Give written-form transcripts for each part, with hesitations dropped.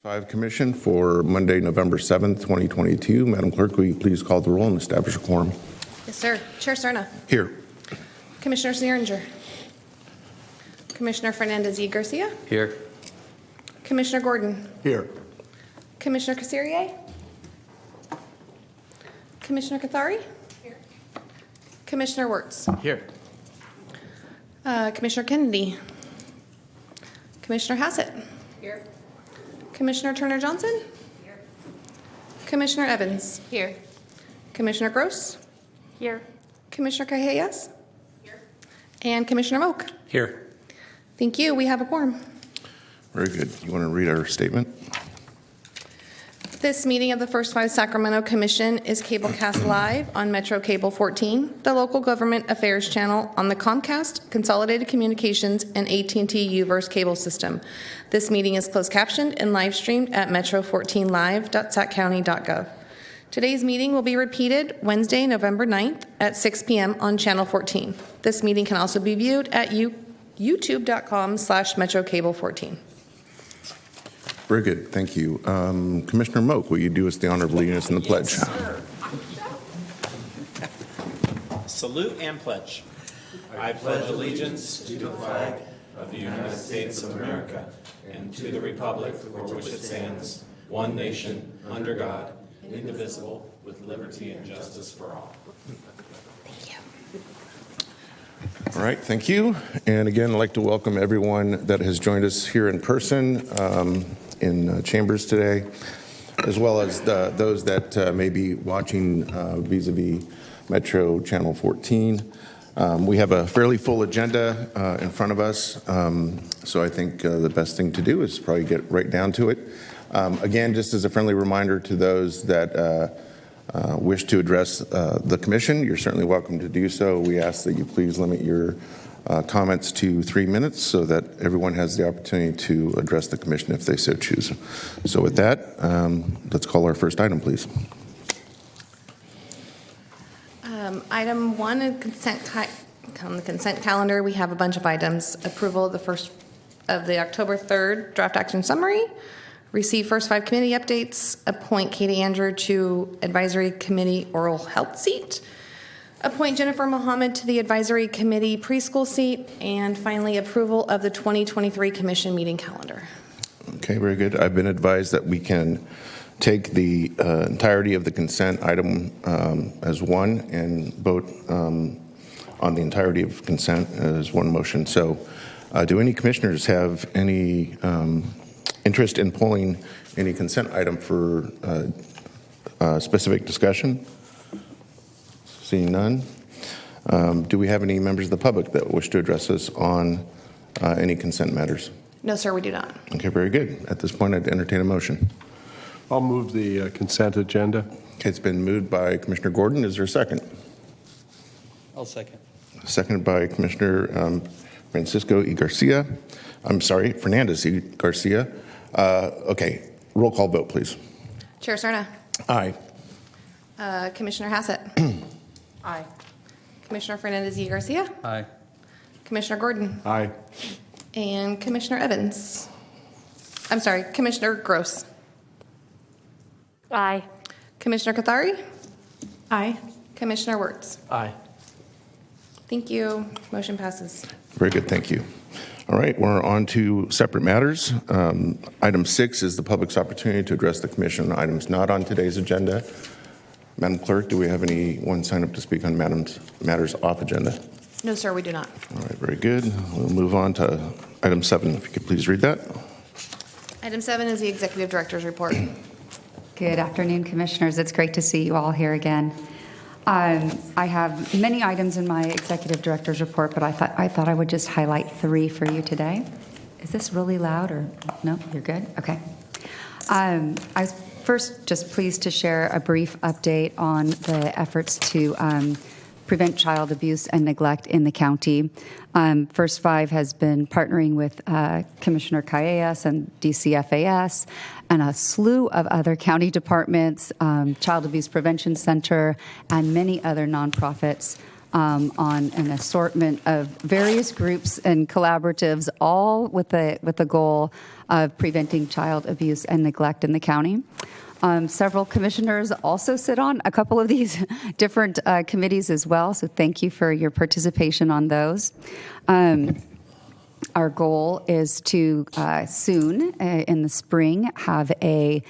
5 Commission for Monday, November 7th, 2022. Madam Clerk, will you please call the roll and establish a quorum? Yes, sir. Chair Serna. Here. Commissioner Sneeringer. Commissioner Fernandez y Garcia. Here. Commissioner Gordon. Here. Commissioner Casirier. Commissioner Cathari. Here. Commissioner Wirtz. Here. Commissioner Kennedy. Commissioner Hassett. Here. Commissioner Turner Johnson. Here. Commissioner Evans. Here. Commissioner Gross. Here. Commissioner Cajellas. Here. And Commissioner Moak. Here. Thank you. We have a quorum. Very good. You want to read our statement? This meeting of the First 5 Sacramento Commission is cablecast live on Metro Cable 14, the local government affairs channel on the Comcast, Consolidated Communications, and AT&T Uverse cable system. This meeting is closed captioned and live streamed at metro14live.saccounty.gov. Today's meeting will be repeated Wednesday, November 9th at 6 p.m. on Channel 14. This meeting can also be viewed at youtube.com/metrocable14. Very good. Thank you. Commissioner Moak, will you do us the honor of leading us in the pledge? Salute and pledge. I pledge allegiance to the flag of the United States of America and to the republic for which it stands, one nation, under God, indivisible, with liberty and justice for all. All right, thank you. And again, I'd like to welcome everyone that has joined us here in person in chambers today, as well as those that may be watching vis-a-vis Metro Channel 14. We have a fairly full agenda in front of us, so I think the best thing to do is probably get right down to it. Again, just as a friendly reminder to those that wish to address the commission, you're certainly welcome to do so. We ask that you please limit your comments to 3 minutes so that everyone has the opportunity to address the commission if they so choose. So with that, let's call our first item, please. Item 1 on the consent calendar, we have a bunch of items. Approval of the October 3rd draft action summary. Receive first 5 committee updates. Appoint Katie Andrew to advisory committee oral health seat. Appoint Jennifer Mohammed to the advisory committee preschool seat. And finally, approval of the 2023 commission meeting calendar. Okay, very good. I've been advised that we can take the entirety of the consent item as one and vote on the entirety of consent as one motion. So do any commissioners have any interest in pulling any consent item for specific discussion? Seeing none. Do we have any members of the public that wish to address us on any consent matters? No, sir, we do not. Okay, very good. At this point, I'd entertain a motion. I'll move the consent agenda. Okay, it's been moved by Commissioner Gordon. Is there a second? I'll second. Seconded by Commissioner Fernandez y Garcia. Okay, roll call vote, please. Chair Serna. Aye. Commissioner Hassett. Aye. Commissioner Fernandez y Garcia. Aye. Commissioner Gordon. Aye. And Commissioner Evans. I'm sorry, Commissioner Gross. Aye. Commissioner Cathari. Aye. Commissioner Wirtz. Aye. Thank you. Motion passes. Very good, thank you. All right, we're on to separate matters. Item 6 is the public's opportunity to address the commission on items not on today's agenda. Madam Clerk, do we have anyone sign up to speak on matters off agenda? No, sir, we do not. All right, very good. We'll move on to item 7. If you could please read that. Item 7 is the Executive Director's Report. Good afternoon, Commissioners. It's great to see you all here again. I have many items in my Executive Director's Report, but I thought I would just highlight 3 for you today. Is this really loud or no? You're good? Okay. I was first just pleased to share a brief update on the efforts to prevent child abuse and neglect in the county. First 5 has been partnering with Commissioner Cajellas and DCFAS and a slew of other county departments, Child Abuse Prevention Center, and many other nonprofits on an assortment of various groups and collaboratives, all with the goal of preventing child abuse and neglect in the county. Several commissioners also sit on a couple of these different committees as well, so thank you for your participation on those. Our goal is to soon, in the spring, have a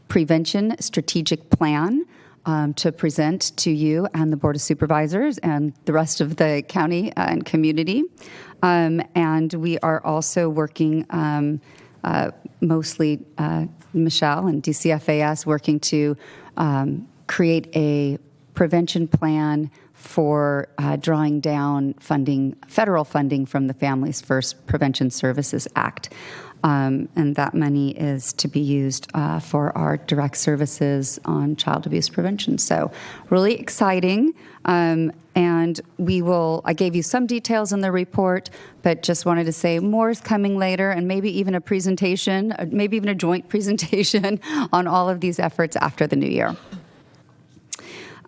prevention strategic plan to present to you and the Board of Supervisors and the rest of the county and community. And we are also working mostly Michelle and DCFAS working to create a prevention plan for drawing down funding, federal funding from the Families First Prevention Services Act. And that money is to be used for our direct services on child abuse prevention. So really exciting. And I gave you some details in the report, but just wanted to say more is coming later, and maybe even a presentation, maybe even a joint presentation on all of these efforts after the new year.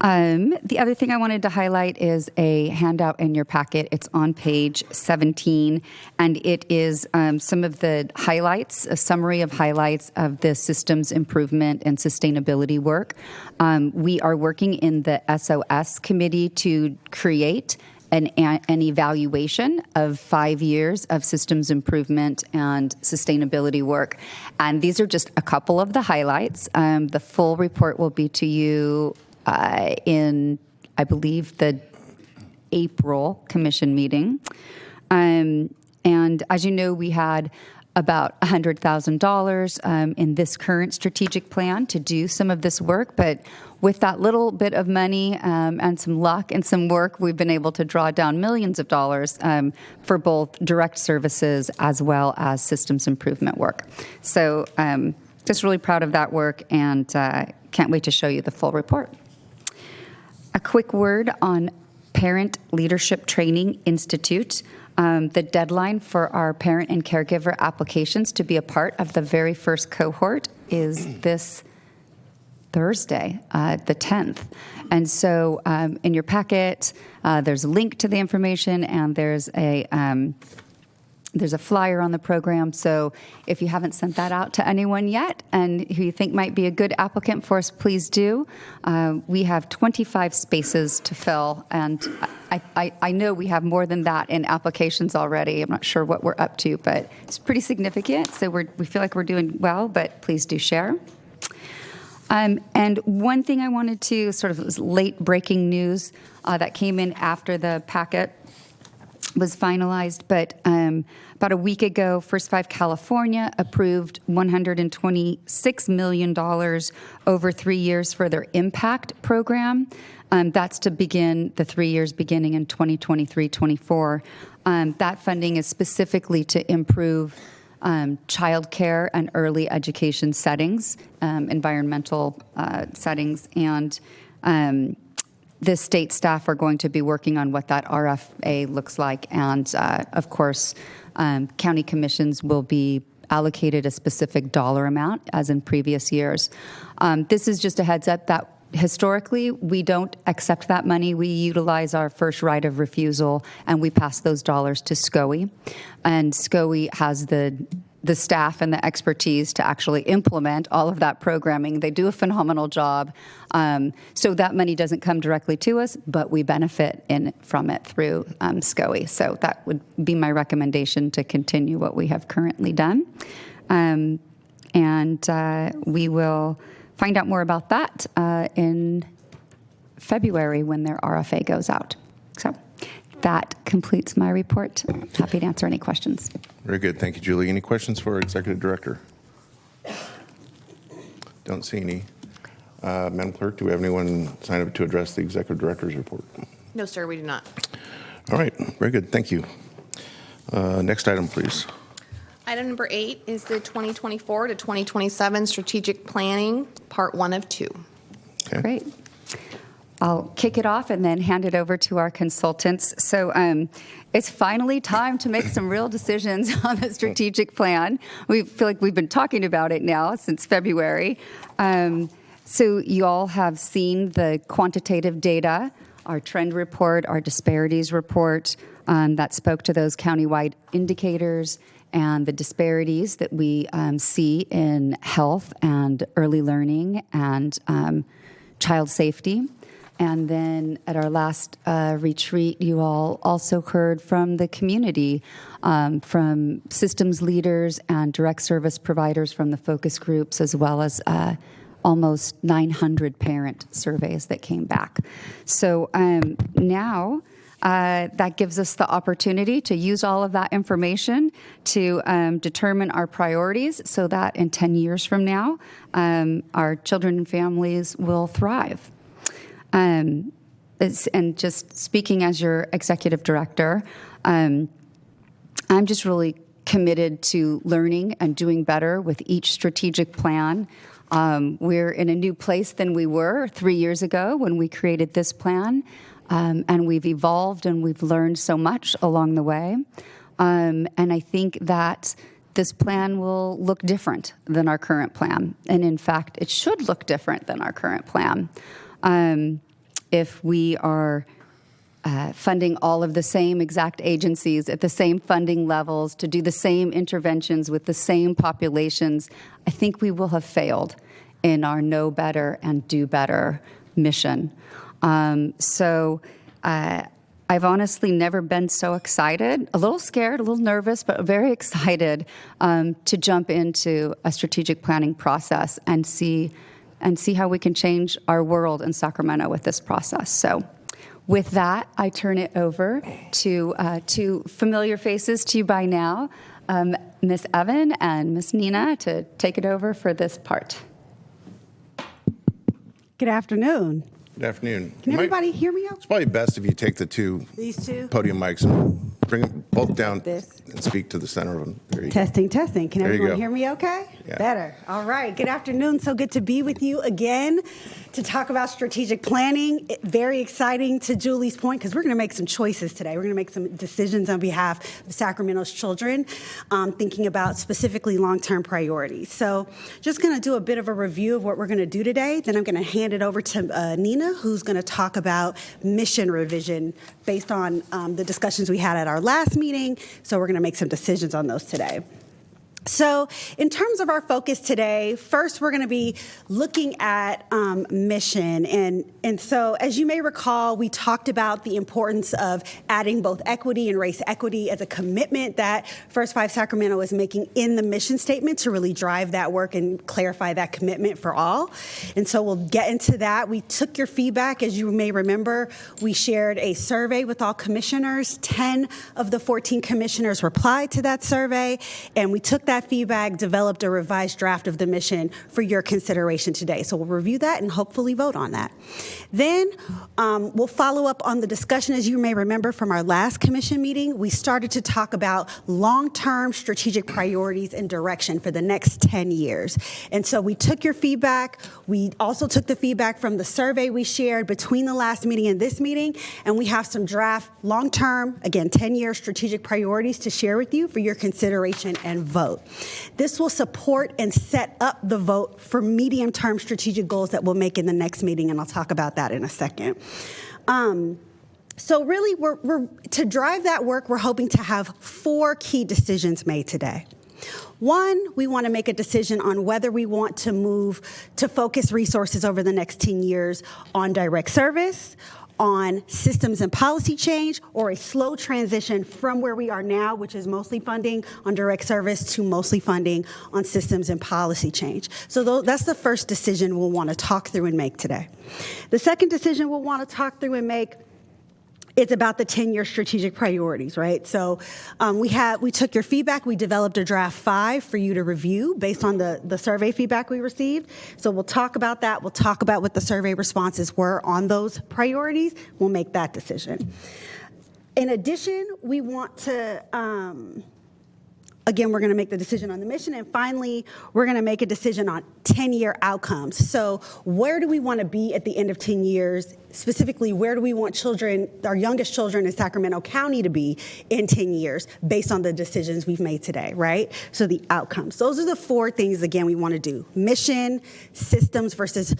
The other thing I wanted to highlight is a handout in your packet. It's on page 17, and it is some of the highlights, a summary of highlights of the systems improvement and sustainability work. We are working in the SOS committee to create an evaluation of 5 years of systems improvement and sustainability work. And these are just a couple of the highlights. The full report will be to you in, I believe, the April commission meeting. And as you know, we had about $100,000 in this current strategic plan to do some of this work. But with that little bit of money and some luck and some work, we've been able to draw down millions of dollars for both direct services as well as systems improvement work. So just really proud of that work, and can't wait to show you the full report. A quick word on Parent Leadership Training Institute. The deadline for our parent and caregiver applications to be a part of the very first cohort is this Thursday, the 10th. And so in your packet, there's a link to the information, and there's a flyer on the program. So if you haven't sent that out to anyone yet and who you think might be a good applicant for us, please do. We have 25 spaces to fill, and I know we have more than that in applications already. I'm not sure what we're up to, but it's pretty significant. So we feel like we're doing well, but please do share. And one thing I wanted to sort of late breaking news that came in after the packet was finalized, but about a week ago, First Five California approved $126 million over 3 years for their impact program. That's to begin the 3 years beginning in 2023-24. That funding is specifically to improve childcare and early education settings, environmental settings, and the state staff are going to be working on what that RFA looks like, and of course, county commissions will be allocated a specific dollar amount, as in previous years. This is just a heads up that historically we don't accept that money. We utilize our first right of refusal, and we pass those dollars to SCOE, and SCOE has the staff and the expertise to actually implement all of that programming. They do a phenomenal job. So that money doesn't come directly to us, but we benefit from it through SCOE. So that would be my recommendation, to continue what we have currently done. And we will find out more about that in February when their RFA goes out. So that completes my report. Happy to answer any questions. Very good. Thank you, Julie. Any questions for our Executive Director? Don't see any. Madam Clerk, do we have anyone sign up to address the Executive Director's report? No, sir, we do not. All right. Very good. Thank you. Next item, please. Item number 8 is the 2024 to 2027 strategic planning, part 1 of 2. Okay. Great. I'll kick it off and then hand it over to our consultants. So it's finally time to make some real decisions on the strategic plan. We feel like we've been talking about it now since February. So you all have seen the quantitative data our trend report, our disparities report that spoke to those countywide indicators and the disparities that we see in health and early learning and child safety. And then at our last retreat, you all also heard from the community, from systems leaders and direct service providers from the focus groups, as well as almost 900 parent surveys that came back. So now that gives us the opportunity to use all of that information to determine our priorities so that in 10 years from now, our children and families will thrive. And just speaking as your executive director, I'm just really committed to learning and doing better with each strategic plan. We're in a new place than we were 3 years ago when we created this plan, and we've evolved and we've learned so much along the way. And I think that this plan will look different than our current plan. And in fact, it should look different than our current plan. If we are funding all of the same exact agencies at the same funding levels to do the same interventions with the same populations, I think we will have failed in our know better and do better mission. So I've honestly never been so excited, a little scared, a little nervous, but very excited to jump into a strategic planning process and see how we can change our world in Sacramento with this process. So with that, I turn it over to two familiar faces to you by now, Ms. Evan and Ms. Nina, to take it over for this part. Good afternoon. Good afternoon. Can everybody hear me? It's probably best if you take the These two? podium mics and bring them both down This. and speak to the center of them. There you go. Testing. Can There you everyone go. hear me okay? Yeah. Better. All right. Good afternoon. So good to be with you again to talk about strategic planning. Very exciting, to Julie's point, because we're going to make some choices today. We're going to make some decisions on behalf of Sacramento's children, thinking about specifically long-term priorities. So just going to do a bit of a review of what we're going to do today. Then I'm going to hand it over to Nina, who's going to talk about mission revision based on the discussions we had at our last meeting. So we're going to make some decisions on those today. So in terms of our focus today, first we're going to be looking at mission. And so as you may recall, we talked about the importance of adding both equity and race equity as a commitment that First Five Sacramento is making in the mission statement to really drive that work and clarify that commitment for all. And so we'll get into that. We took your feedback. As you may remember, we shared a survey with all commissioners. 10 of the 14 commissioners replied to that survey, and we took that feedback, developed a revised draft of the mission for your consideration today. So we'll review that and hopefully vote on that. Then we'll follow up on the discussion. As you may remember from our last commission meeting, we started to talk about long-term strategic priorities and direction for the next 10 years. And so we took your feedback. We also took the feedback from the survey we shared between the last meeting and this meeting, and we have some draft long-term, again, 10-year strategic priorities to share with you for your consideration and vote. This will support and set up the vote for medium-term strategic goals that we'll make in the next meeting, and I'll talk about that in a second. So really, we're to drive that work, we're hoping to have 4 key decisions made today. One, we want to make a decision on whether we want to move to focus resources over the next 10 years on direct service, on systems and policy change, or a slow transition from where we are now, which is mostly funding on direct service, to mostly funding on systems and policy change. So that's the first decision we'll want to talk through and make today. The second decision we'll want to talk through and make it's about the 10-year strategic priorities, right? So we took your feedback. We developed a draft 5 for you to review based on the survey feedback we received. So we'll talk about that. We'll talk about what the survey responses were on those priorities. We'll make that decision. In addition, we want to Again, we're going to make the decision on the mission. And finally, we're going to make a decision on 10-year outcomes. So where do we want to be at the end of 10 years? Specifically, where do we want children, our youngest children in Sacramento County, to be in 10 years based on the decisions we've made today, right? So the outcomes. Those are the 4 things, again, we want to do. Mission, systems versus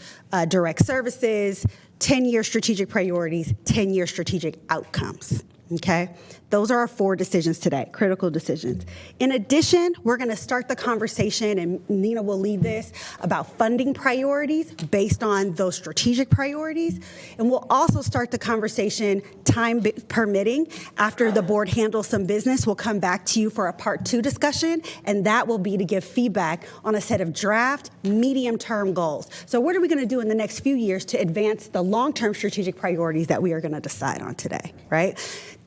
direct services, 10-year strategic priorities, 10-year strategic outcomes. Okay, those are our 4 decisions today, critical decisions. In addition, we're going to start the conversation, and Nina will lead this, about funding priorities based on those strategic priorities. And we'll also start the conversation, time permitting, after the board handles some business. We'll come back to you for a part 2 discussion, and that will be to give feedback on a set of draft medium-term goals. So what are we going to do in the next few years to advance the long-term strategic priorities that we are going to decide on today, right?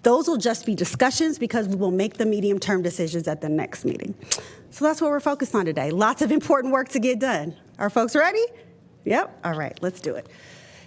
Those will just be discussions because we will make the medium-term decisions at the next meeting. So that's what we're focused on today. Lots of important work to get done. Are folks ready? Yep. All right, let's do it.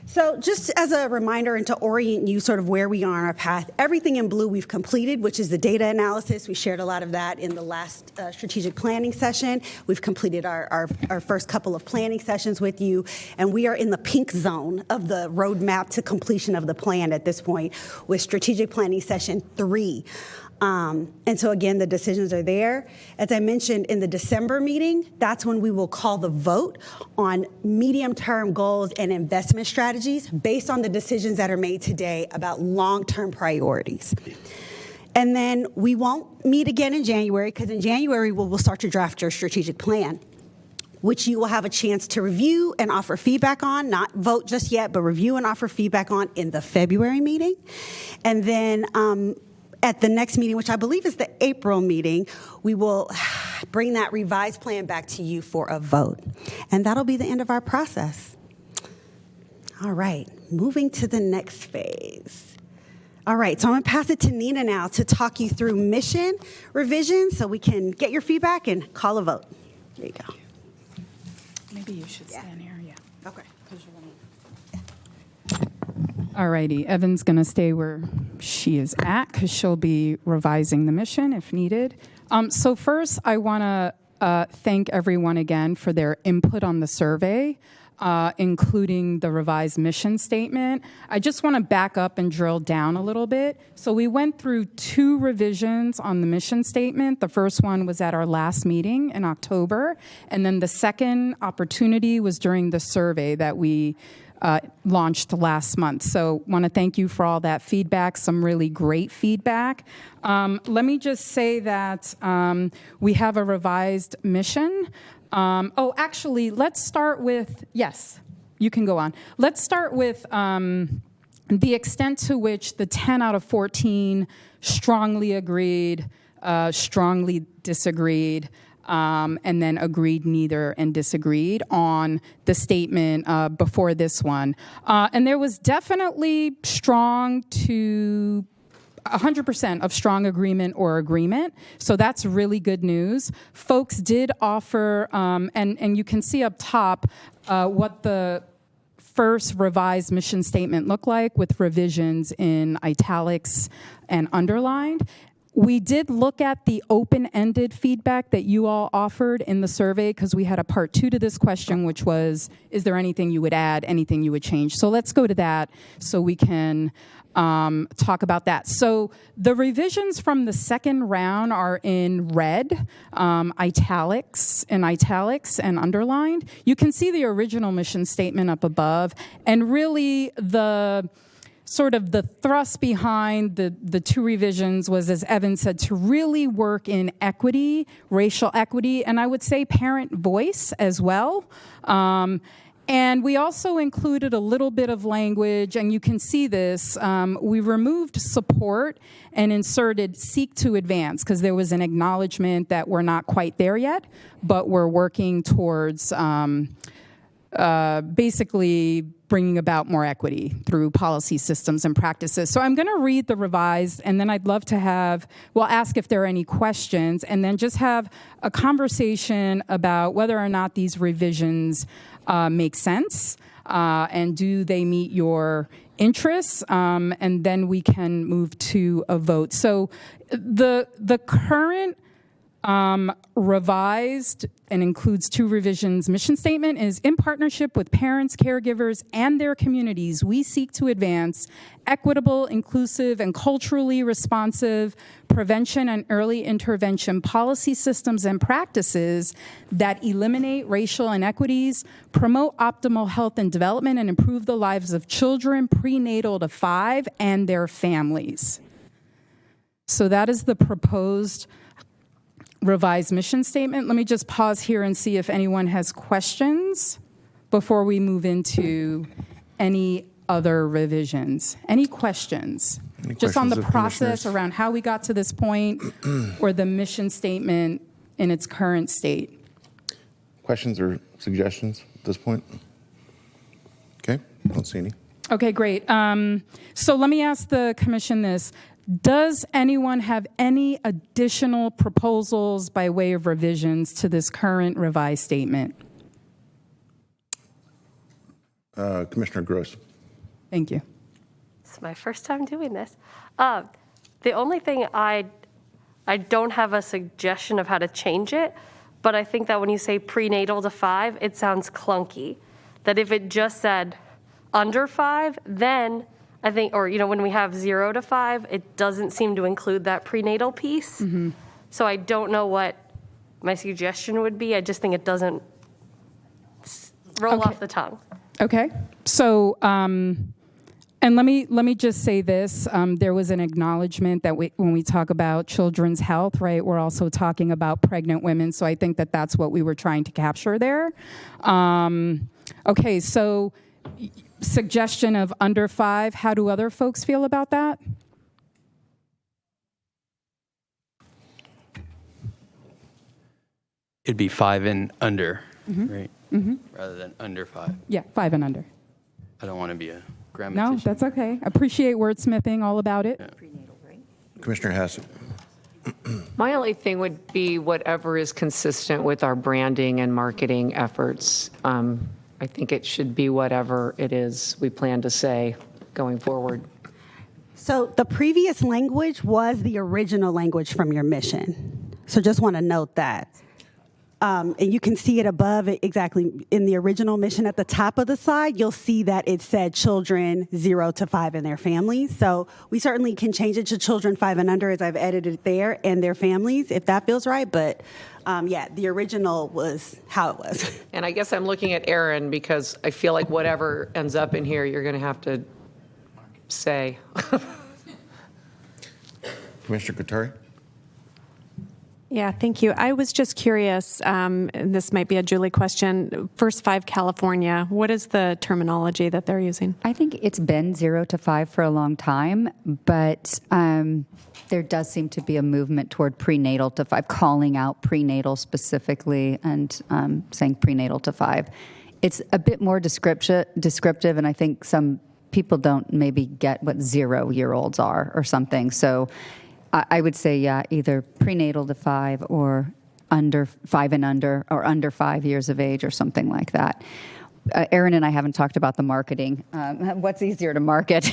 So just as a reminder and to orient you sort of where we are on our path, everything in blue we've completed, which is the data analysis. We shared a lot of that in the last strategic planning session. We've completed our first couple of planning sessions with you, and we are in the pink zone of the roadmap to completion of the plan at this point with strategic planning session 3. And so again, the decisions are there. As I mentioned in the December meeting, that's when we will call the vote on medium-term goals and investment strategies based on the decisions that are made today about long-term priorities. And then we won't meet again in January, because in January we'll start to draft your strategic plan, which you will have a chance to review and offer feedback on, not vote just yet, but review and offer feedback on in the February meeting. And then at the next meeting, which I believe is the April meeting, we will bring that revised plan back to you for a vote. And that'll be the end of our process. All right, moving to the next phase. All right, so I'm going to pass it to Nina now to talk you through mission revision so we can get your feedback and call a vote. There you go. Maybe you should stand here, yeah. Okay. All righty, Evan's going to stay where she is at because she'll be revising the mission if needed. So first, I want to thank everyone again for their input on the survey, including the revised mission statement. I just want to back up and drill down a little bit. So we went through 2 revisions on the mission statement. The first one was at our last meeting in October, and then the second opportunity was during the survey that we launched last month. So want to thank you for all that feedback, some really great feedback. Let me just say that we have a revised mission. Actually, let's start with, yes, you can go on. Let's start with the extent to which the 10 out of 14 strongly agreed, strongly disagreed, and then agreed neither and disagreed on the statement before this one. And there was definitely strong to 100% of strong agreement or agreement. So that's really good news. Folks did offer, and you can see up top what the first revised mission statement looked like with revisions in italics and underlined. We did look at the open-ended feedback that you all offered in the survey because we had a part 2 to this question, which was, is there anything you would add, anything you would change? So let's go to that so we can talk about that. So the revisions from the second round are in red, italics and underlined. You can see the original mission statement up above, and really the sort of the thrust behind the 2 revisions was, as Evan said, to really work in equity, racial equity, and I would say parent voice as well. And we also included a little bit of language, and you can see this. We removed support and inserted seek to advance because there was an acknowledgement that we're not quite there yet, but we're working towards basically bringing about more equity through policy systems and practices. So I'm going to read the revised, and then I'd love to we'll ask if there are any questions, and then just have a conversation about whether or not these revisions make sense, and do they meet your interests, and then we can move to a vote. So the current Revised and includes 2 revisions. Mission statement is in partnership with parents, caregivers, and their communities, we seek to advance equitable, inclusive, and culturally responsive prevention and early intervention policy systems and practices that eliminate racial inequities, promote optimal health and development, and improve the lives of children prenatal to 5 and their families. So that is the proposed revised mission statement. Let me just pause here and see if anyone has questions before we move into any other revisions. Any questions? Just on the questions of process commissioners? around how we got to this point or the mission statement in its current state? Questions or suggestions at this point? Okay, don't see any. Okay, great. So let me ask the commission this. Does anyone have any additional proposals by way of revisions to this current revised statement? Commissioner Gross. Thank you. It's my first time doing this. The only thing I don't have a suggestion of how to change it, but I think that when you say prenatal to 5, it sounds clunky. That if it just said under 5, then I think, or when we have 0 to 5, it doesn't seem to include that prenatal piece. Mm-hmm. So I don't know what my suggestion would be. I just think it doesn't roll Okay. off the tongue. Okay. So, and let me just say this. There was an acknowledgement that when we talk about children's health, right, we're also talking about pregnant women. So I think that that's what we were trying to capture there. Okay. So suggestion of under 5. How do other folks feel about that? It'd be 5 and under, Mm-hmm. right? Rather than under 5. Yeah, 5 and under. I don't want to be a No, grammatician. that's okay. Appreciate wordsmithing all about it. Commissioner Hassett. My only thing would be whatever is consistent with our branding and marketing efforts. I think it should be whatever it is we plan to say going forward. So the previous language was the original language from your mission. So just want to note that. And you can see it above it exactly in the original mission at the top of the slide. You'll see that it said children 0 to 5 and their families. So we certainly can change it to children 5 and under as I've edited it there and their families if that feels right. But yeah, the original was how it was. And I guess I'm looking at Aaron because I feel like whatever ends up in here, you're going to have to say. Commissioner Koutari. Yeah, thank you. I was just curious, and this might be a Julie question, First 5 California, what is the terminology that they're using? I think it's been 0 to 5 for a long time, but there does seem to be a movement toward prenatal to 5, calling out prenatal specifically and saying prenatal to 5. It's a bit more descriptive, and I think some people don't maybe get what 0-year-olds are or something. So I would say, yeah, either prenatal to 5 or under 5 and under, or under 5 years of age or something like that. Erin and I haven't talked about the marketing, what's easier to market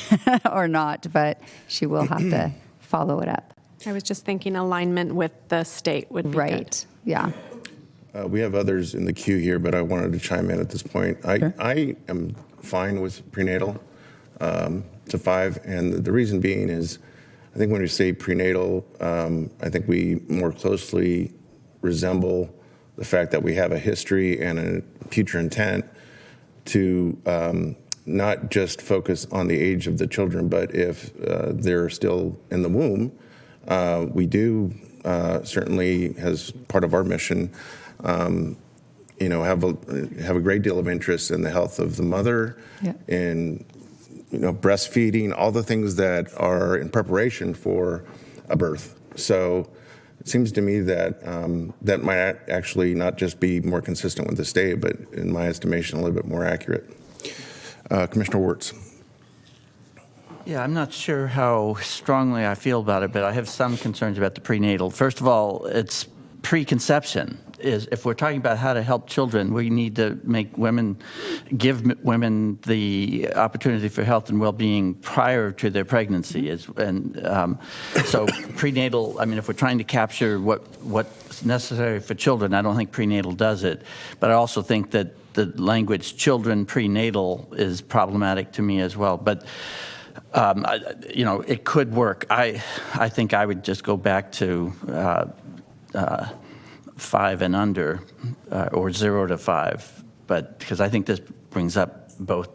or not, but she will have to follow it up. I was just thinking alignment with the state would be Right, yeah. We have others in the queue here, but I wanted to chime in at this point. I am fine with prenatal to 5, and the reason being is I think when we say prenatal, I think we more closely resemble the fact that we have a history and a future intent to not just focus on the age of the children, but if they're still in the womb, we do certainly, as part of our mission, have a great deal of interest in the health of the mother, in breastfeeding, all the things that are in preparation for a birth. So it seems to me that that might actually not just be more consistent with the state, but in my estimation, a little bit more accurate. Commissioner Wirtz. Yeah, I'm not sure how strongly I feel about it, but I have some concerns about the prenatal. First of all, it's preconception. Is if we're talking about how to help children, we need to give women the opportunity for health and well-being prior to their pregnancy. So prenatal, I mean, if we're trying to capture what's necessary for children, I don't think prenatal does it. But I also think that the language children prenatal is problematic to me as well. But it could work. I think I would just go back to 5 and under, or 0 to 5, but because I think this brings up both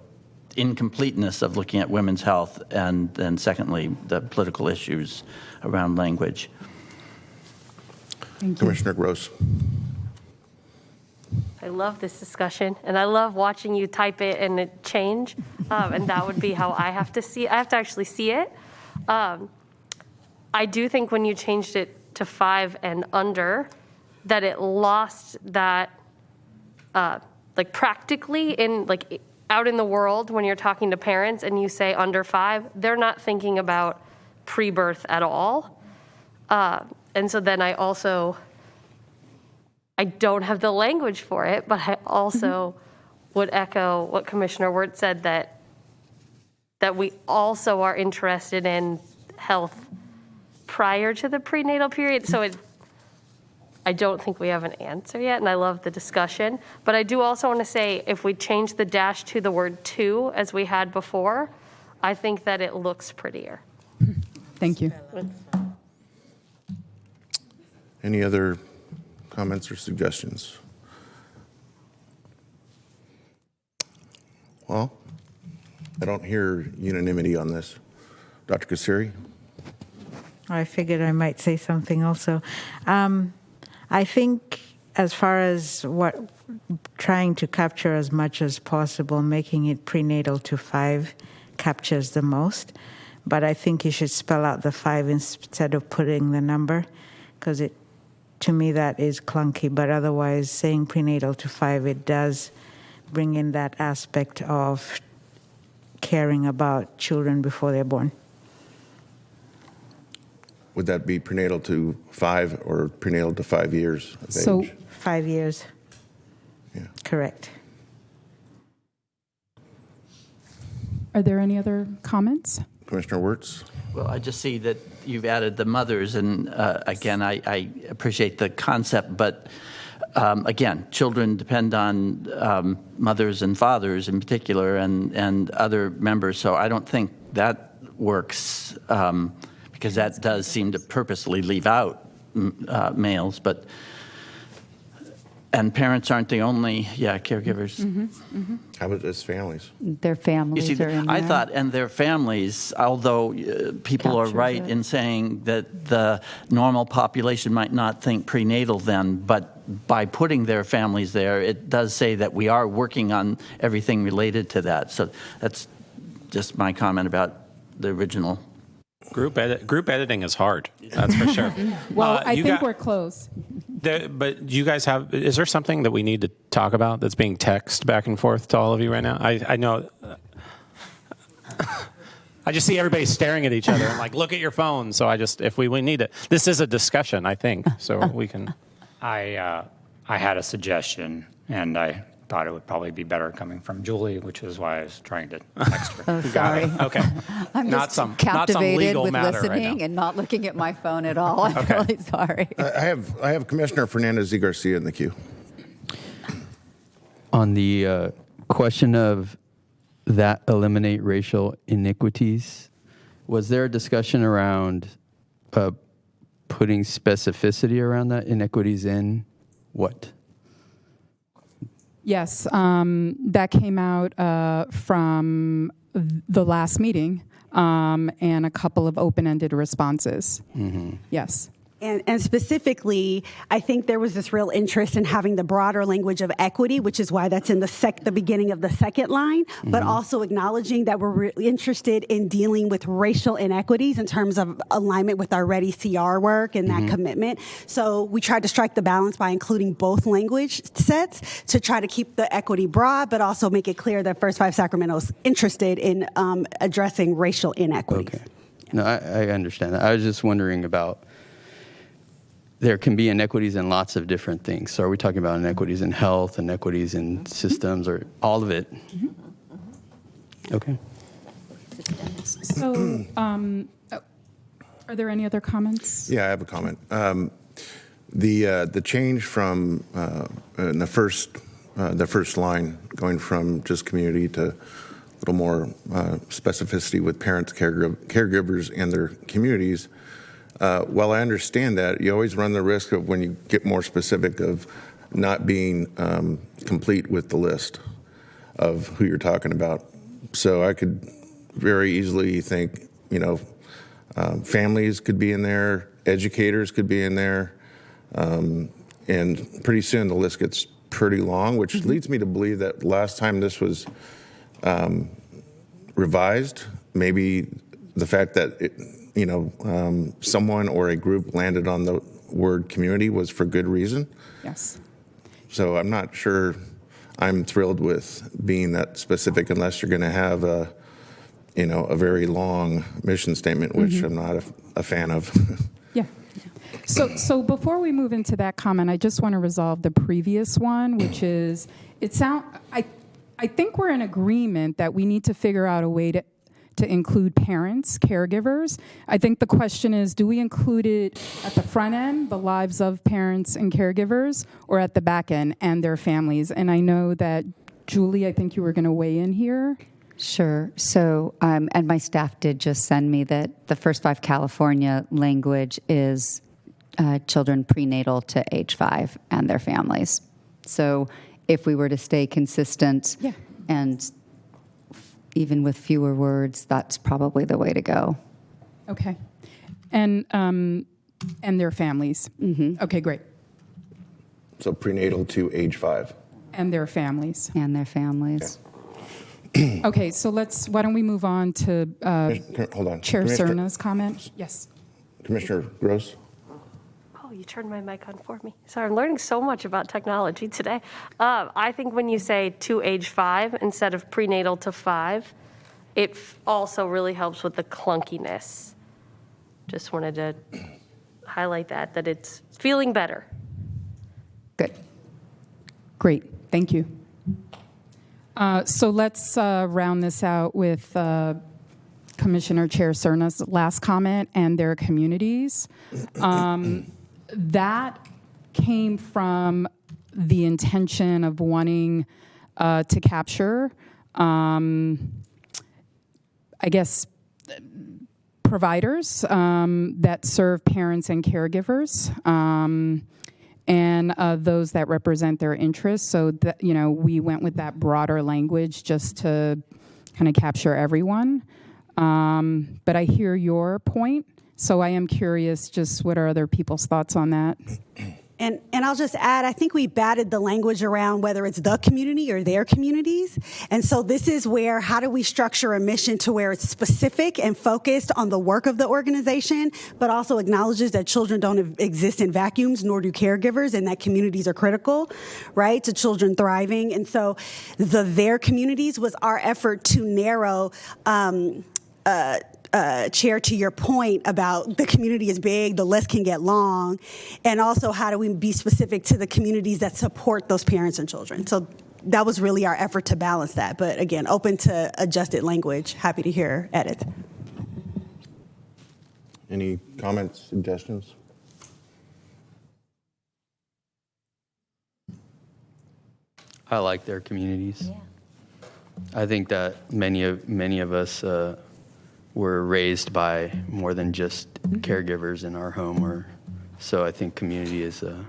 incompleteness of looking at women's health and then secondly, the political issues around language. Thank you. Commissioner Gross. I love this discussion, and I love watching you type it and it change, and that would be how I have to see it. I have to actually see it. I do think when you changed it to 5 and under, that it lost that, practically out in the world when you're talking to parents and you say under 5, they're not thinking about pre-birth at all. And so then I don't have the language for it, but I also would echo what Commissioner Wirtz said, that we also are interested in health prior to the prenatal period. So I don't think we have an answer yet, and I love the discussion. But I do also want to say, if we change the dash to the word to, as we had before, I think that it looks prettier. Thank you. Any other comments or suggestions? Well, I don't hear unanimity on this. Dr. Kassiri? I figured I might say something also. I think as far as what trying to capture as much as possible, making it prenatal to 5 captures the most. But I think you should spell out the 5 instead of putting the number, because to me that is clunky. But otherwise, saying prenatal to 5, it does bring in that aspect of caring about children before they're born. Would that be prenatal to 5 or prenatal to 5 years of age? 5 years. Yeah. Correct. Are there any other comments? Commissioner Wirtz? Well, I just see that you've added the mothers, and again, I appreciate the concept, but again, children depend on mothers and fathers in particular, and other members, so I don't think that works, because that does seem to purposely leave out males, and parents aren't the only, caregivers. How about his families? Their families You see, are in there. I thought, and their families, although people are Captures right it. in saying that the normal population might not think prenatal then, but by putting their families there, it does say that we are working on everything related to that. So that's just my comment about the original. Group editing is hard, that's for sure. Well, I think we're close. But you guys is there something that we need to talk about that's being texted back and forth to all of you right now? I know, I just see everybody staring at each other and like, look at your phone. So if we need it, this is a discussion, I think, so we can. I had a suggestion, and I thought it would probably be better coming from Julie, which is why I was trying to text her. Oh, sorry. Okay. I'm Not just some captivated legal with matter right listening now. and not looking at my phone at all. I'm really sorry. I have Commissioner Fernandez y Garcia in the queue. On the question of that eliminate racial iniquities, was there a discussion around putting specificity around that, inequities in what? Yes, that came out from the last meeting and a couple of open-ended responses. Yes. And specifically, I think there was this real interest in having the broader language of equity, which is why that's in the beginning of the second line, but also acknowledging that we're really interested in dealing with racial inequities in terms of alignment with our Ready CR work and that commitment. So we tried to strike the balance by including both language sets to try to keep the equity broad, but also make it clear that First 5 Sacramento is interested in addressing racial inequities. Okay. No, I understand that. I was just wondering about there can be inequities in lots of different things. So are we talking about inequities in health, inequities in systems, or all of it? Okay. So, are there any other comments? Yeah, I have a comment. The change from in the first line, going from just community to a little more specificity with parents, caregivers, and their communities. While I understand that, you always run the risk of, when you get more specific, of not being complete with the list of who you're talking about. So I could very easily think, families could be in there, educators could be in there, and pretty soon the list gets pretty long, which leads me to believe that last time this was revised, maybe the fact that someone or a group landed on the word community was for good reason. Yes. So I'm not sure I'm thrilled with being that specific, unless you're going to have a very long mission statement, which I'm not a fan of. Yeah. So before we move into that comment, I just want to resolve the previous one, which is, I think we're in agreement that we need to figure out a way to include parents, caregivers. I think the question is, do we include it at the front end, the lives of parents and caregivers, or at the back end and their families? And I know that, Julie, I think you were going to weigh in here. Sure. So, and my staff did just send me that the First 5 California language is children prenatal to age 5 and their families. So if we were to stay consistent and even with fewer words, that's probably the way to go. Okay. And their families. Okay, great. So prenatal to age 5. And their families. And their families. Okay, so why don't we move on to hold on. Chair Cerna's comment? Yes. Commissioner Gross? Oh, you turned my mic on for me. Sorry, I'm learning so much about technology today. I think when you say to age 5 instead of prenatal to 5, it also really helps with the clunkiness. Just wanted to highlight that it's feeling better. Good. Great, thank you. So let's round this out with Commissioner Chair Cerna's last comment and their communities. That came from the intention of wanting to capture, I guess, providers that serve parents and caregivers, and those that represent their interests. So that, we went with that broader language just to kind of capture everyone. But I hear your point. So I am curious, just what are other people's thoughts on that? And I'll just add, I think we batted the language around whether it's the community or their communities. And so this is where, how do we structure a mission to where it's specific and focused on the work of the organization, but also acknowledges that children don't exist in vacuums, nor do caregivers, and that communities are critical, right, to children thriving. And so their communities was our effort to narrow, Chair, to your point about the community is big, the list can get long, and also how do we be specific to the communities that support those parents and children. So that was really our effort to balance that. But again, open to adjusted language. Happy to hear edits. Any comments, suggestions? I like their communities. Yeah. I think that many of us were raised by more than just caregivers in our home, so I think community is a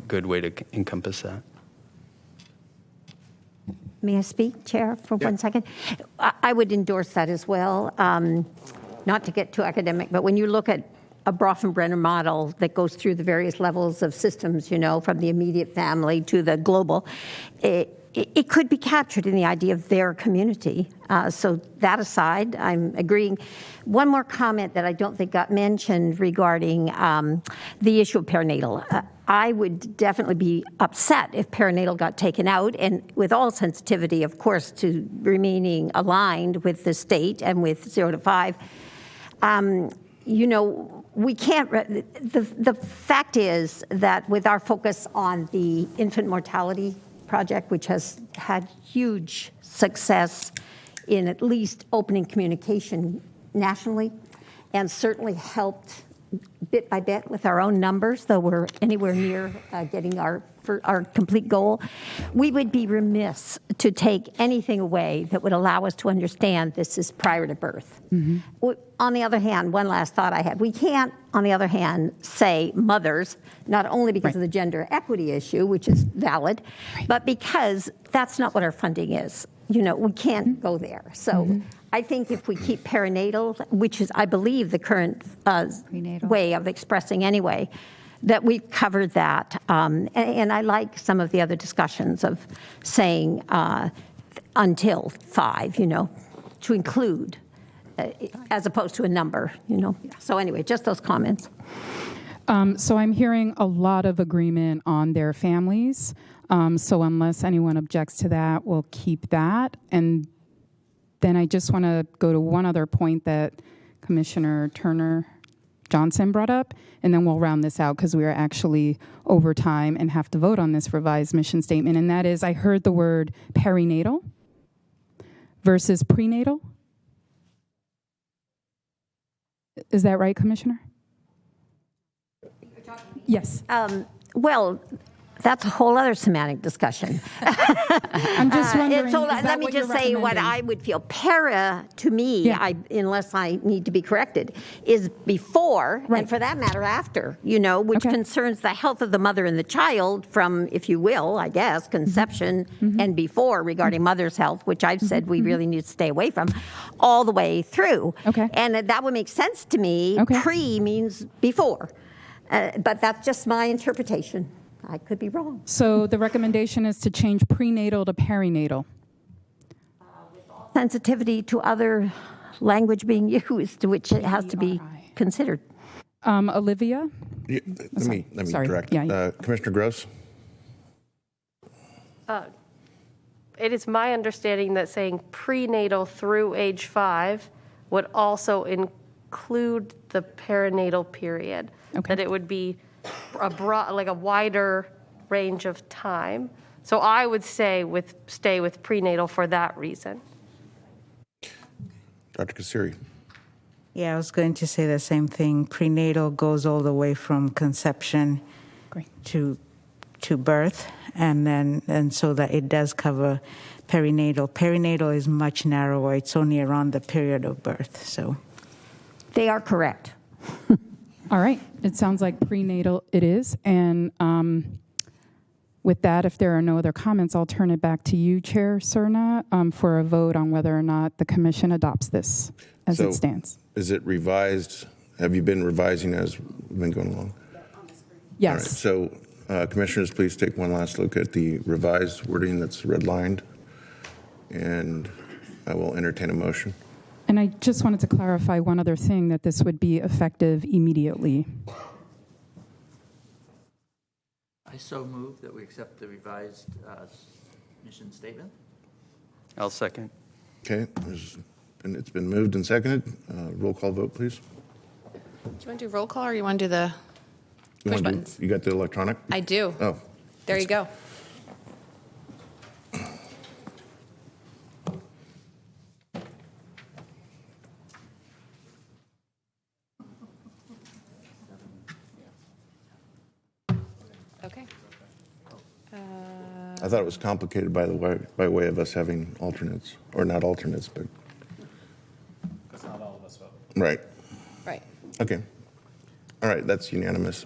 good way to encompass that. May I speak, Chair, for 1 second? I would endorse that as well. Not to get too academic, but when you look at a Bronfenbrenner model that goes through the various levels of systems, from the immediate family to the global, it could be captured in the idea of their community. So that aside, I'm agreeing. One more comment that I don't think got mentioned regarding the issue of perinatal. I would definitely be upset if perinatal got taken out, and with all sensitivity, of course, to remaining aligned with the state and with 0 to 5. we can't, the fact is that with our focus on the infant mortality project, which has had huge success in at least opening communication nationally, and certainly helped bit by bit with our own numbers, though we're anywhere near getting our complete goal, we would be remiss to take anything away that would allow us to understand this is prior to birth. On the other hand, one last thought I had, we can't, on the other hand, say mothers, not only because of the gender equity issue, which is valid, but because that's not what our funding is. You know, we can't go there. So I think if we keep perinatal, which is, I believe, the current way of expressing anyway, that we've covered that. And I like some of the other discussions of saying until 5, you know, to include, as opposed to a number, you know. So anyway, just those comments. So I'm hearing a lot of agreement on their families. So unless anyone objects to that, we'll keep that. And then I just want to go to one other point that Commissioner Turner Johnson brought up, and then we'll round this out because we are actually over time and have to vote on this revised mission statement. And that is, I heard the word perinatal versus prenatal. Is that right, Commissioner? Yes. Well, that's a whole other semantic discussion. I'm just wondering, so is that let me what just you're say what recommending? I would feel. Para, to me, unless I need to be corrected, is before, and for that matter, after, you know, which concerns the health of the mother and the child from, if you will, I guess, conception and before regarding mother's health, which I've said we really need to stay away from, all the way through. And that would make sense to me. Pre means before. But that's just my interpretation. I could be wrong. So the recommendation is to change prenatal to perinatal. Sensitivity to other language being used, which it has to be considered. Olivia? Yeah, let me correct. Commissioner Gross? It is my understanding that saying prenatal through age 5 would also include the perinatal period. That it would be a broad, like a wider range of time. So I would stay with prenatal for that reason. Dr. Kassiri. Yeah, I was going to say the same thing. Prenatal goes all the way from conception to birth, and so that it does cover perinatal. Perinatal is much narrower. It's only around the period of birth. So they are correct. All right. It sounds like prenatal it is. And with that, if there are no other comments, I'll turn it back to you, Chair Cerna, for a vote on whether or not the commission adopts this as it stands. Is it revised? Have you been revising as we've been going along? Yes. All right. So commissioners, please take one last look at the revised wording that's redlined. And I will entertain a motion. And I just wanted to clarify one other thing, that this would be effective immediately. I so move that we accept the revised mission statement. I'll second. Okay, it's been moved and seconded. Roll call vote, please. Do you want to do roll call or you want to do the push buttons? You got the electronic? I do. Oh. There you go. Okay. I thought it was complicated by way of us having alternates, or not alternates, but. Because not all of us vote. Right. Right. Okay. All right, that's unanimous.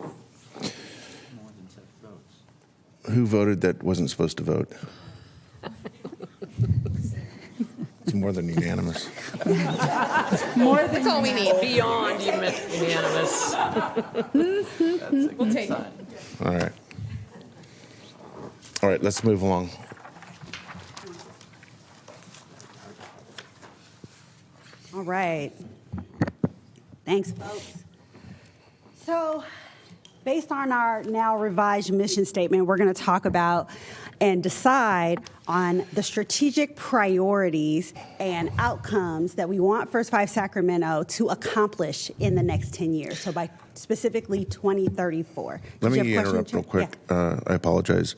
Who voted that wasn't supposed to vote? It's more than unanimous. More than that's all we need. Beyond unanimous. We'll take it. All right. All right, let's move along. All right. Thanks, folks. So, based on our now revised mission statement, we're going to talk about and decide on the strategic priorities and outcomes that we want First Five Sacramento to accomplish in the next 10 years, so by specifically 2034. Let Did you me have a question, interrupt real Chair? quick. I apologize.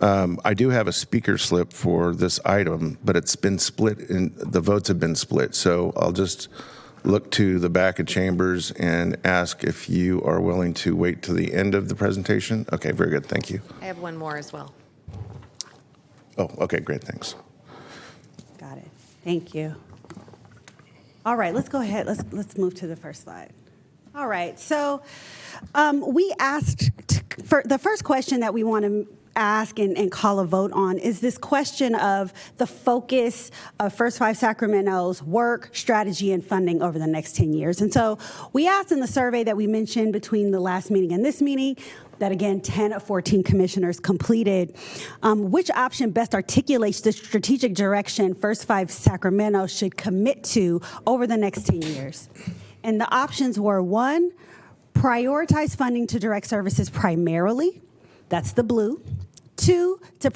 I do have a speaker slip for this item, but it's been split, and the votes have been split. So I'll just look to the back of chambers and ask if you are willing to wait to the end of the presentation. Okay, very good. Thank you. I have one more as well. Oh, okay, great. Thanks. Got it. Thank you. All right, let's go ahead. Let's move to the first slide. All right, so we asked, for the first question that we want to ask and call a vote on is this question of the focus of First Five Sacramento's work, strategy, and funding over the next 10 years. And so we asked in the survey that we mentioned between the last meeting and this meeting, that again, 10 of 14 commissioners completed, which option best articulates the strategic direction First Five Sacramento should commit to over the next 10 years. And the options were: 1, prioritize funding to direct services primarily. That's the blue. 2, to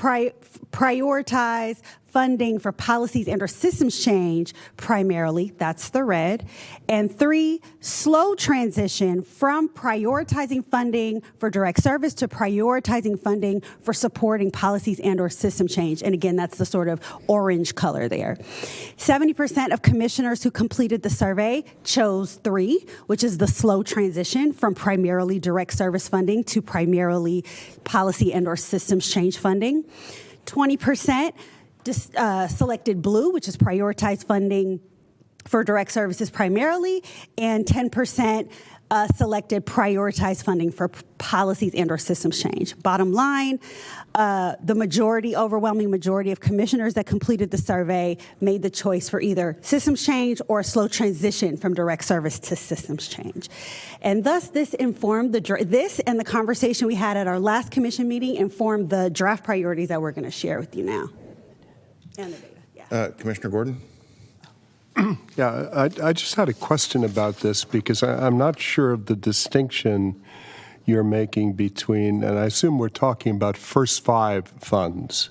prioritize funding for policies and/or systems change primarily. That's the red. And 3, slow transition from prioritizing funding for direct service to prioritizing funding for supporting policies and/or system change. And again, that's the sort of orange color there. 70% of commissioners who completed the survey chose 3, which is the slow transition from primarily direct service funding to primarily policy and/or systems change funding. 20% selected blue, which is prioritized funding for direct services primarily, and 10% selected prioritized funding for policies and/or systems change. Bottom line, the overwhelming majority of commissioners that completed the survey made the choice for either systems change or a slow transition from direct service to systems change. And thus, this informed this and the conversation we had at our last commission meeting informed the draft priorities that we're going to share with you now. And the data, yeah. Commissioner Gordon? Yeah, I just had a question about this because I'm not sure of the distinction you're making between, and I assume we're talking about First Five funds.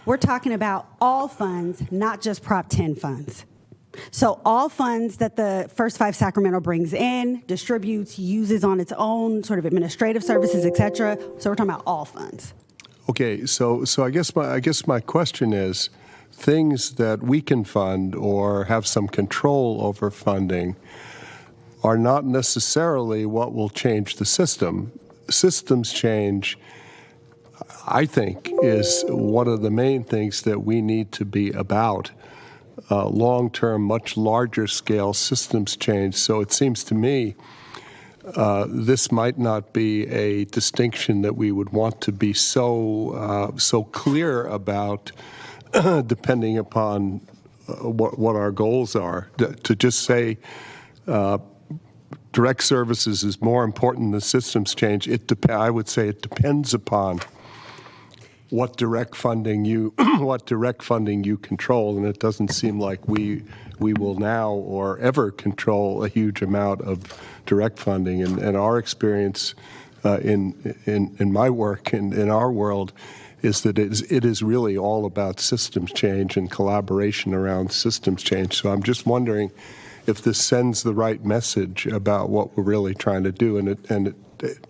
We're talking about all funds, not just Prop 10 funds. So all funds that the First Five Sacramento brings in, distributes, uses on its own sort of administrative services, et cetera. So we're talking about all funds. Okay, so I guess my question is, things that we can fund or have some control over funding are not necessarily what will change the system. Systems change, I think, is one of the main things that we need to be about. Long-term, much larger scale systems change. So it seems to me this might not be a distinction that we would want to be so clear about, depending upon what our goals are. To just say direct services is more important than systems change, I would say it depends upon what direct funding you control, and it doesn't seem like we will now or ever control a huge amount of direct funding. And our experience in my work and in our world is that it is really all about systems change and collaboration around systems change. So I'm just wondering if this sends the right message about what we're really trying to do, and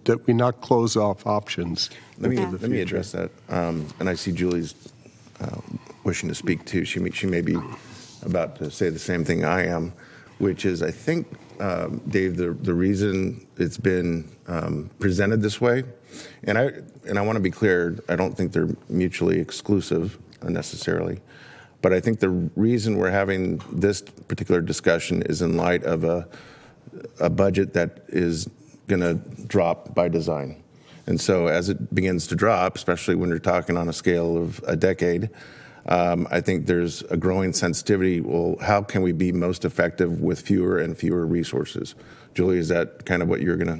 that we not close off options. Let me address that. And I see Julie's wishing to speak too. She may be about to say the same thing I am, which is, I think, Dave, the reason it's been presented this way, and I want to be clear, I don't think they're mutually exclusive necessarily, but I think the reason we're having this particular discussion is in light of a budget that is going to drop by design. And so as it begins to drop, especially when you're talking on a scale of a decade, I think there's a growing sensitivity. Well, how can we be most effective with fewer and fewer resources? Julie, is that kind of what you're going to?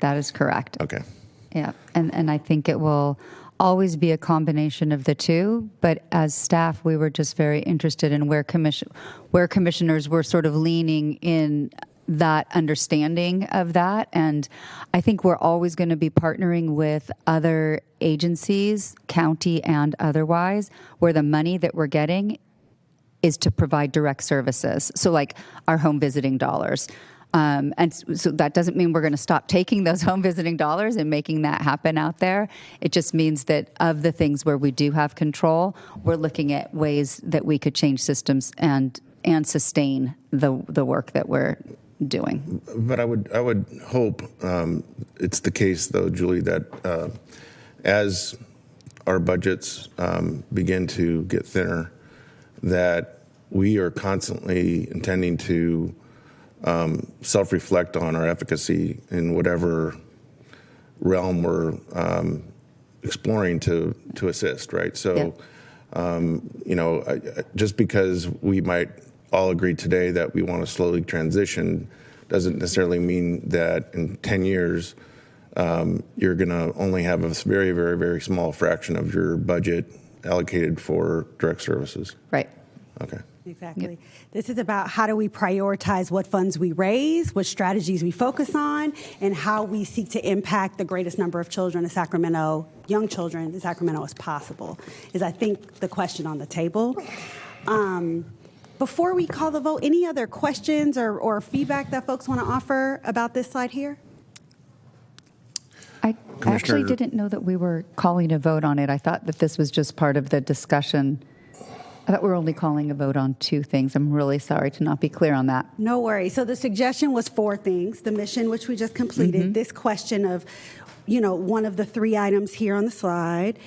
That is correct. Okay. Yeah, and I think it will always be a combination of the two. But as staff, we were just very interested in where commissioners were sort of leaning in that understanding of that. And I think we're always going to be partnering with other agencies, county and otherwise, where the money that we're getting is to provide direct services. So like our home visiting dollars. And so that doesn't mean we're going to stop taking those home visiting dollars and making that happen out there. It just means that of the things where we do have control, we're looking at ways that we could change systems and sustain the work that we're doing. But I would hope it's the case, though, Julie, that as our budgets begin to get thinner, that we are constantly intending to self-reflect on our efficacy in whatever realm we're exploring to assist, right? So, just because we might all agree today that we want to slowly transition doesn't necessarily mean that in 10 years you're going to only have a very, very, very small fraction of your budget allocated for direct services. Right. Okay. Exactly. Yep. This is about how do we prioritize what funds we raise, what strategies we focus on, and how we seek to impact the greatest number of children in Sacramento, young children in Sacramento as possible, is I think the question on the table. Before we call the vote, any other questions or feedback that folks want to offer about this slide here? I actually didn't know that we were calling a vote on it. I thought that this was just part of the discussion. I thought we were only calling a vote on 2 things. I'm really sorry to not be clear on that. No worries. So the suggestion was 4 things: the mission, which we just completed, this question of, one of the 3 items here on the slide,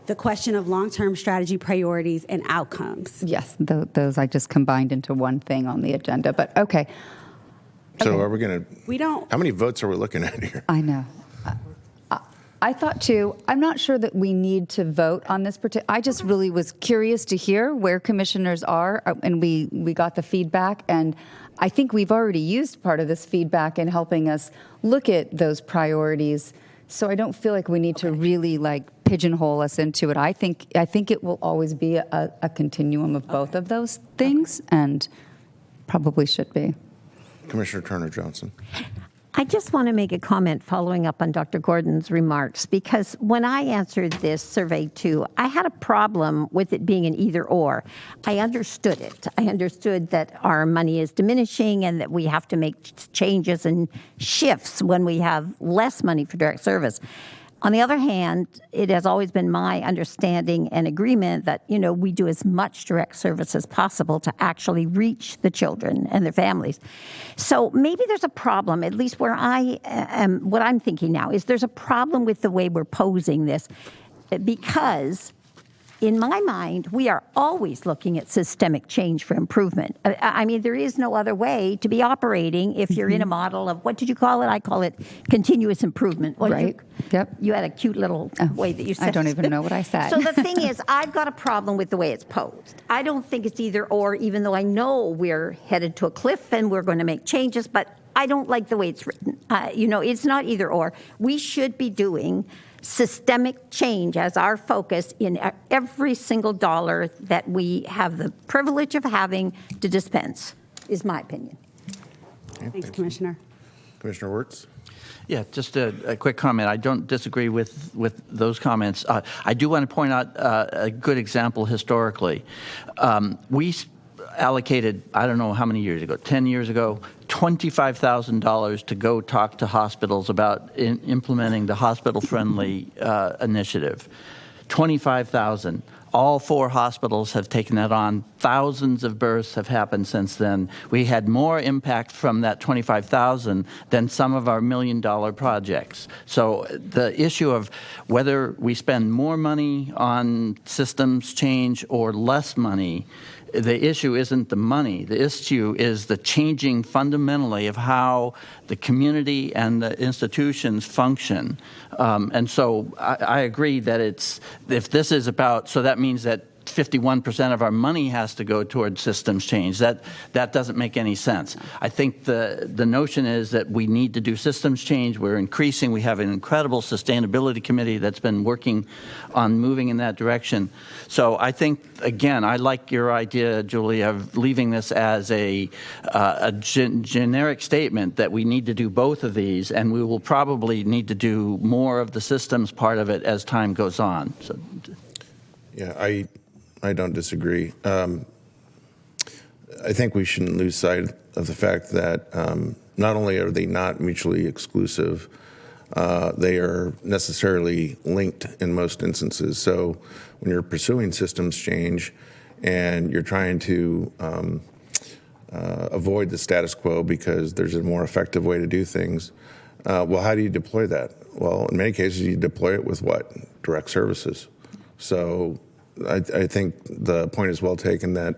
the question of long-term strategy priorities and outcomes. Yes, those I just combined into one thing on the agenda, but okay. So are we going to... We don't... How many votes are we looking at here? I know. I thought too, I'm not sure that we need to vote on this particular, I just really was curious to hear where commissioners are, and we got the feedback, and I think we've already used part of this feedback in helping us look at those priorities, so I don't feel like we need to really pigeonhole us into it. I think it will always be a continuum of both of those things, and probably should be. Commissioner Turner-Johnson. I just want to make a comment following up on Dr. Gordon's remarks, because when I answered this survey too, I had a problem with it being an either or. I understood it. I understood that our money is diminishing and that we have to make changes and shifts when we have less money for direct service. On the other hand, it has always been my understanding and agreement that, we do as much direct service as possible to actually reach the children and their families. So maybe there's a problem, at least where I am, what I'm thinking now is there's a problem with the way we're posing this, because in my mind, we are always looking at systemic change for improvement. I mean, there is no other way to be operating if you're in a model of, what did you call it? I call it continuous improvement. Right. Yep. You had a cute little way that you said it. I don't even know what I said. So the thing is, I've got a problem with the way it's posed. I don't think it's either or, even though I know we're headed to a cliff and we're going to make changes, but I don't like the way it's written. It's not either or. We should be doing systemic change as our focus in every single dollar that we have the privilege of having to dispense, is my opinion. Okay, Thanks, Commissioner. Commissioner Wirtz? Yeah, just a quick comment. I don't disagree with those comments. I do want to point out a good example historically. We allocated, I don't know how many years ago, 10 years ago, $25,000 to go talk to hospitals about implementing the hospital-friendly initiative. $25,000. All 4 hospitals have taken that on. Thousands of births have happened since then. We had more impact from that $25,000 than some of our $1 million projects. So the issue of whether we spend more money on systems change or less money, the issue isn't the money. The issue is the changing fundamentally of how the community and the institutions function. And so I agree that if this is about, so that means that 51% of our money has to go towards systems change. That doesn't make any sense. I think the notion is that we need to do systems change. We're increasing. We have an incredible sustainability committee that's been working on moving in that direction. So I think, again, I like your idea, Julie, of leaving this as a generic statement that we need to do both of these, and we will probably need to do more of the systems part of it as time goes on. So, Yeah, I don't disagree. I think we shouldn't lose sight of the fact that not only are they not mutually exclusive, they are necessarily linked in most instances. So when you're pursuing systems change and you're trying to avoid the status quo because there's a more effective way to do things, well, how do you deploy that? Well, in many cases, you deploy it with what? Direct services. So I think the point is well taken that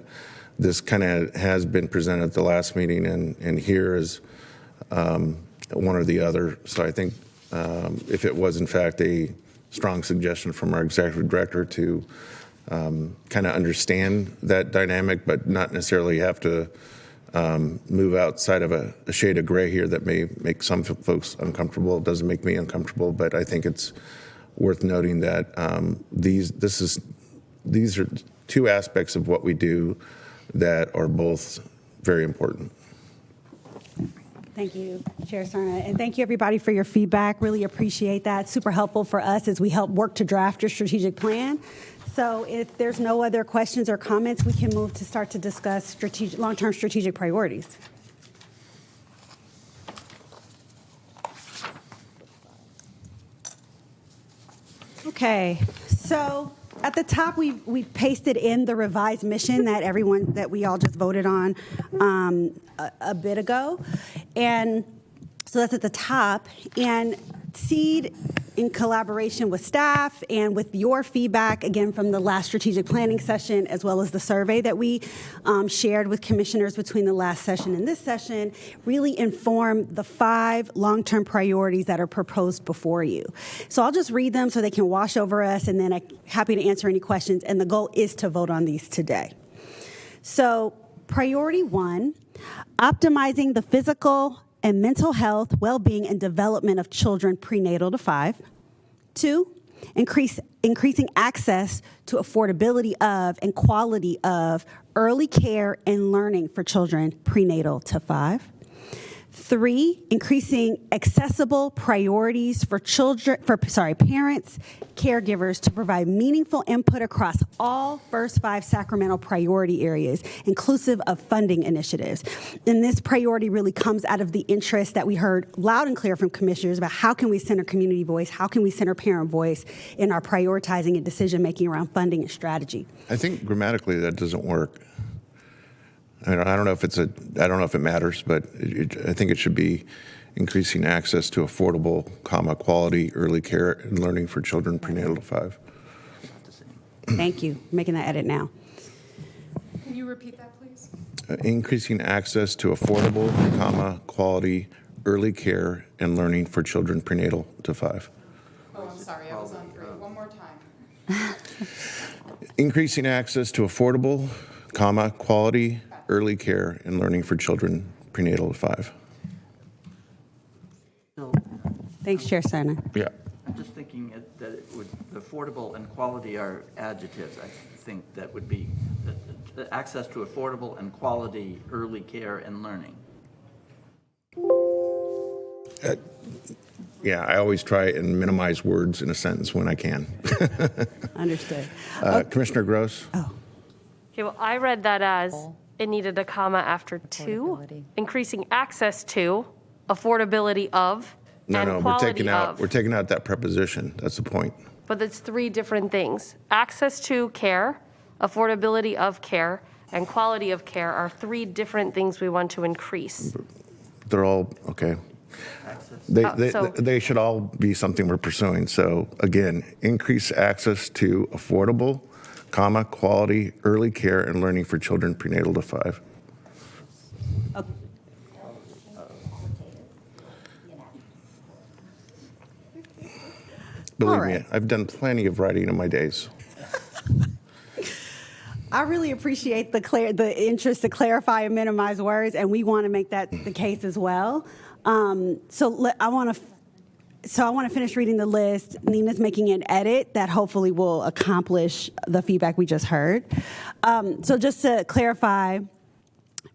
this kind of has been presented at the last meeting, and here is one or the other. So I think if it was in fact a strong suggestion from our executive director to kind of understand that dynamic, but not necessarily have to move outside of a shade of gray here that may make some folks uncomfortable. It doesn't make me uncomfortable, but I think it's worth noting that these are two aspects of what we do that are both very important. Thank you, Chair Sarna, and thank you everybody for your feedback. Really appreciate that. Super helpful for us as we help work to draft your strategic plan. So if there's no other questions or comments, we can move to start to discuss long-term strategic priorities. Okay, so at the top, we've pasted in the revised mission that we all just voted on a bit ago, and so that's at the top. And SEED, in collaboration with staff and with your feedback, again, from the last strategic planning session, as well as the survey that we shared with commissioners between the last session and this session, really inform the 5 long-term priorities that are proposed before you. So I'll just read them so they can wash over us, and then I'm happy to answer any questions. And the goal is to vote on these today. So priority 1, optimizing the physical and mental health, well-being, and development of children prenatal to 5. 2, increasing access to affordability of and quality of early care and learning for children prenatal to 5. 3, increasing accessible priorities for parents, caregivers to provide meaningful input across all first 5 Sacramento priority areas, inclusive of funding initiatives. And this priority really comes out of the interest that we heard loud and clear from commissioners about how can we center community voice, how can we center parent voice in our prioritizing and decision-making around funding and strategy. I think grammatically that doesn't work. I don't know if it matters, but I think it should be increasing access to affordable, quality early care and learning for children prenatal to 5. Thank you. Making that edit now. Can you repeat that, please? Increasing access to affordable, quality early care and learning for children prenatal to 5. Oh, I'm sorry. I was on 3. One more time. Increasing access to affordable, quality early care and learning for children prenatal to 5. Thanks, Chair Sarna. Yeah. I'm just thinking that affordable and quality are adjectives. I think that would be the access to affordable and quality early care and learning. Yeah, I always try and minimize words in a sentence when I can. Understood. Commissioner Gross? Oh. Okay, well, I read that as it needed a comma after 2, increasing access to, affordability of, and quality of. We're taking out that preposition. That's the point. But it's 3 different things. Access to care, affordability of care, and quality of care are 3 different things we want to increase. They're all, okay. They should all be something we're pursuing. So again, increase access to affordable, quality early care and learning for children prenatal to 5. Okay. Believe me, I've done plenty of writing in my days. I really appreciate the interest to clarify and minimize words, and we want to make that the case as well. I want to finish reading the list. Nina's making an edit that hopefully will accomplish the feedback we just heard. So just to clarify,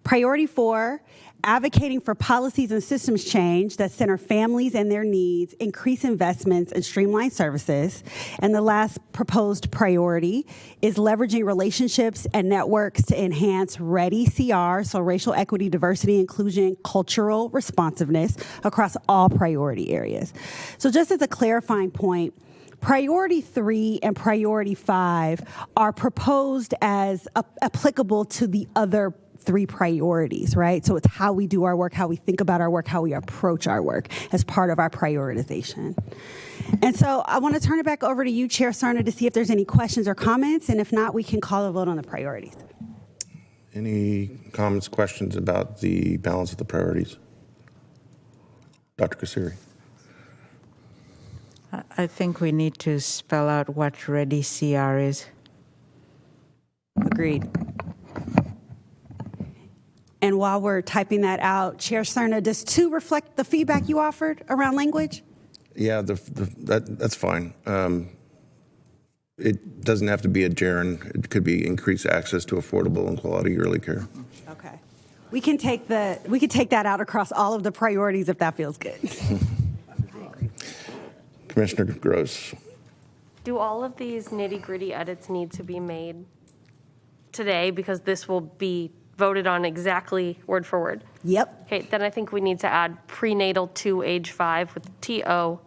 priority 4, advocating for policies and systems change that center families and their needs, increase investments, and streamline services. And the last proposed priority is leveraging relationships and networks to enhance READY CR, so racial equity, diversity, inclusion, cultural responsiveness across all priority areas. So just as a clarifying point, Priority 3 and Priority 5 are proposed as applicable to the other 3 priorities, right? So it's how we do our work, how we think about our work, how we approach our work as part of our prioritization. And so I want to turn it back over to you, Chair Cerna, to see if there's any questions or comments, and if not, we can call a vote on the priorities. Any comments, questions about the balance of the priorities? Dr. Kasiri. I think we need to spell out what READY CR is. Agreed. And while we're typing that out, Chair Cerna, does 2 reflect the feedback you offered around language? Yeah, that's fine. It doesn't have to be a gerund. It could be increased access to affordable and quality early care. Okay. We can take that out across all of the priorities if that feels good. Commissioner Gross. Do all of these nitty-gritty edits need to be made today because this will be voted on exactly word for word? Yep. Okay, then I think we need to add prenatal to age 5 with TOAGEFIVE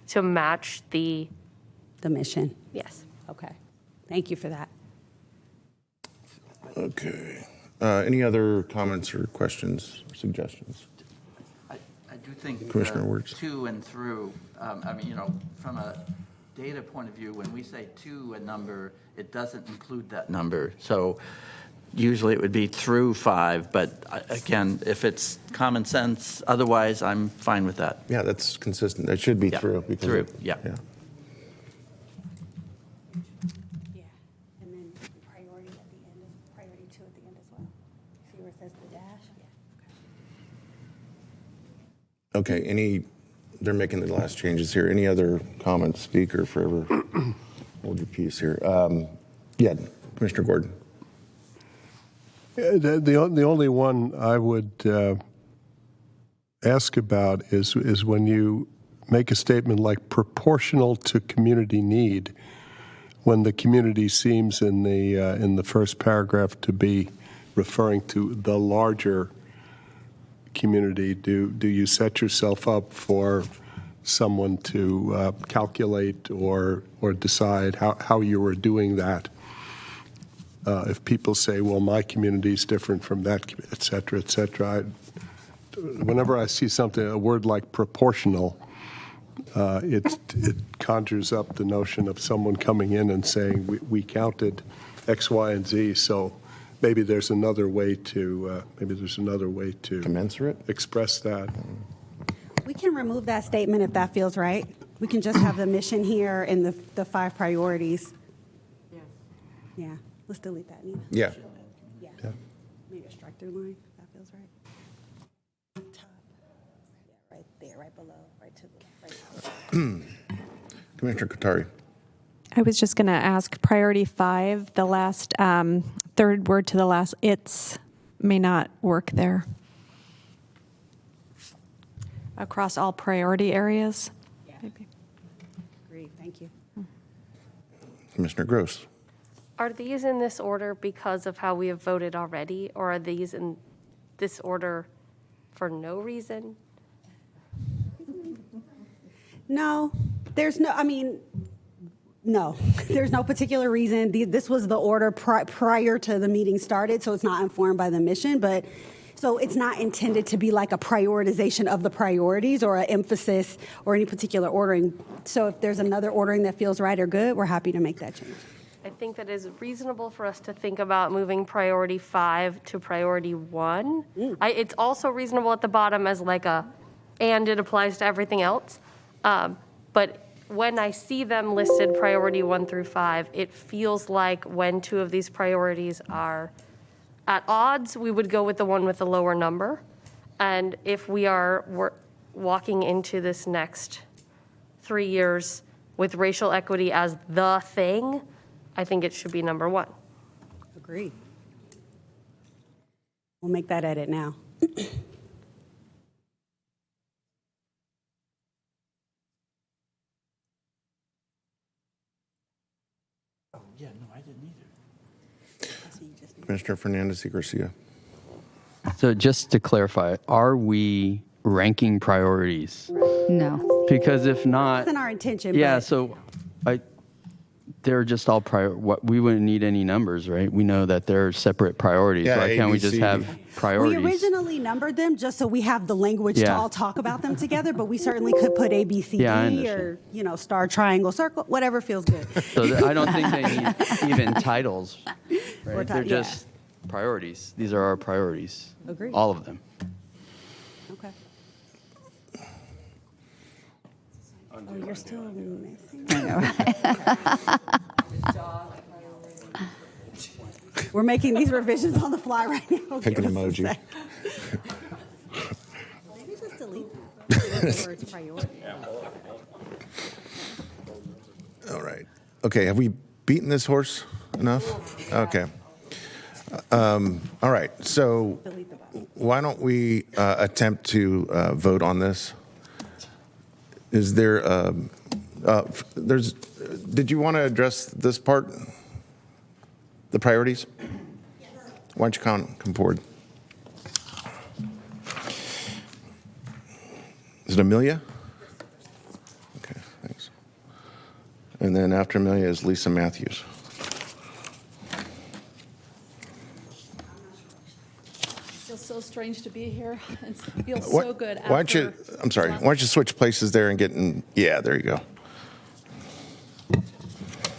to match the mission. Yes. Okay. Thank you for that. Okay. Any other comments or questions or suggestions? I do think Commissioner Wirtz. to and through, from a data point of view, when we say to a number, it doesn't include that number. So usually it would be through 5, but again, if it's common sense, otherwise I'm fine with that. Yeah, that's consistent. It should be through. Through, yeah. Yeah. And then priority at the end, priority 2 at the end as well. See where it says the dash? Okay, they're making the last changes here. Any other comments, speaker, forever hold your peace here. Yeah, Commissioner Gordon. The only one I would ask about is when you make a statement like proportional to community need, when the community seems in the first paragraph to be referring to the larger community. Do you set yourself up for someone to calculate or decide how you are doing that? If people say, well, my community is different from that, et cetera, whenever I see a word like proportional, it conjures up the notion of someone coming in and saying, we counted X, Y, and Z, so maybe there's another way to commensurate express that. We can remove that statement if that feels right. We can just have the mission here and the 5 priorities. Yeah. Let's delete that, Nina. Yeah. Yeah. Maybe a strike through line, if that feels right. Top. Yeah, right there, right below, right to the right. Commissioner Qatari. I was just going to ask priority 5, the last third word to the last, it's may not work there. Across all priority areas? Yeah. Maybe. Agreed, thank you. Commissioner Gross. Are these in this order because of how we have voted already, or are these in this order for no reason? No, there's no particular reason. This was the order prior to the meeting started, so it's not informed by the mission, but so it's not intended to be like a prioritization of the priorities or an emphasis or any particular ordering. So if there's another ordering that feels right or good, we're happy to make that change. I think that is reasonable for us to think about moving priority 5 to priority 1. It's also reasonable at the bottom as and it applies to everything else. But when I see them listed priority 1 through 5, it feels like when 2 of these priorities are at odds, we would go with the one with the lower number. And if we are walking into this next 3 years with racial equity as the thing, I think it should be number 1. Agreed. We'll make that edit now. Yeah, no, I didn't either. Commissioner Fernandez y Garcia. So just to clarify, are we ranking priorities? No. Because if not, That's not our intention. yeah, but so they're just all what we wouldn't need any numbers, right? We know that they're separate priorities. Yeah, Why can't we just ABC. have priorities? we originally numbered them just so we have the language to Yeah. all talk about them together, but we certainly could put A, B, C, D, Yeah, I understand. or, star, triangle, circle, whatever feels good. So I don't think they need even titles, Or right? ti- They're yeah. just priorities. These are our priorities. Agreed. All of them. Okay. Oh, you're still missing. We're making these revisions on the fly right now. Pick an Give us a emoji. sec. Maybe just delete the words priority. All right. Okay, have we beaten this horse enough? Okay. All right, so why don't we attempt to vote on this? Is there, did you want to address this part? The priorities? Why don't you come forward? Is it Amelia? Okay, thanks. And then after Amelia is Lisa Matthews. Feels so strange to be here. It feels Why- so good. Why don't you, I'm sorry, why don't you switch places there and get in, yeah, there you go.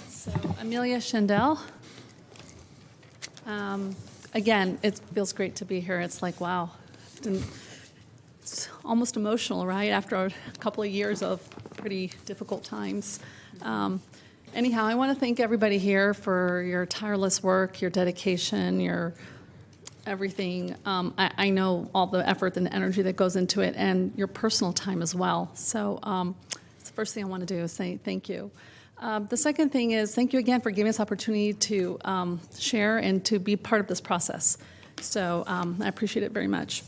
So Amelia Schendel. Again, it feels great to be here. It's like, wow. It's almost emotional, right? After a couple of years of pretty difficult times. Anyhow, I want to thank everybody here for your tireless work, your dedication, your everything. I know all the effort and the energy that goes into it, and your personal time as well. So it's the first thing I want to do is say thank you. The second thing is thank you again for giving us opportunity to share and to be part of this process. So I appreciate it very much.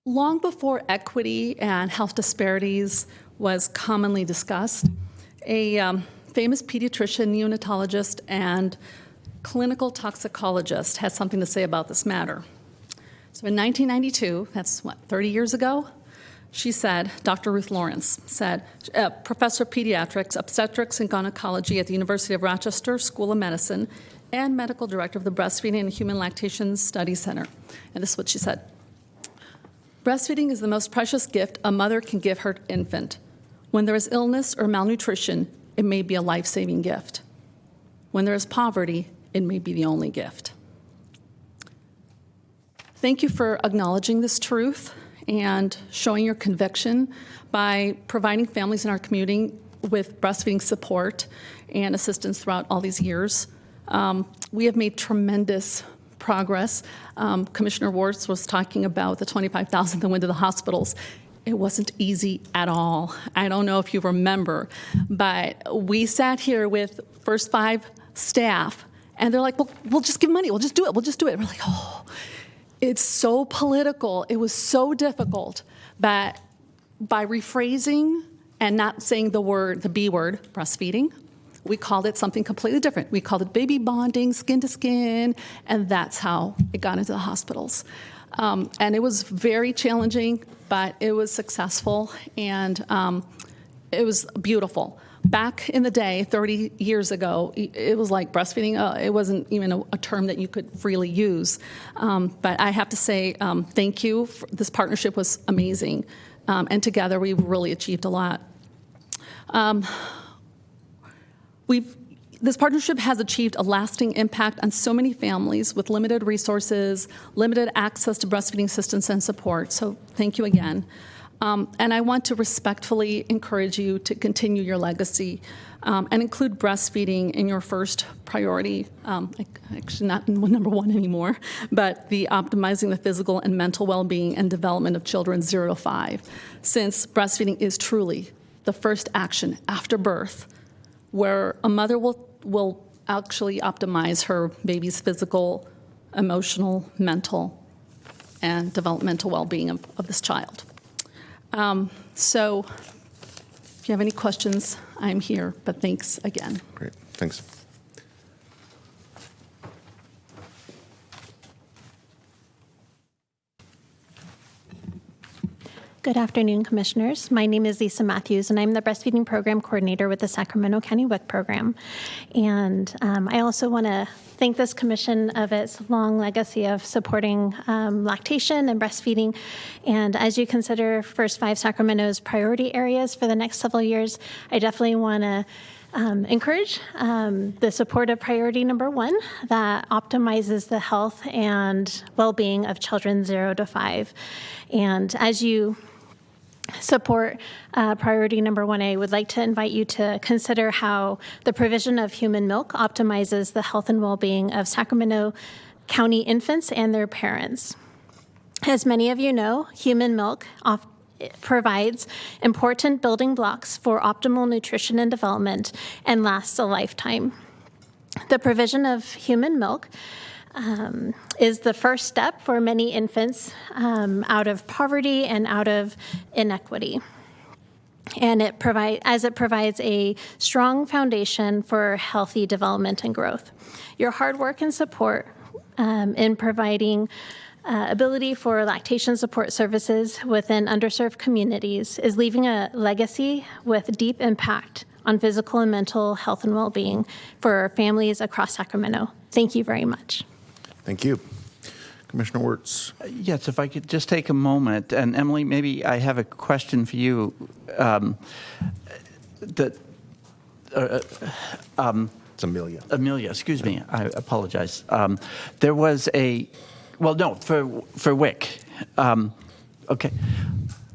Long before equity and health disparities was commonly discussed, a famous pediatrician, neonatologist, and clinical toxicologist had something to say about this matter. So in 1992, that's 30 years ago, she said, Dr. Ruth Lawrence said, professor of pediatrics, obstetrics, and gynecology at the University of Rochester School of Medicine, and medical director of the Breastfeeding and Human Lactation Study Center. And this is what she said. Breastfeeding is the most precious gift a mother can give her infant. When there is illness or malnutrition, it may be a life-saving gift. When there is poverty, it may be the only gift. Thank you for acknowledging this truth and showing your conviction by providing families in our community with breastfeeding support and assistance throughout all these years. We have made tremendous progress. Commissioner Wards was talking about the 25,000 that went to the hospitals. It wasn't easy at all. I don't know if you remember, but we sat here with First Five staff, and they're like, well, we'll just give money. We'll just do it. We'll just do it. We're like, oh. It's so political. It was so difficult. But by rephrasing and not saying the B word, breastfeeding, we called it something completely different. We called it baby bonding, skin to skin, and that's how it got into the hospitals. And it was very challenging, but it was successful, and it was beautiful. Back in the day, 30 years ago, it was like breastfeeding. It wasn't even a term that you could freely use. But I have to say thank you. This partnership was amazing. And together, we've really achieved a lot. This partnership has achieved a lasting impact on so many families with limited resources, limited access to breastfeeding assistance and support. So thank you again. And I want to respectfully encourage you to continue your legacy and include breastfeeding in your first priority, actually not number one anymore, but the optimizing the physical and mental well-being and development of children 0 to 5, since breastfeeding is truly the first action after birth where a mother will actually optimize her baby's physical, emotional, mental, and developmental well-being of this child. So if you have any questions, I'm here, but thanks again. Great, thanks. Good afternoon, Commissioners. My name is Lisa Matthews, and I'm the Breastfeeding Program Coordinator with the Sacramento County WIC program. And I also want to thank this commission of its long legacy of supporting lactation and breastfeeding. And as you consider First 5 Sacramento's priority areas for the next several years, I definitely want to encourage the support of priority number 1 that optimizes the health and well-being of children 0 to 5. And as you support priority number 1A, would like to invite you to consider how the provision of human milk optimizes the health and well-being of Sacramento County infants and their parents. As many of you know, human milk provides important building blocks for optimal nutrition and development and lasts a lifetime. The provision of human milk is the first step for many infants out of poverty and out of inequity. And it provides a strong foundation for healthy development and growth. Your hard work and support in providing ability for lactation support services within underserved communities is leaving a legacy with deep impact on physical and mental health and well-being for families across Sacramento. Thank you very much. Thank you. Commissioner Wirtz. Yes, if I could just take a moment, and Emily, maybe I have a question for you. It's Amelia. Amelia, excuse me. I apologize. There was for WIC. Okay.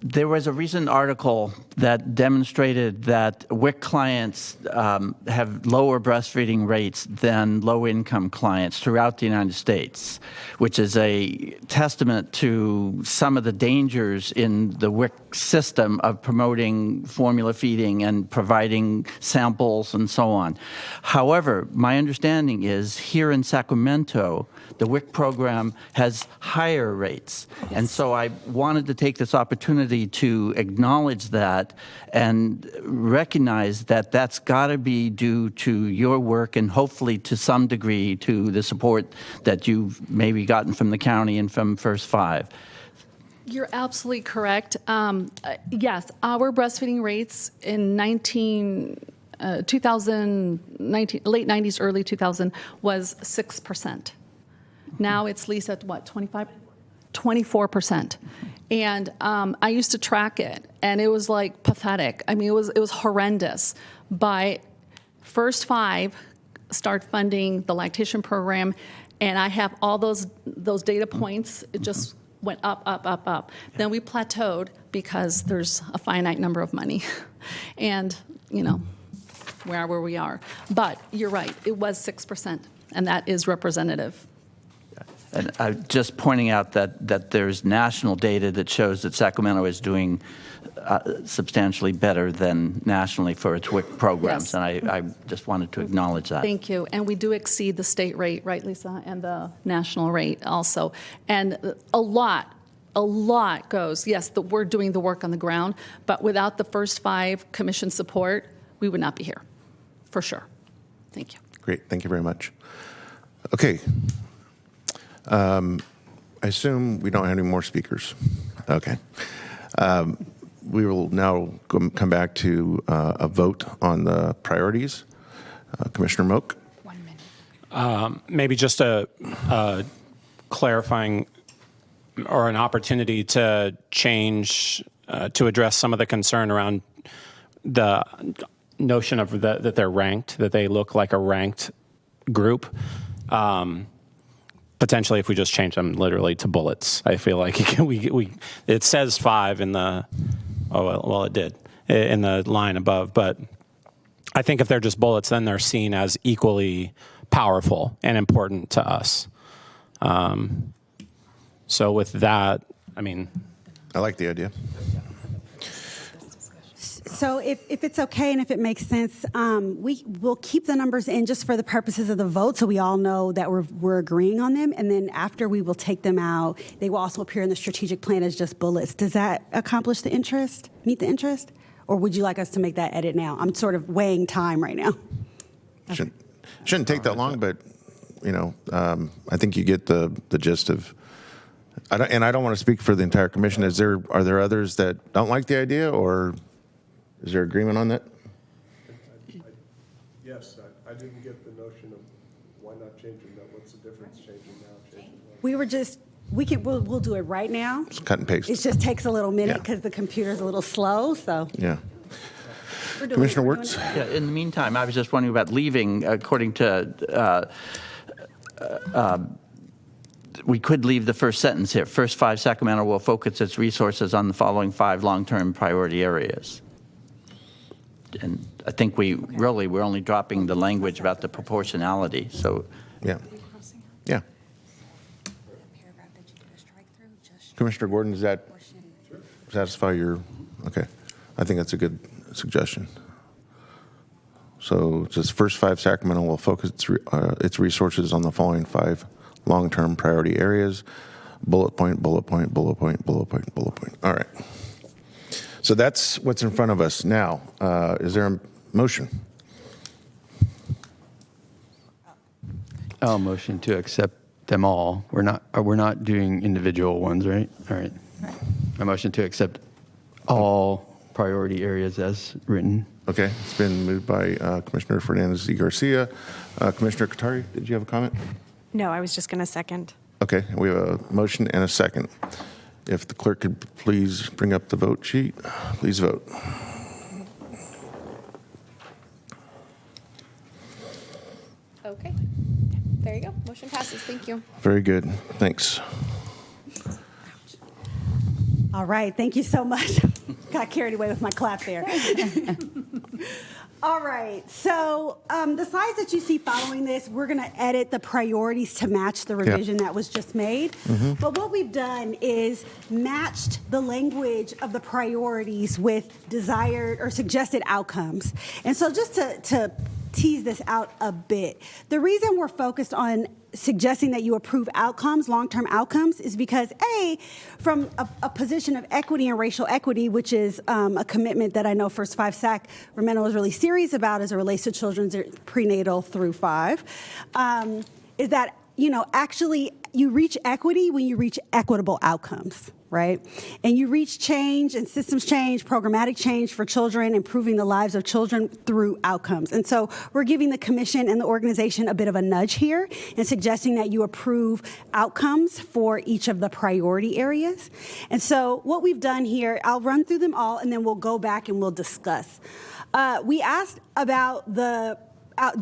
There was a recent article that demonstrated that WIC clients have lower breastfeeding rates than low-income clients throughout the United States, which is a testament to some of the dangers in the WIC system of promoting formula feeding and providing samples and so on. However, my understanding is here in Sacramento, the WIC program has higher rates. And so I wanted to take this opportunity to acknowledge that and recognize that that's got to be due to your work and hopefully to some degree to the support that you've maybe gotten from the county and from First 5. You're absolutely correct. Yes, our breastfeeding rates in 2019, late 90s, early 2000 was 6%. Now it's leased at what, 24%. And I used to track it, and it was like pathetic. I mean, it was horrendous. By First 5 start funding the lactation program, and I have all those data points. It just went up, up, up, up. Then we plateaued because there's a finite number of money, and we are where we are. But you're right, it was 6%, and that is representative. And I'm just pointing out that there's national data that shows that Sacramento is doing substantially better than nationally for its WIC programs. Yes. And I just wanted to acknowledge that. Thank you. And we do exceed the state rate, right, Lisa, and the national rate also. And a lot goes, yes, we're doing the work on the ground, but without the First 5 commission support, we would not be here, for sure. Thank you. Great. Thank you very much. Okay. I assume we don't have any more speakers. Okay. We will now come back to a vote on the priorities. Commissioner Moak. 1 minute. Maybe just a clarifying or an opportunity to change, to address some of the concern around the notion of that they're ranked, that they look like a ranked group. potentially if we just change them literally to bullets. I feel like it says 5 in the, it did, in the line above, but I think if they're just bullets, then they're seen as equally powerful and important to us. So with that, I mean, I like the idea. So if it's okay and if it makes sense, we'll keep the numbers in just for the purposes of the vote, so we all know that we're agreeing on them. And then after we will take them out, they will also appear in the strategic plan as just bullets. Does that accomplish the interest, meet the interest? Or would you like us to make that edit now? I'm sort of weighing time right now. Shouldn't take that long, but I think you get the gist of. I don't want to speak for the entire commission. Are there others that don't like the idea, or is there agreement on that? Yes, I didn't get the notion of why not changing that. What's the difference changing now, changing now? We were just, we'll do it right now. Just cut and paste. It just takes a little minute Yeah. because the computer's a little slow, so. Yeah. We're doing Commissioner it. We're Wirtz? doing it. Yeah, in the meantime, I was just wondering about leaving, according to, we could leave the first sentence here. First 5, Sacramento will focus its resources on the following 5 long-term priority areas. And I think we're only dropping the language about the proportionality, so. Yeah. Yeah. Commissioner Gordon, does that satisfy your, okay. I think that's a good suggestion. So it says first 5, Sacramento will focus its resources on the following 5 long-term priority areas. Bullet point, bullet point, bullet point, bullet point, bullet point. All right. So that's what's in front of us now. Is there a motion? I'll motion to accept them all. We're not doing individual ones, right? All right. A motion to accept all priority areas as written. Okay. It's been moved by Commissioner Fernandez y Garcia. Commissioner Qatari, did you have a comment? No, I was just going to second. Okay. We have a motion and a second. If the clerk could please bring up the vote sheet, please vote. Okay. There you go. Motion passes. Thank you. Very good. Thanks. All right, thank you so much. Got carried away with my clap there. All right, so the slides that you see following this, we're going to edit the priorities to match the revision that was just made. But what we've done is matched the language of the priorities with desired or suggested outcomes. And so just to tease this out a bit, the reason we're focused on suggesting that you approve outcomes, long-term outcomes, is because from a position of equity and racial equity, which is a commitment that I know First 5 Sacramento is really serious about as it relates to children's prenatal through 5, is that, actually you reach equity when you reach equitable outcomes, right? And you reach change and systems change, programmatic change for children, improving the lives of children through outcomes. And so we're giving the commission and the organization a bit of a nudge here and suggesting that you approve outcomes for each of the priority areas. And so what we've done here, I'll run through them all and then we'll go back and we'll discuss. We asked about the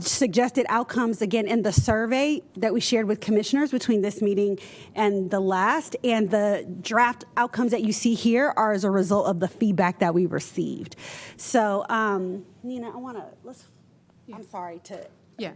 suggested outcomes again in the survey that we shared with commissioners between this meeting and the last, and the draft outcomes that you see here are as a result of the feedback that we received. So Nina, I'm sorry to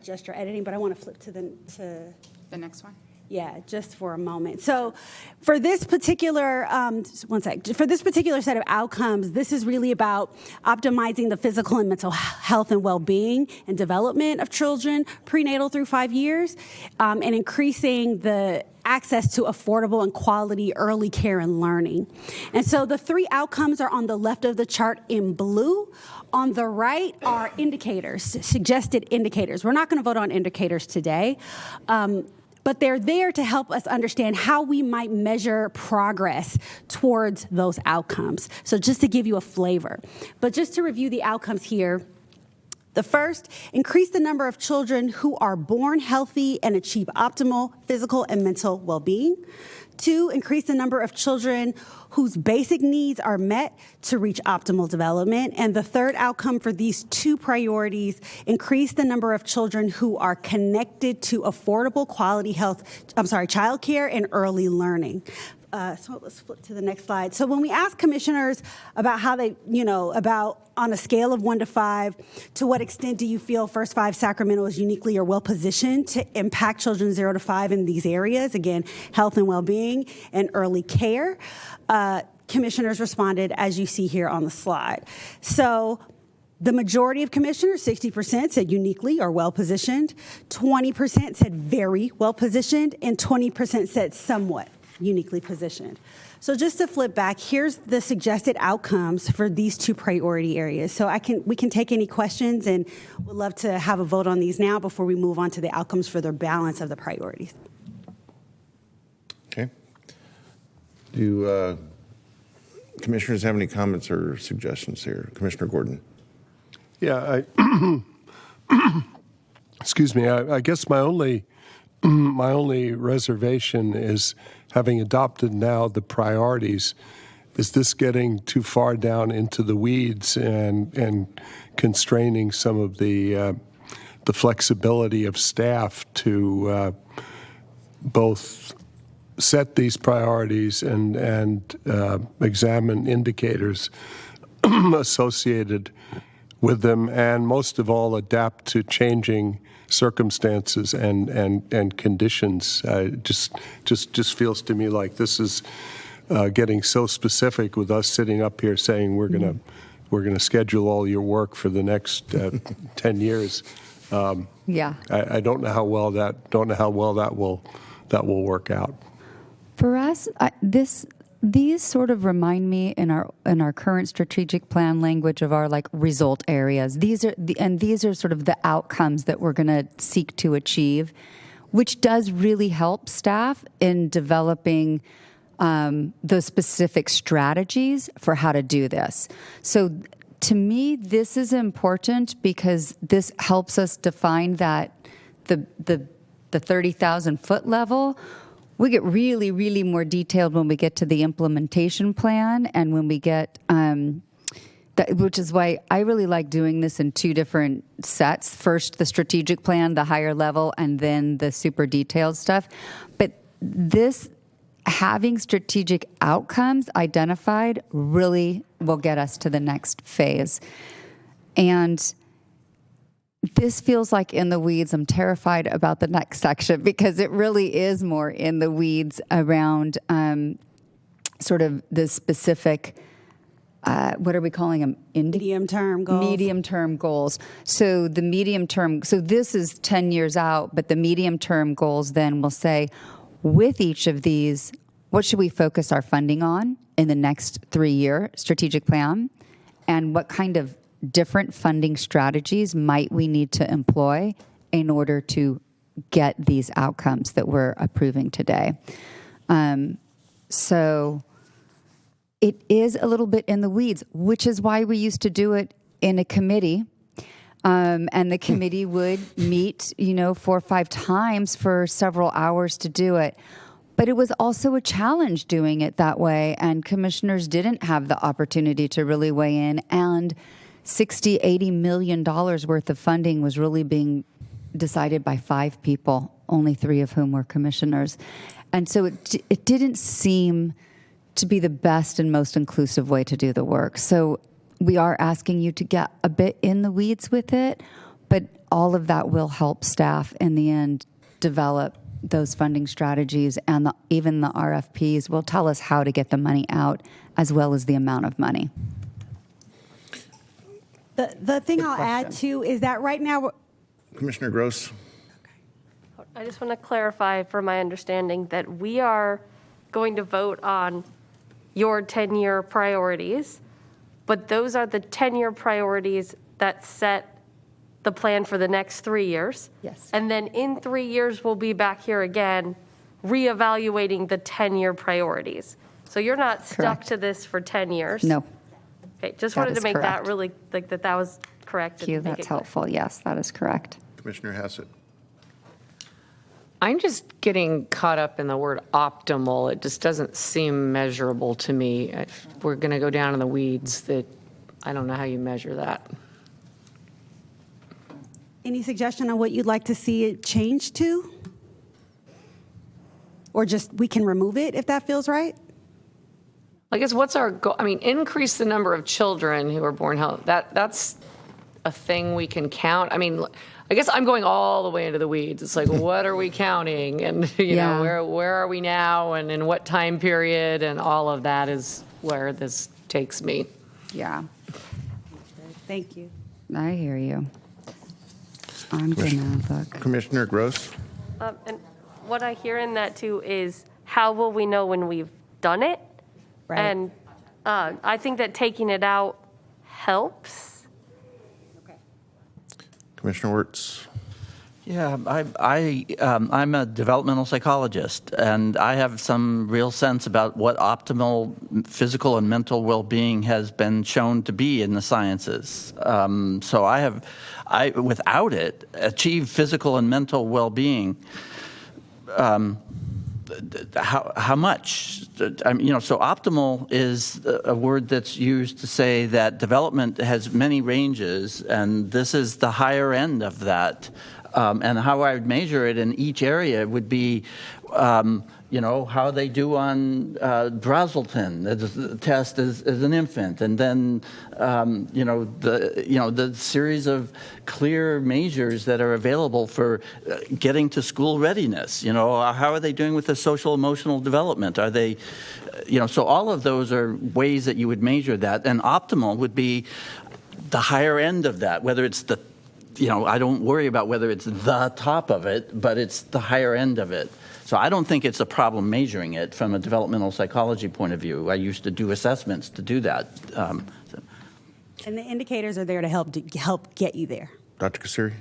gesture editing, but I want to flip to the next one. Yeah, just for a moment. So for this particular, for this particular set of outcomes, this is really about optimizing the physical and mental health and well-being and development of children prenatal through 5 years, and increasing the access to affordable and quality early care and learning. And so the 3 outcomes are on the left of the chart in blue. On the right are indicators, suggested indicators. We're not going to vote on indicators today. But they're there to help us understand how we might measure progress towards those outcomes. So just to give you a flavor. But just to review the outcomes here, The first, increase the number of children who are born healthy and achieve optimal physical and mental well-being. 2, increase the number of children whose basic needs are met to reach optimal development. And the third outcome for these 2 priorities, increase the number of children who are connected to affordable childcare and early learning. So let's flip to the next slide. So when we ask commissioners about how they, about on a scale of 1 to 5, to what extent do you feel First 5 Sacramento is uniquely or well positioned to impact children 0 to 5 in these areas? Again, health and well-being and early care. Commissioners responded as you see here on the slide. So the majority of commissioners, 60%, said uniquely or well-positioned, 20% said very well-positioned, and 20% said somewhat uniquely positioned. So just to flip back, here's the suggested outcomes for these 2 priority areas. So we can take any questions, and would love to have a vote on these now before we move on to the outcomes for the balance of the priorities. Okay. Do commissioners have any comments or suggestions here? Commissioner Gordon. Yeah, excuse me. I guess my only reservation is, having adopted now the priorities, is this getting too far down into the weeds and constraining some of the flexibility of staff to both set these priorities and examine indicators associated with them, and most of all, adapt to changing circumstances and conditions. Just feels to me like this is getting so specific, with us sitting up here saying we're gonna schedule all your work for the next 10 years. Yeah. I don't know how well that will work out. For us, these sort of remind me in our current strategic plan language of our result areas. These are sort of the outcomes that we're going to seek to achieve, which does really help staff in developing those specific strategies for how to do this. So to me, this is important because this helps us define that the 30,000 foot level. We get really, really more detailed when we get to the implementation plan, and when we get, which is why I really like doing this in 2 different sets. First, the strategic plan, the higher level, and then the super detailed stuff. But this, having strategic outcomes identified, really will get us to the next phase. And this feels like in the weeds. I'm terrified about the next section because it really is more in the weeds around sort of the specific, what are we calling them? Medium-term goals. Medium-term goals. So the medium-term, so this is 10 years out, but the medium-term goals then will say, with each of these, what should we focus our funding on in the next 3-year strategic plan? And what kind of different funding strategies might we need to employ in order to get these outcomes that we're approving today? So it is a little bit in the weeds, which is why we used to do it in a committee. And the committee would meet, 4 or 5 times for several hours to do it. But it was also a challenge doing it that way, and commissioners didn't have the opportunity to really weigh in, and $60-80 million worth of funding was really being decided by 5 people, only 3 of whom were commissioners. And so it didn't seem to be the best and most inclusive way to do the work. So we are asking you to get a bit in the weeds with it, but all of that will help staff in the end develop those funding strategies, and even the RFPs will tell us how to get the money out as well as the amount of money. The thing I'll add too is that right now, Commissioner Gross. I just want to clarify for my understanding that we are going to vote on your 10-year priorities, but those are the 10-year priorities that set the plan for the next 3 years. Yes. And then in 3 years, we'll be back here again, reevaluating the 10-year priorities. So you're not stuck Correct. to this for 10 years. No. Okay, just That wanted to is make correct. that really, that was correct? Thank you. and make That's it clear. helpful. Yes, that is correct. Commissioner Hassett. I'm just getting caught up in the word optimal. It just doesn't seem measurable to me. If we're going to go down in the weeds, that I don't know how you measure that. Any suggestion on what you'd like to see it change to? Or just we can remove it if that feels right? I guess what's our goal? I mean, increase the number of children who are born healthy. That's a thing we can count. I mean, I guess I'm going all the way into the weeds. It's like, what are we counting? And, you know, where are we now? And in what time period? And all of that is where this takes me. Yeah, Thank you. I hear you. I'm going to look. Commissioner Gross. And what I hear in that too is how will we know when we've done it? Right. And I think that taking it out helps. Commissioner Wirtz. Yeah, I'm a developmental psychologist, and I have some real sense about what optimal physical and mental well-being has been shown to be in the sciences. So without it, achieve physical and mental well-being. How much? So optimal is a word that's used to say that development has many ranges, and this is the higher end of that. And how I would measure it in each area would be, how they do on Brazelton, the test as an infant, and then, the series of clear measures that are available for getting to school readiness. How are they doing with the social emotional development? Are they, so all of those are ways that you would measure that, and optimal would be the higher end of that, whether it's the I don't worry about whether it's the top of it, but it's the higher end of it. So I don't think it's a problem measuring it from a developmental psychology point of view. I used to do assessments to do that. And the indicators are there to help get you there. Dr. Kasiri.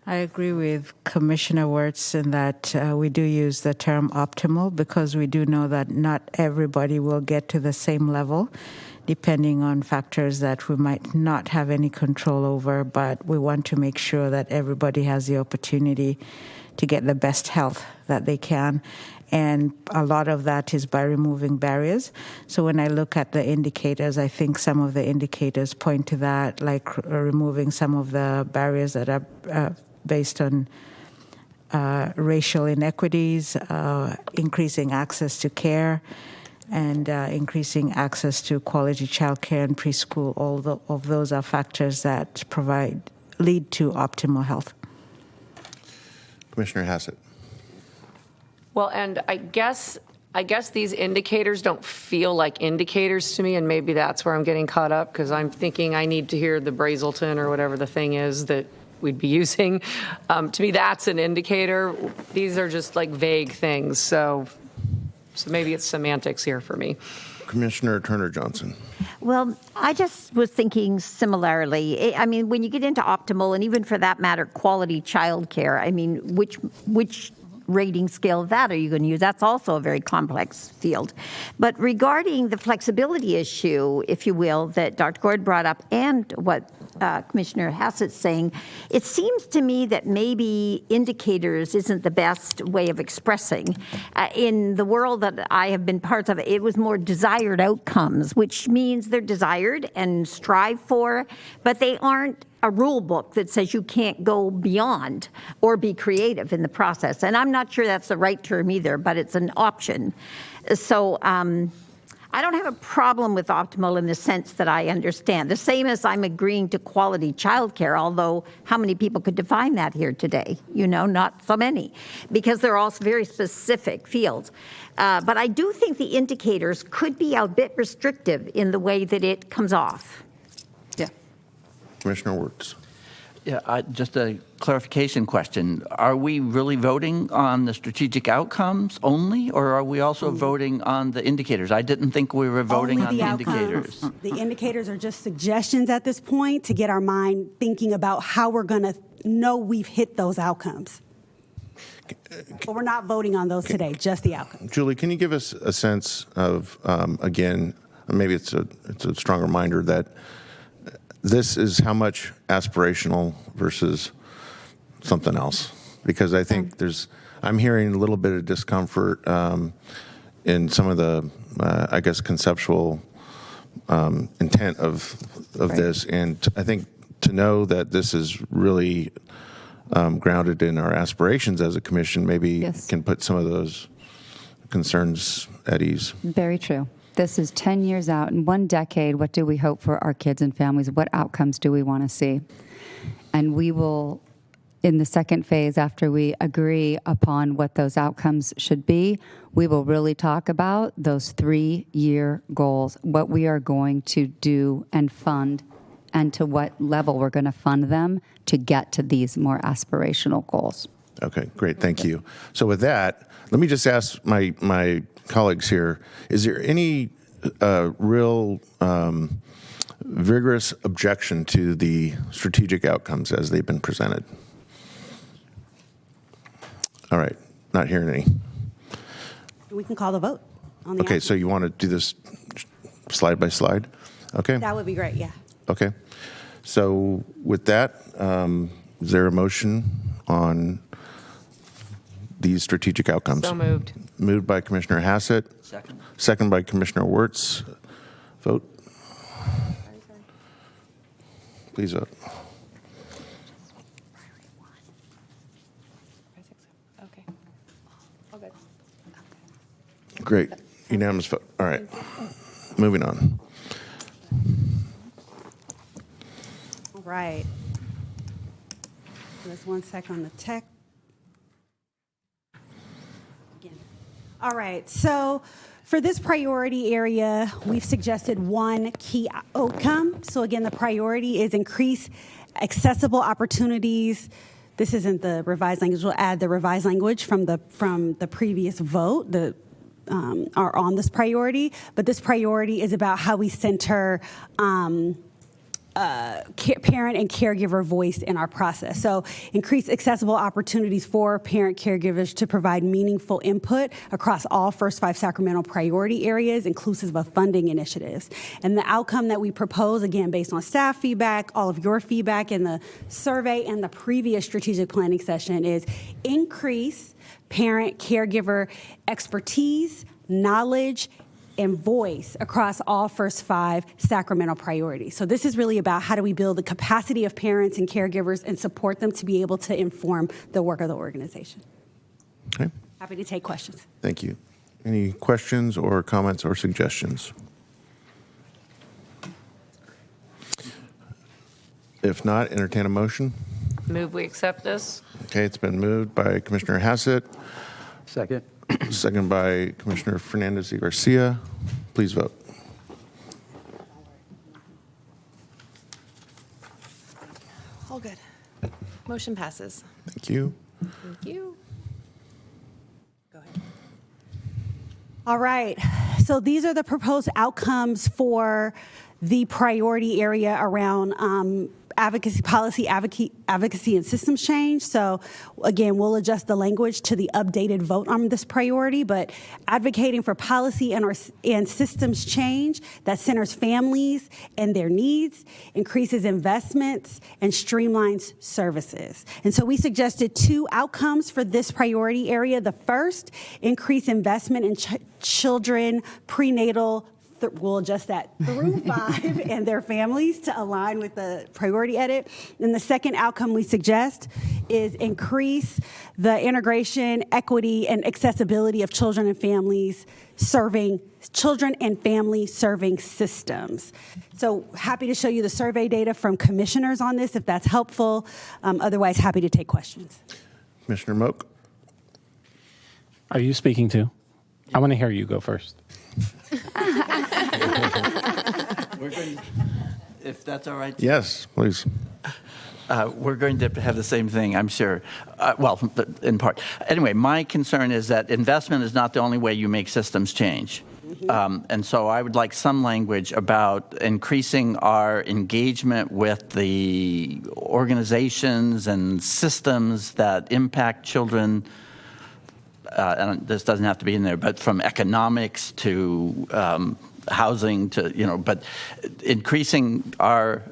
I agree with Commissioner Wirtz in that we do use the term optimal because we do know that not everybody will get to the same level, depending on factors that we might not have any control over, but we want to make sure that everybody has the opportunity to get the best health that they can. And a lot of that is by removing barriers. So when I look at the indicators, I think some of the indicators point to that, like removing some of the barriers that are based on racial inequities, increasing access to care, and increasing access to quality childcare and preschool. All of those are factors that lead to optimal health. Commissioner Hassett. Well, and I guess these indicators don't feel like indicators to me, and maybe that's where I'm getting caught up because I'm thinking I need to hear the Brazelton or whatever the thing is that we'd be using. To me, that's an indicator. These are just like vague things. So maybe it's semantics here for me. Commissioner Turner Johnson. Well, I just was thinking similarly. I mean, when you get into optimal, and even for that matter, quality childcare, I mean, which rating scale of that are you going to use? That's also a very complex field. But regarding the flexibility issue, if you will, that Dr. Gord brought up and what Commissioner Hassett's saying, it seems to me that maybe indicators isn't the best way of expressing. In the world that I have been part of, it was more desired outcomes, which means they're desired and strive for, but they aren't a rule book that says you can't go beyond or be creative in the process. And I'm not sure that's the right term either, but it's an option. So I don't have a problem with optimal in the sense that I understand. The same as I'm agreeing to quality childcare, although how many people could define that here today? Not so many, because they're all very specific fields. But I do think the indicators could be a bit restrictive in the way that it comes off. Commissioner Wirtz. Yeah, just a clarification question. Are we really voting on the strategic outcomes only, or are we also voting on the indicators? I didn't think we were voting on the indicators. The indicators are just suggestions at this point to get our mind thinking about how we're going to know we've hit those outcomes. But we're not voting on those today, just the outcomes. Julie, can you give us a sense of, again, maybe it's a strong reminder that this is how much aspirational versus something else? Because I think I'm hearing a little bit of discomfort in some of the, I guess, conceptual intent of this. And I think to know that this is really grounded in our aspirations as a commission maybe can put some of those concerns at ease. Very true. This is 10 years out. In 1 decade, what do we hope for our kids and families? What outcomes do we want to see? And we will, in the second phase, after we agree upon what those outcomes should be, we will really talk about those 3-year goals, what we are going to do and fund, and to what level we're going to fund them to get to these more aspirational goals. Okay, great. Thank you. So with that, let me just ask my colleagues here, is there any real vigorous objection to the strategic outcomes as they've been presented? All right, not hearing any. We can call the vote on the Okay, outcome. so you want to do this slide by slide? Okay. That would be great, yeah. Okay. So with that, is there a motion on these strategic outcomes? So moved. Moved by Commissioner Hassett. Second. Second by Commissioner Wirtz. Vote. Please vote. Okay. All good. Great. Unanimous vote. All right. Moving on. All right. Just 1 sec on the tech. Again. All right, so for this priority area, we've suggested 1 key outcome. So again, the priority is increase accessible opportunities. This isn't the revised language. We'll add the revised language from the previous vote. Are on this priority, but this priority is about how we center parent and caregiver voice in our process. So increase accessible opportunities for parent caregivers to provide meaningful input across all First 5 Sacramento priority areas, inclusive of funding initiatives. And the outcome that we propose, again, based on staff feedback, all of your feedback in the survey and the previous strategic planning session, is increase parent caregiver expertise, knowledge, and voice across all First 5 Sacramento priorities. So this is really about how do we build the capacity of parents and caregivers and support them to be able to inform the work of the organization. Okay. Happy to take questions. Thank you. Any questions or comments or suggestions? If not, entertain a motion. Move we accept this. Okay, it's been moved by Commissioner Hassett. Second. Second by Commissioner Fernandez y Garcia. Please vote. All good. Motion passes. Thank you. Thank you. All right, so these are the proposed outcomes for the priority area around advocacy, policy advocacy and systems change. So again, we'll adjust the language to the updated vote on this priority, but advocating for policy and systems change that centers families and their needs, increases investments, and streamlines services. And so we suggested 2 outcomes for this priority area. The first, increase investment in children prenatal. We'll adjust that through 5 and their families to align with the priority edit. And the second outcome we suggest is increase the integration, equity, and accessibility of children and family serving systems. So happy to show you the survey data from commissioners on this if that's helpful. Otherwise, happy to take questions. Commissioner Moak. Are you speaking to? I want to hear you go first. We're going, if that's all right. Yes, please. We're going to have the same thing, I'm sure. Well, in part. Anyway, my concern is that investment is not the only way you make systems change. And so I would like some language about increasing our engagement with the organizations and systems that impact children. And this doesn't have to be in there, but from economics to housing to, but increasing our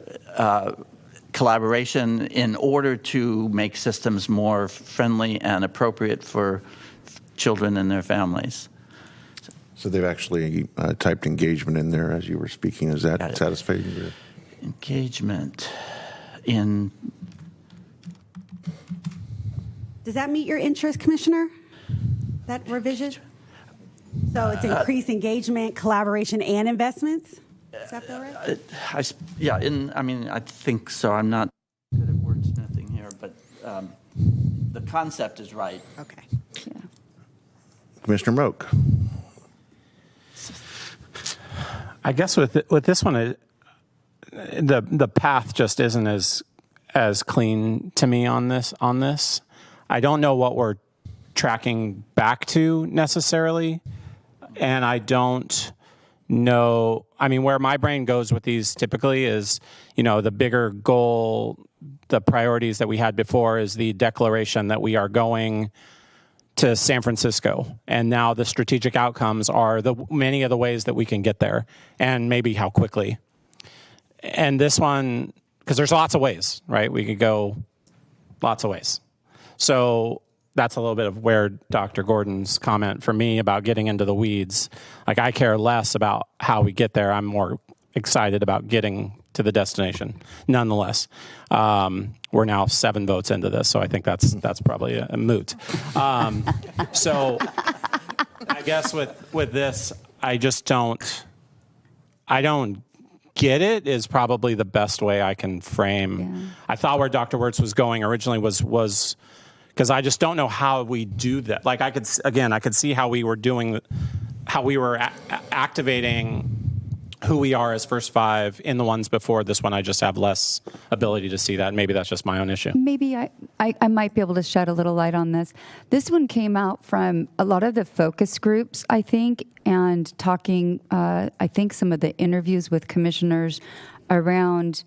collaboration in order to make systems more friendly and appropriate for children and their families. So they've actually typed engagement in there as you were speaking. Is that satisfying? Engagement in... Does that meet your interest, Commissioner? That revision? So it's increased engagement, collaboration, and investments? Does that feel right? I think so. I'm not good at wordsmithing here, but the concept is right. Okay. Yeah. Commissioner Moak. I guess with this one, the path just isn't as clean to me on this. I don't know what we're tracking back to necessarily, and I don't know. I mean, where my brain goes with these typically is, the bigger goal, the priorities that we had before is the declaration that we are going to San Francisco, and now the strategic outcomes are many of the ways that we can get there, and maybe how quickly. And this one, because there's lots of ways, right? We could go lots of ways. So that's a little bit of where Dr. Gordon's comment for me about getting into the weeds. Like, I care less about how we get there. I'm more excited about getting to the destination. Nonetheless, we're now 7 votes into this, so I think that's probably a moot. So I guess with this, I don't get it is probably the best way I can frame. Yeah. I thought where Dr. Wirtz was going originally was because I just don't know how we do that. Like, I could see how we were activating who we are as First Five in the ones before this one. I just have less ability to see that. Maybe that's just my own issue. Maybe I might be able to shed a little light on this. This one came out from a lot of the focus groups, I think, and talking, I think, some of the interviews with commissioners around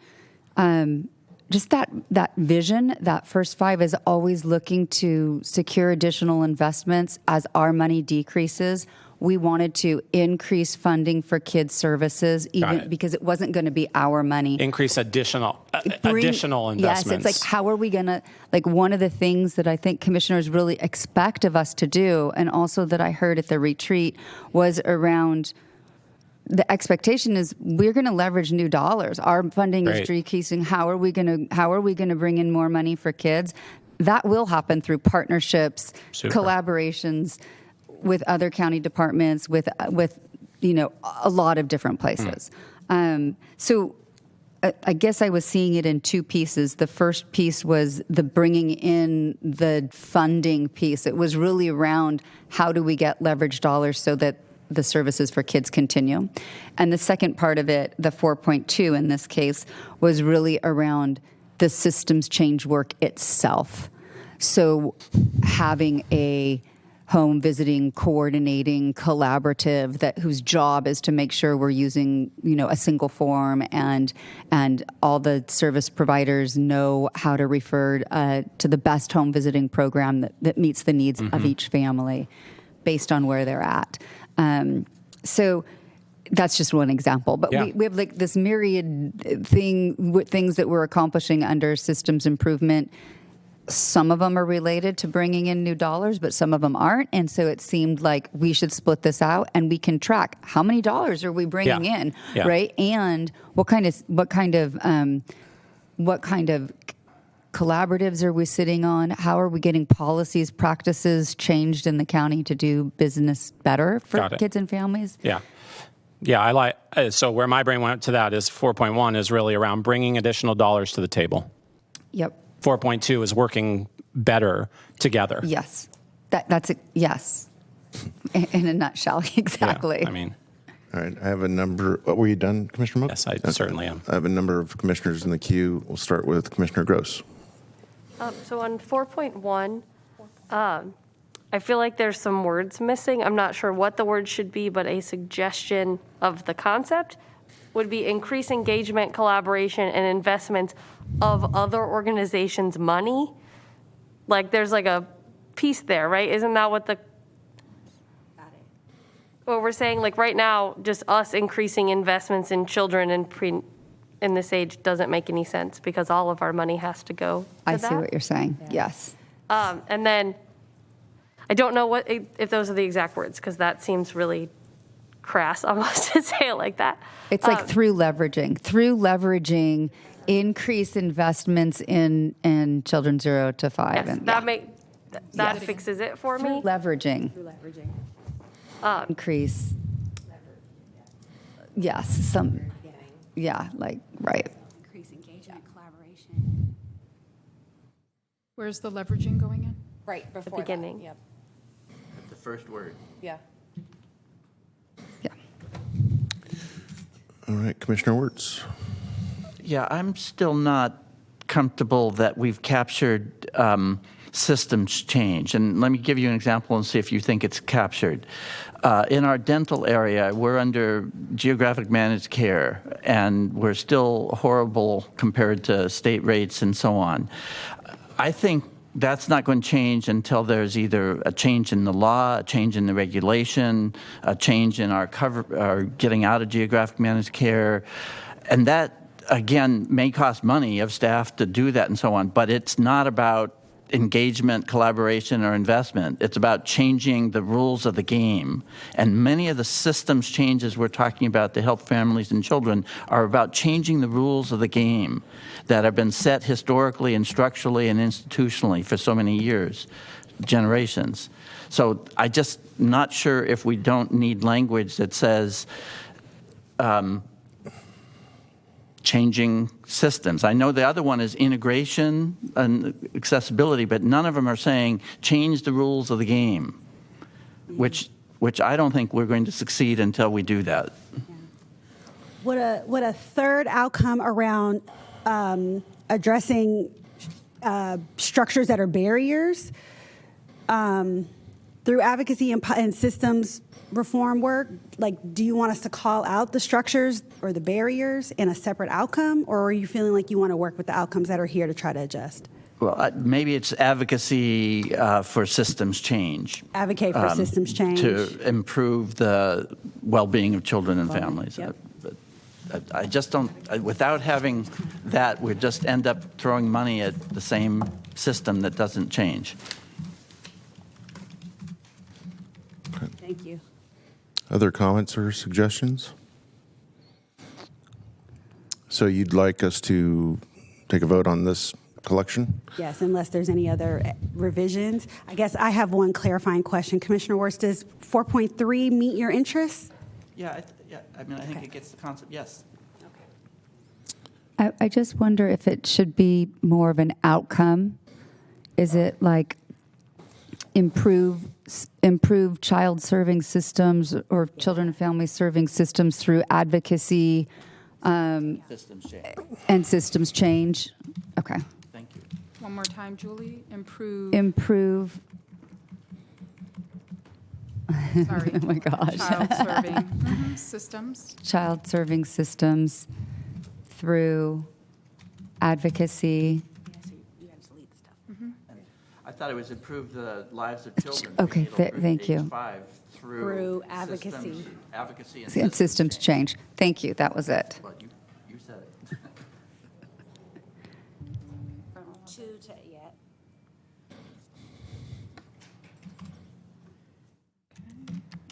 just that vision that First Five is always looking to secure additional investments as our money decreases. We wanted to increase funding for kids' services, even because it wasn't going to be our money. Increase additional investments. Yes, it's like, how are we going to, one of the things that I think commissioners really expect of us to do, and also that I heard at the retreat, was around the expectation is we're going to leverage new dollars. Our funding is decreasing. How are we going to bring in more money for kids? That will happen through partnerships, collaborations with other county departments, with a lot of different places. So I guess I was seeing it in 2 pieces. The first piece was the bringing in the funding piece. It was really around how do we get leverage dollars so that the services for kids continue. And the second part of it, the 4.2 in this case, was really around the systems change work itself. So having a home visiting, coordinating, collaborative whose job is to make sure we're using, a single form and all the service providers know how to refer to the best home visiting program that meets the needs of each family based on where they're at. So that's just one example, but we have this myriad things that we're accomplishing under systems improvement. Some of them are related to bringing in new dollars, but some of them aren't. And so it seemed like we should split this out, and we can track how many dollars are we bringing in, right? And what kind of collaboratives are we sitting on? How are we getting policies, practices changed in the county to do business better for kids and families? Yeah, I like. So where my brain went to that is 4.1 is really around bringing additional dollars to the table. Yep. 4.2 is working better together. Yes. That's it. Yes. In a nutshell, exactly. Yeah, I mean. All right, I have a number. Were you done, Commissioner Moak? Yes, I certainly am. I have a number of commissioners in the queue. We'll start with Commissioner Gross. So on 4.1, I feel like there's some words missing. I'm not sure what the word should be, but a suggestion of the concept would be increase engagement, collaboration, and investments of other organizations' money. Like, there's like a piece there, right? Isn't that what we're saying? Like, right now, just us increasing investments in children and in this age doesn't make any sense because all of our money has to go to I that. see what you're saying. Yes. And then I don't know if those are the exact words because that seems really crass almost to say it like that. It's like through leveraging increased investments in children 0 to 5. Yes, and that Yes. fixes it for me. leveraging. Increase. Yes, right. Increase engagement, collaboration. Where's the leveraging going in? Right, The beginning. Yep. The first word. Yeah. All right, Commissioner Wirtz. Yeah, I'm still not comfortable that we've captured systems change. And let me give you an example and see if you think it's captured. In our dental area, we're under geographic managed care, and we're still horrible compared to state rates and so on. I think that's not going to change until there's either a change in the law, a change in the regulation, a change in our getting out of geographic managed care. And that, again, may cost money of staff to do that and so on, but it's not about engagement, collaboration, or investment. It's about changing the rules of the game. And many of the systems changes we're talking about to help families and children are about changing the rules of the game that have been set historically and structurally and institutionally for so many years, generations. So I just not sure if we don't need language that says changing systems. I know the other one is integration and accessibility, but none of them are saying change the rules of the game, which I don't think we're going to succeed until we do that. Would a third outcome around addressing structures that are barriers through advocacy and systems reform work, like, do you want us to call out the structures or the barriers in a separate outcome, or are you feeling like you want to work with the outcomes that are here to try to adjust? Well, maybe it's advocacy for systems change. Advocate for systems change. To improve the well-being of children and families. Yep. But I just don't, without having that, we just end up throwing money at the same system that doesn't change. Thank you. Other comments or suggestions? So you'd like us to take a vote on this collection? Yes, unless there's any other revisions. I guess I have one clarifying question. Commissioner Wirtz, does 4.3 meet your interests? Yeah, I mean, I think it gets the concept, yes. I just wonder if it should be more of an outcome. Is it like improve child serving systems or children and family serving systems through advocacy Systems change. and systems change? Okay. Thank you. One more time, Julie. Improve. Sorry. Oh my gosh. Child serving systems. Child serving systems through advocacy. I thought it was improve the lives of children. Okay, thank you. Age 5 Through advocacy. Advocacy And systems change. Thank you. That was it. Well, you said it.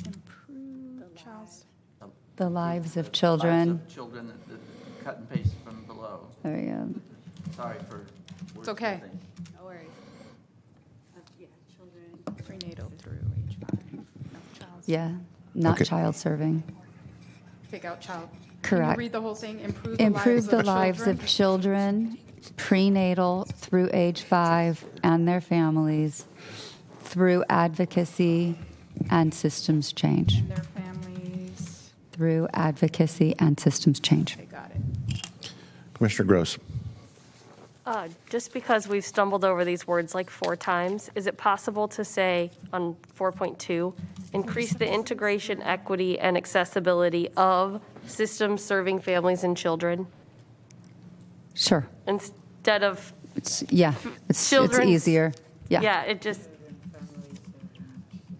Improve child's. The lives of children. Lives of children, cut and paste from below. There we go. Sorry for. It's okay. wordsmithing. No worries. Prenatal through age 5. No, child's. Yeah, not Okay. child serving. Take out child. Can Correct. you read the whole thing? Improve the lives of children, prenatal through age 5 and their families through advocacy and systems change. and their families. Through advocacy and systems change. Okay, got it. Commissioner Gross. Just because we've stumbled over these words like 4 times, is it possible to say on 4.2, increase the integration, equity, and accessibility of systems serving families and children? Sure. Instead of, It's Children's- easier. Yeah. it just,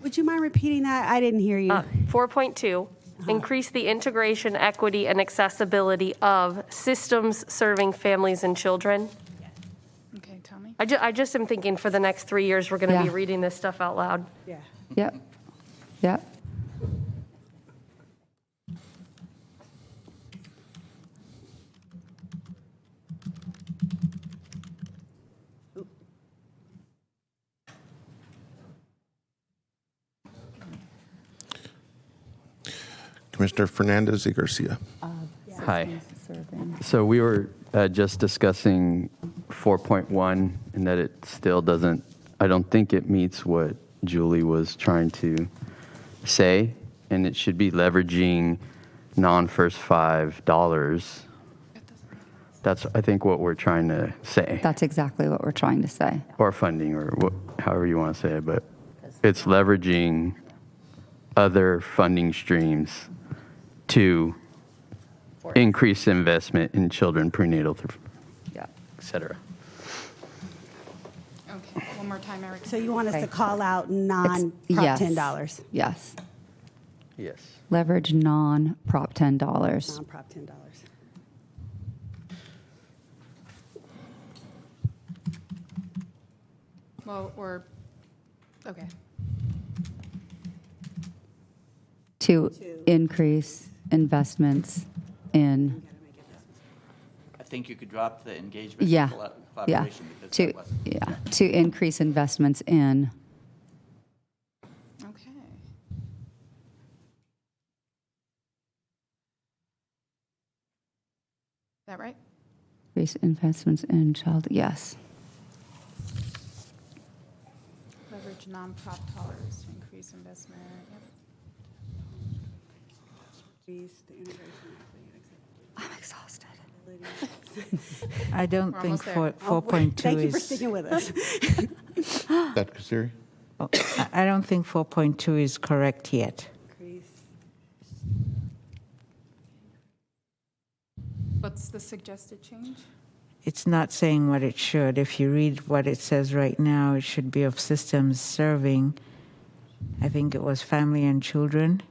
Would you mind repeating that? I didn't hear you. 4.2, increase the integration, equity, and accessibility of systems serving families and children. Okay, tell me. I just am thinking for the next 3 years, we're going to be Yeah. reading this stuff out loud. Yeah. Yep. Yep. Commissioner Fernandez y Garcia. Hi. So we were just discussing 4.1 and that it still doesn't, I don't think it meets what Julie was trying to say, and it should be leveraging non-first $5. That's, I think, what we're trying to say. That's exactly what we're trying to say. Or funding, or however you want to say it, but it's leveraging other funding streams to increase investment in children prenatal, Yeah. et cetera. Okay, one more time, Eric. So you want us Okay. to call out non-Prop Yes. $10? Yes. Yes. Leverage non-Prop $10. Non-Prop $10. Well, or, okay. To increase investments in, I think you could drop the engagement yeah, yeah, collaboration because to, that wasn't. yeah, to increase investments in. Okay. Is that right? Increase investments in child, yes. Leverage non-prop dollars to increase investment. Yep. I'm exhausted. I don't We're think almost there. 4.2 Thank you for is. sticking with us. Dr. Kasiri? I don't think 4.2 is correct yet. What's the suggested change? It's not saying what it should. If you read what it says right now, it should be of systems serving, I think it was family and children,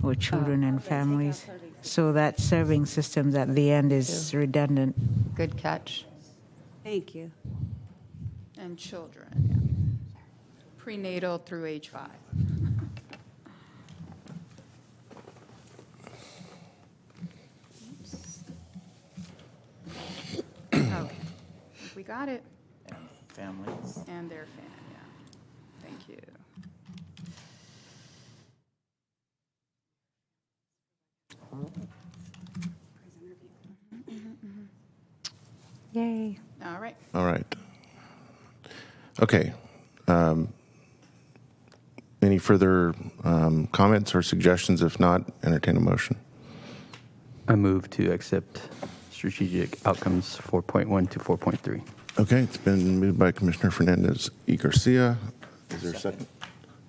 or children and families. So that serving systems at the end is redundant. Good catch. Thank you. And children, yeah. Prenatal through age 5. Okay, we got it. Families. And their fan, yeah. Thank you. Yay. All right. All right. Okay. Any further comments or suggestions? If not, entertain a motion. I move to accept strategic outcomes 4.1 to 4.3. Okay, it's been moved by Commissioner Fernandez y Garcia. Is there a second?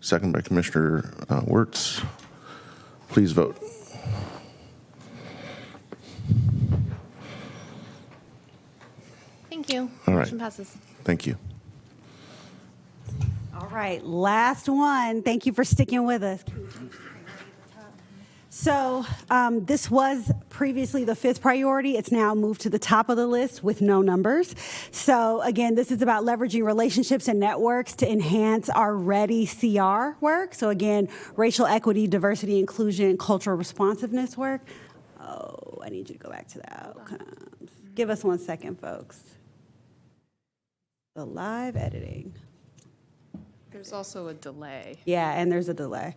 Second by Commissioner Wirtz. Please vote. Thank you. All right. Motion passes. Thank you. All right, last one. Thank you for sticking with us. So this was previously the 5th priority. It's now moved to the top of the list with no numbers. So again, this is about leveraging relationships and networks to enhance our READY CR work. So again, racial equity, diversity, inclusion, cultural responsiveness work. Oh, I need you to go back to the outcomes. Give us 1 second, folks. The live editing. There's also a delay. Yeah, and there's a delay.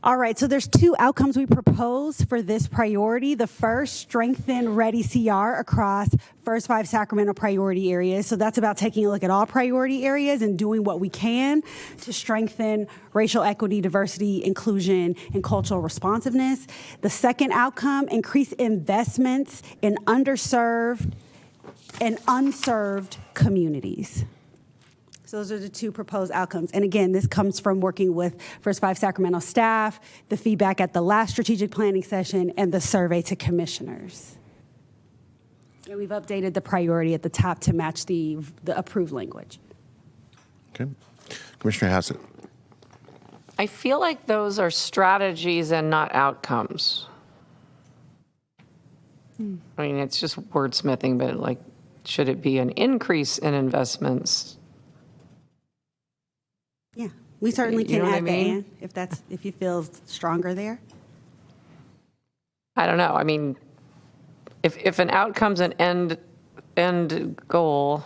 All right, so there's 2 outcomes we propose for this priority. The first, strengthen READY CR across first 5 Sacramento priority areas. So that's about taking a look at all priority areas and doing what we can to strengthen racial equity, diversity, inclusion, and cultural responsiveness. The second outcome, increase investments in underserved and unserved communities. So those are the 2 proposed outcomes. And again, this comes from working with First 5 Sacramento staff, the feedback at the last strategic planning session, and the survey to commissioners. And we've updated the priority at the top to match the approved language. Okay. Commissioner Hassett. I feel like those are strategies and not outcomes. I mean, it's just wordsmithing, but like, should it be an increase in investments? Yeah, we certainly You can know what I add the mean? and if you feel stronger there. I don't know. I mean, if an outcome's an end goal,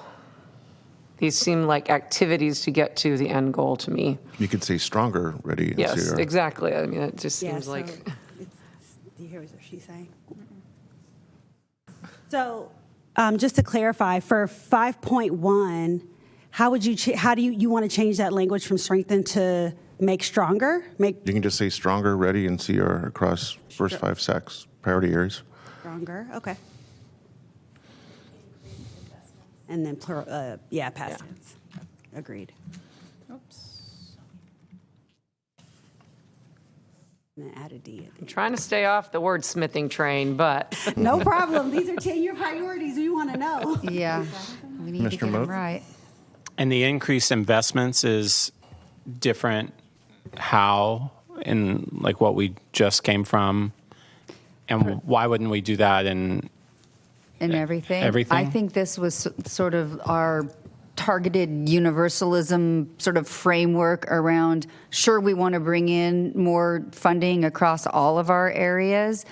these seem like activities to get to the end goal to me. You could say stronger, ready, and Yes, zero. exactly. I mean, it just Yeah, seems so like. do you hear what she's saying? So just to clarify, for 5.1, how do you want to change that language from strengthen to make stronger? You can just say stronger, ready, and CR across first 5 SACs priority areas. Stronger, okay. And then plural, past tense. Agreed. And then add a D. I'm trying to stay off the wordsmithing train, but. No problem. These are 10-year priorities. We want to know. Yeah, we need to Mr. get Moat? them right. And the increased investments is different how in like what we just came from? And why wouldn't we do that in Everything? Everything? I think this was sort of our targeted universalism sort of framework around, sure, we want to bring in more funding across all of our areas,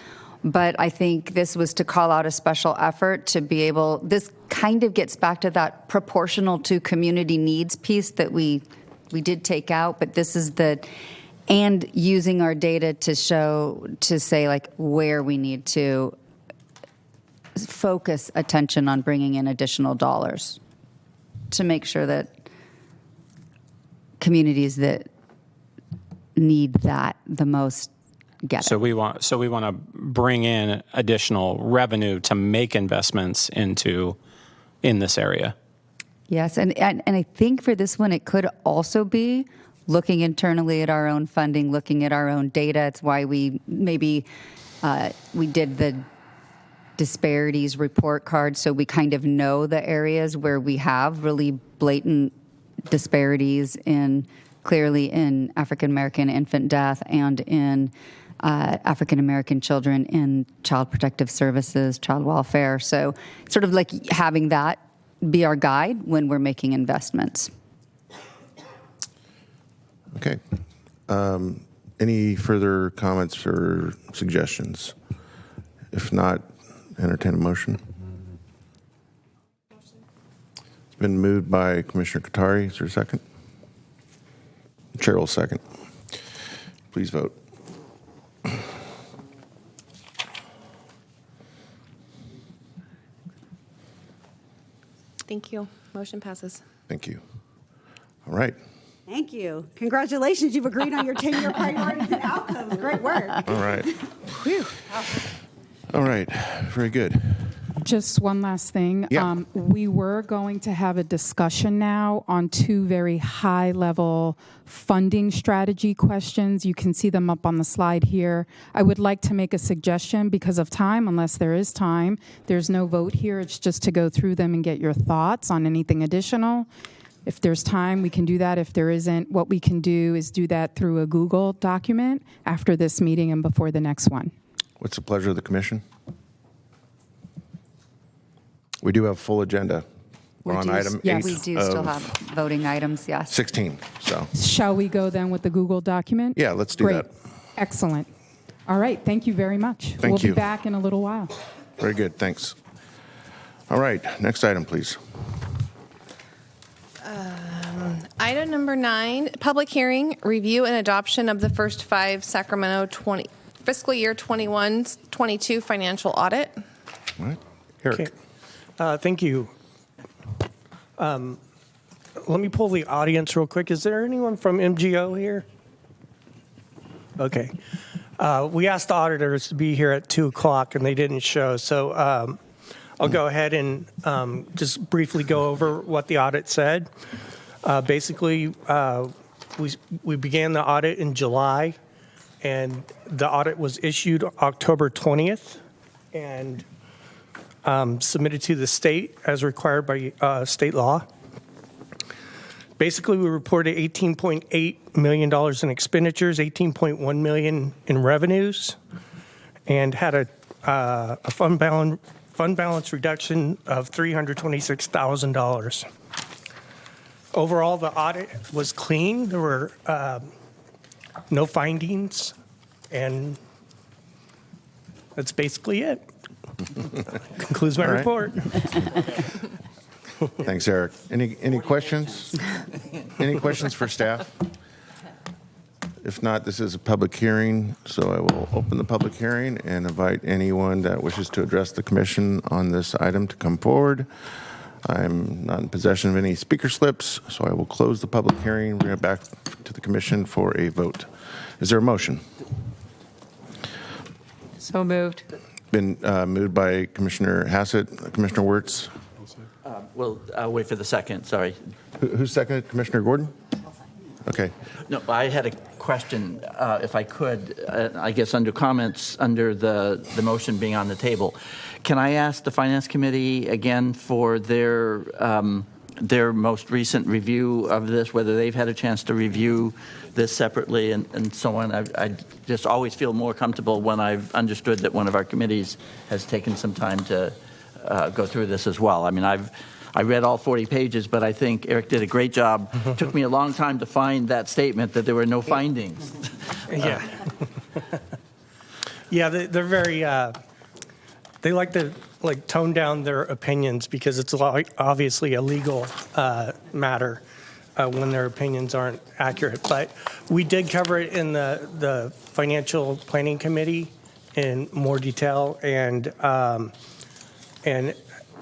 but I think this was to call out a special effort to be able, this kind of gets back to that proportional to community needs piece that we did take out, but this is and using our data to say like where we need to focus attention on bringing in additional dollars to make sure that communities that need that the most get So it. we want to bring in additional revenue to make investments in this area. Yes, and I think for this one, it could also be looking internally at our own funding, looking at our own data. It's why we did the disparities report card, so we kind of know the areas where we have really blatant disparities clearly in African American infant death and in African American children in child protective services, child welfare. So sort of like having that be our guide when we're making investments. Okay. Any further comments or suggestions? If not, entertain a motion. It's been moved by Commissioner Qatari. Is there a second? Chair will second. Please vote. Thank you. Motion passes. Thank you. All right. Thank you. Congratulations. You've agreed on your 10-year priorities and outcomes. Great work. All right. All right. Very good. Just one last thing. Yeah. We were going to have a discussion now on two very high-level funding strategy questions. You can see them up on the slide here. I would like to make a suggestion because of time, unless there is time. There's no vote here. It's just to go through them and get your thoughts on anything additional. If there's time, we can do that. If there isn't, what we can do is do that through a Google document after this meeting and before the next one. What's the pleasure of the commission? We do have full agenda. We're on item 8 we do still have voting items, yes. 16. So, Shall we go then with the Google document? yeah, let's do Great. that. Excellent. All right. Thank you very much. Thank We'll you. be back in a little while. Very good. Thanks. All right. Next item, please. Item number 9, public hearing, review and adoption of the first 5 Sacramento fiscal year 21-22 financial audit. All right. Eric. Okay. Thank you. Let me pull the audience real quick. Is there anyone from MGO here? Okay. We asked the auditors to be here at 2 o'clock and they didn't show. So I'll go ahead and just briefly go over what the audit said. Basically, we began the audit in July, and the audit was issued October 20th and submitted to the state as required by state law. Basically, we reported $18.8 million in expenditures, $18.1 million in revenues, and had a fund balance reduction of $326,000. Overall, the audit was clean. There were no findings, and that's basically it. Concludes my All right. report. Thanks, Eric. Any questions? Any questions for staff? If not, this is a public hearing, so I will open the public hearing and invite anyone that wishes to address the commission on this item to come forward. I'm not in possession of any speaker slips, so I will close the public hearing. Bring it back to the commission for a vote. Is there a motion? So moved. Been moved by Commissioner Hassett. Commissioner Wirtz? Well, I'll wait for the second, sorry. Who seconded? Commissioner Gordon? Okay. No, I had a question, if I could, I guess under comments, under the motion being on the table. Can I ask the Finance Committee again for their most recent review of this, whether they've had a chance to review this separately and so on? I just always feel more comfortable when I've understood that one of our committees has taken some time to go through this as well. I mean, I read all 40 pages, but I think Eric did a great job. Took me a long time to find that statement that there were no findings. Yeah. Yeah, they're very, they like to tone down their opinions because it's obviously a legal matter when their opinions aren't accurate. But we did cover it in the Financial Planning Committee in more detail. And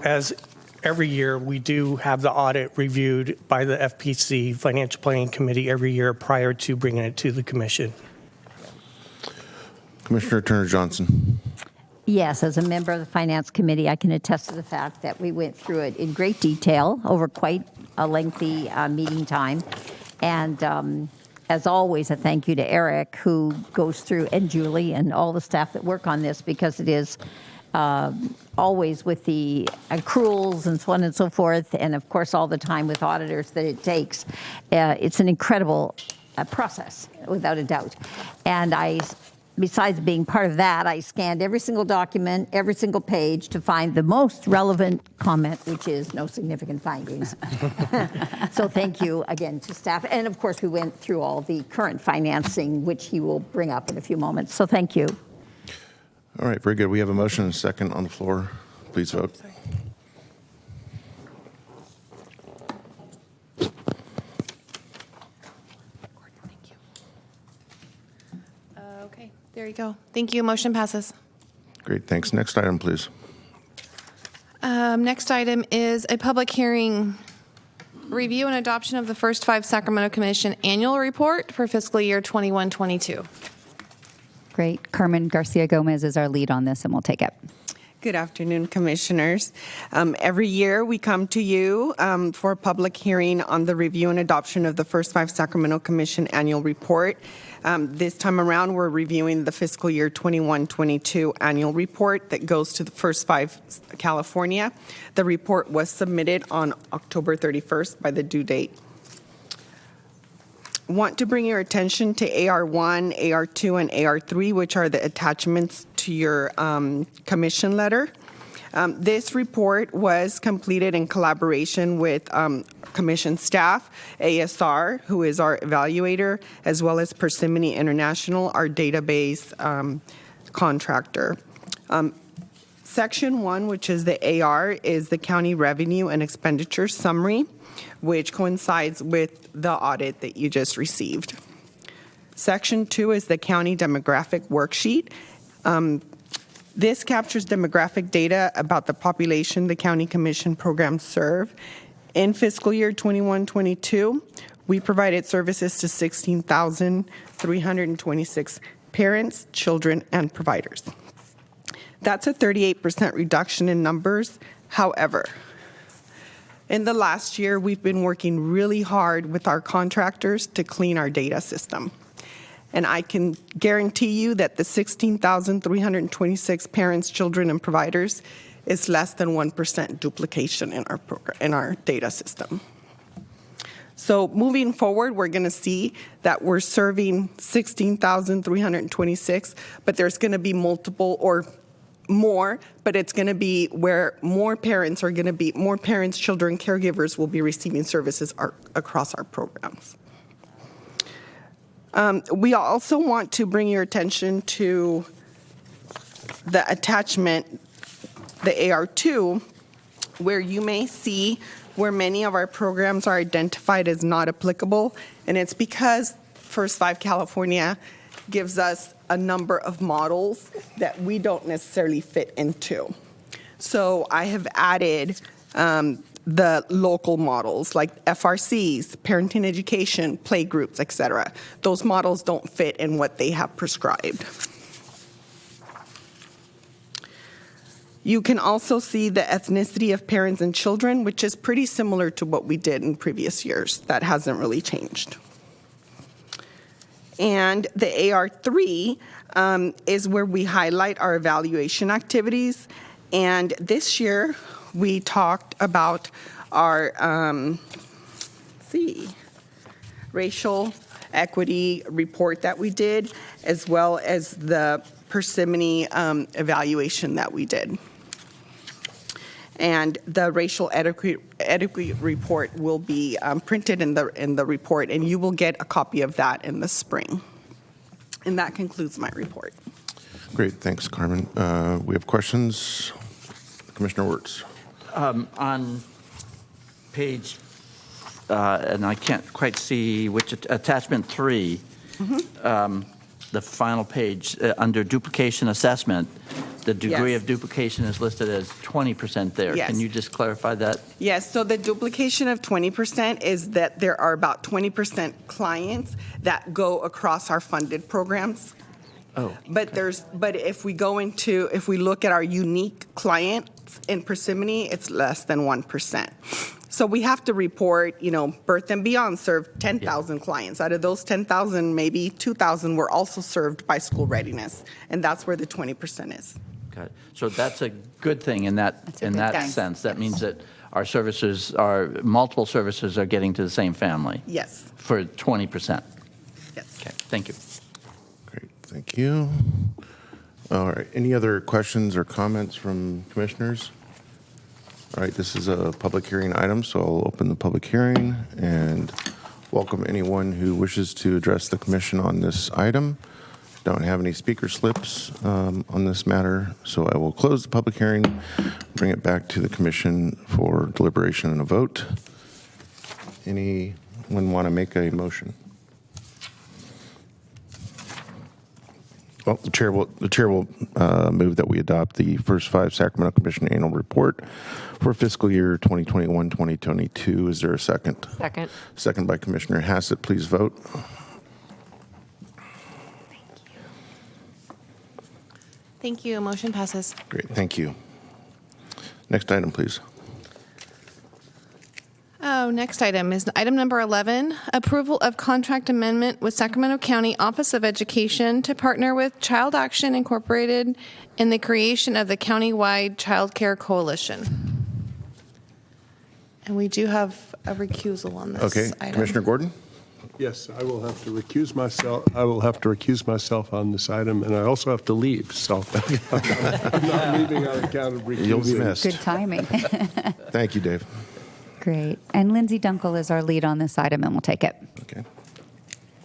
as every year, we do have the audit reviewed by the FPC, Financial Planning Committee, every year prior to bringing it to the commission. Commissioner Turner-Johnson. Yes, as a member of the Finance Committee, I can attest to the fact that we went through it in great detail over quite a lengthy meeting time. And as always, a thank you to Eric, who goes through, and Julie, and all the staff that work on this, because it is always with the accruals and so on and so forth, and of course all the time with auditors that it takes. It's an incredible process, without a doubt. And besides being part of that, I scanned every single document, every single page to find the most relevant comment, which is no significant findings. So thank you again to staff. And of course, we went through all the current financing, which he will bring up in a few moments. So thank you. All right, very good. We have a motion and a second on the floor. Please vote. Okay, there you go. Thank you. Motion passes. Great, thanks. Next item, please. Next item is a public hearing, review and adoption of the first 5 Sacramento Commission annual report for fiscal year 21-22. Great. Carmen Garcia Gomez is our lead on this, and we'll take it. Good afternoon, Commissioners. Every year we come to you for a public hearing on the review and adoption of the first 5 Sacramento Commission annual report. This time around, we're reviewing the fiscal year 21-22 annual report that goes to the first 5 California. The report was submitted on October 31st by the due date. Want to bring your attention to AR1, AR2, and AR3, which are the attachments to your commission letter. This report was completed in collaboration with commission staff, ASR, who is our evaluator, as well as Persimmon International, our database contractor. Section 1, which is the AR, is the county revenue and expenditure summary, which coincides with the audit that you just received. Section 2 is the county demographic worksheet. This captures demographic data about the population the county commission programs serve. In fiscal year 21-22, we provided services to 16,326 parents, children, and providers. That's a 38% reduction in numbers. However, in the last year, we've been working really hard with our contractors to clean our data system. And I can guarantee you that the 16,326 parents, children, and providers is less than 1% duplication in our program, in our data system. So moving forward, we're going to see that we're serving 16,326, but there's going to be multiple or more, but it's going to be where more parents, children, caregivers will be receiving services across our programs. We also want to bring your attention to the attachment, the AR2, where you may see where many of our programs are identified as not applicable, and it's because First 5 California gives us a number of models that we don't necessarily fit into. So I have added the local models like FRCs, parenting education, play groups, etc. Those models don't fit in what they have prescribed. You can also see the ethnicity of parents and children, which is pretty similar to what we did in previous years. That hasn't really changed. And the AR3 is where we highlight our evaluation activities. And this year, we talked about our racial equity report that we did, as well as the Persimmon evaluation that we did. And the racial equity report will be printed in the report, and you will get a copy of that in the spring. And that concludes my report. Great, thanks, Carmen. We have questions. Commissioner Wirtz. On page, and I can't quite see which, attachment 3, the final page, under duplication assessment, the degree of duplication is listed as 20% there. Yes. Can you just clarify that? Yes, so the duplication of 20% is that there are about 20% clients that go across our funded programs. Oh. But if we look at our unique clients in Persimmon, it's less than 1%. So we have to report, Birth and Beyond served 10,000 clients. Out of those 10,000, maybe 2,000 were also served by school readiness, and that's where the 20% is. Okay. So that's a good thing in that sense. That means that our multiple services are getting to the same family. Yes. For 20%. Yes. Okay. Thank you. Great, thank you. All right, any other questions or comments from commissioners? All right, this is a public hearing item, so I'll open the public hearing and welcome anyone who wishes to address the commission on this item. Don't have any speaker slips on this matter, so I will close the public hearing, bring it back to the commission for deliberation and a vote. Anyone want to make a motion? Well, the chair will move that we adopt the First 5 Sacramento Commission Annual Report for fiscal year 2021-2022. Is there a second? Second. Second by Commissioner Hassett. Please vote. Thank you. Motion passes. Great, thank you. Next item, please. Next item is item number 11, approval of contract amendment with Sacramento County Office of Education to partner with Child Action Incorporated in the creation of the countywide Child Care Coalition. And we do have a recusal on this Okay, item. Commissioner Gordon? Yes, I will have to recuse myself. I will have to recuse myself on this item, and I also have to leave. So I'm not leaving on account of recusing. You'll be missed. Good timing. Thank you, Dave. Great. And Lindsay Dunkel is our lead on this item, and we'll take it. Okay.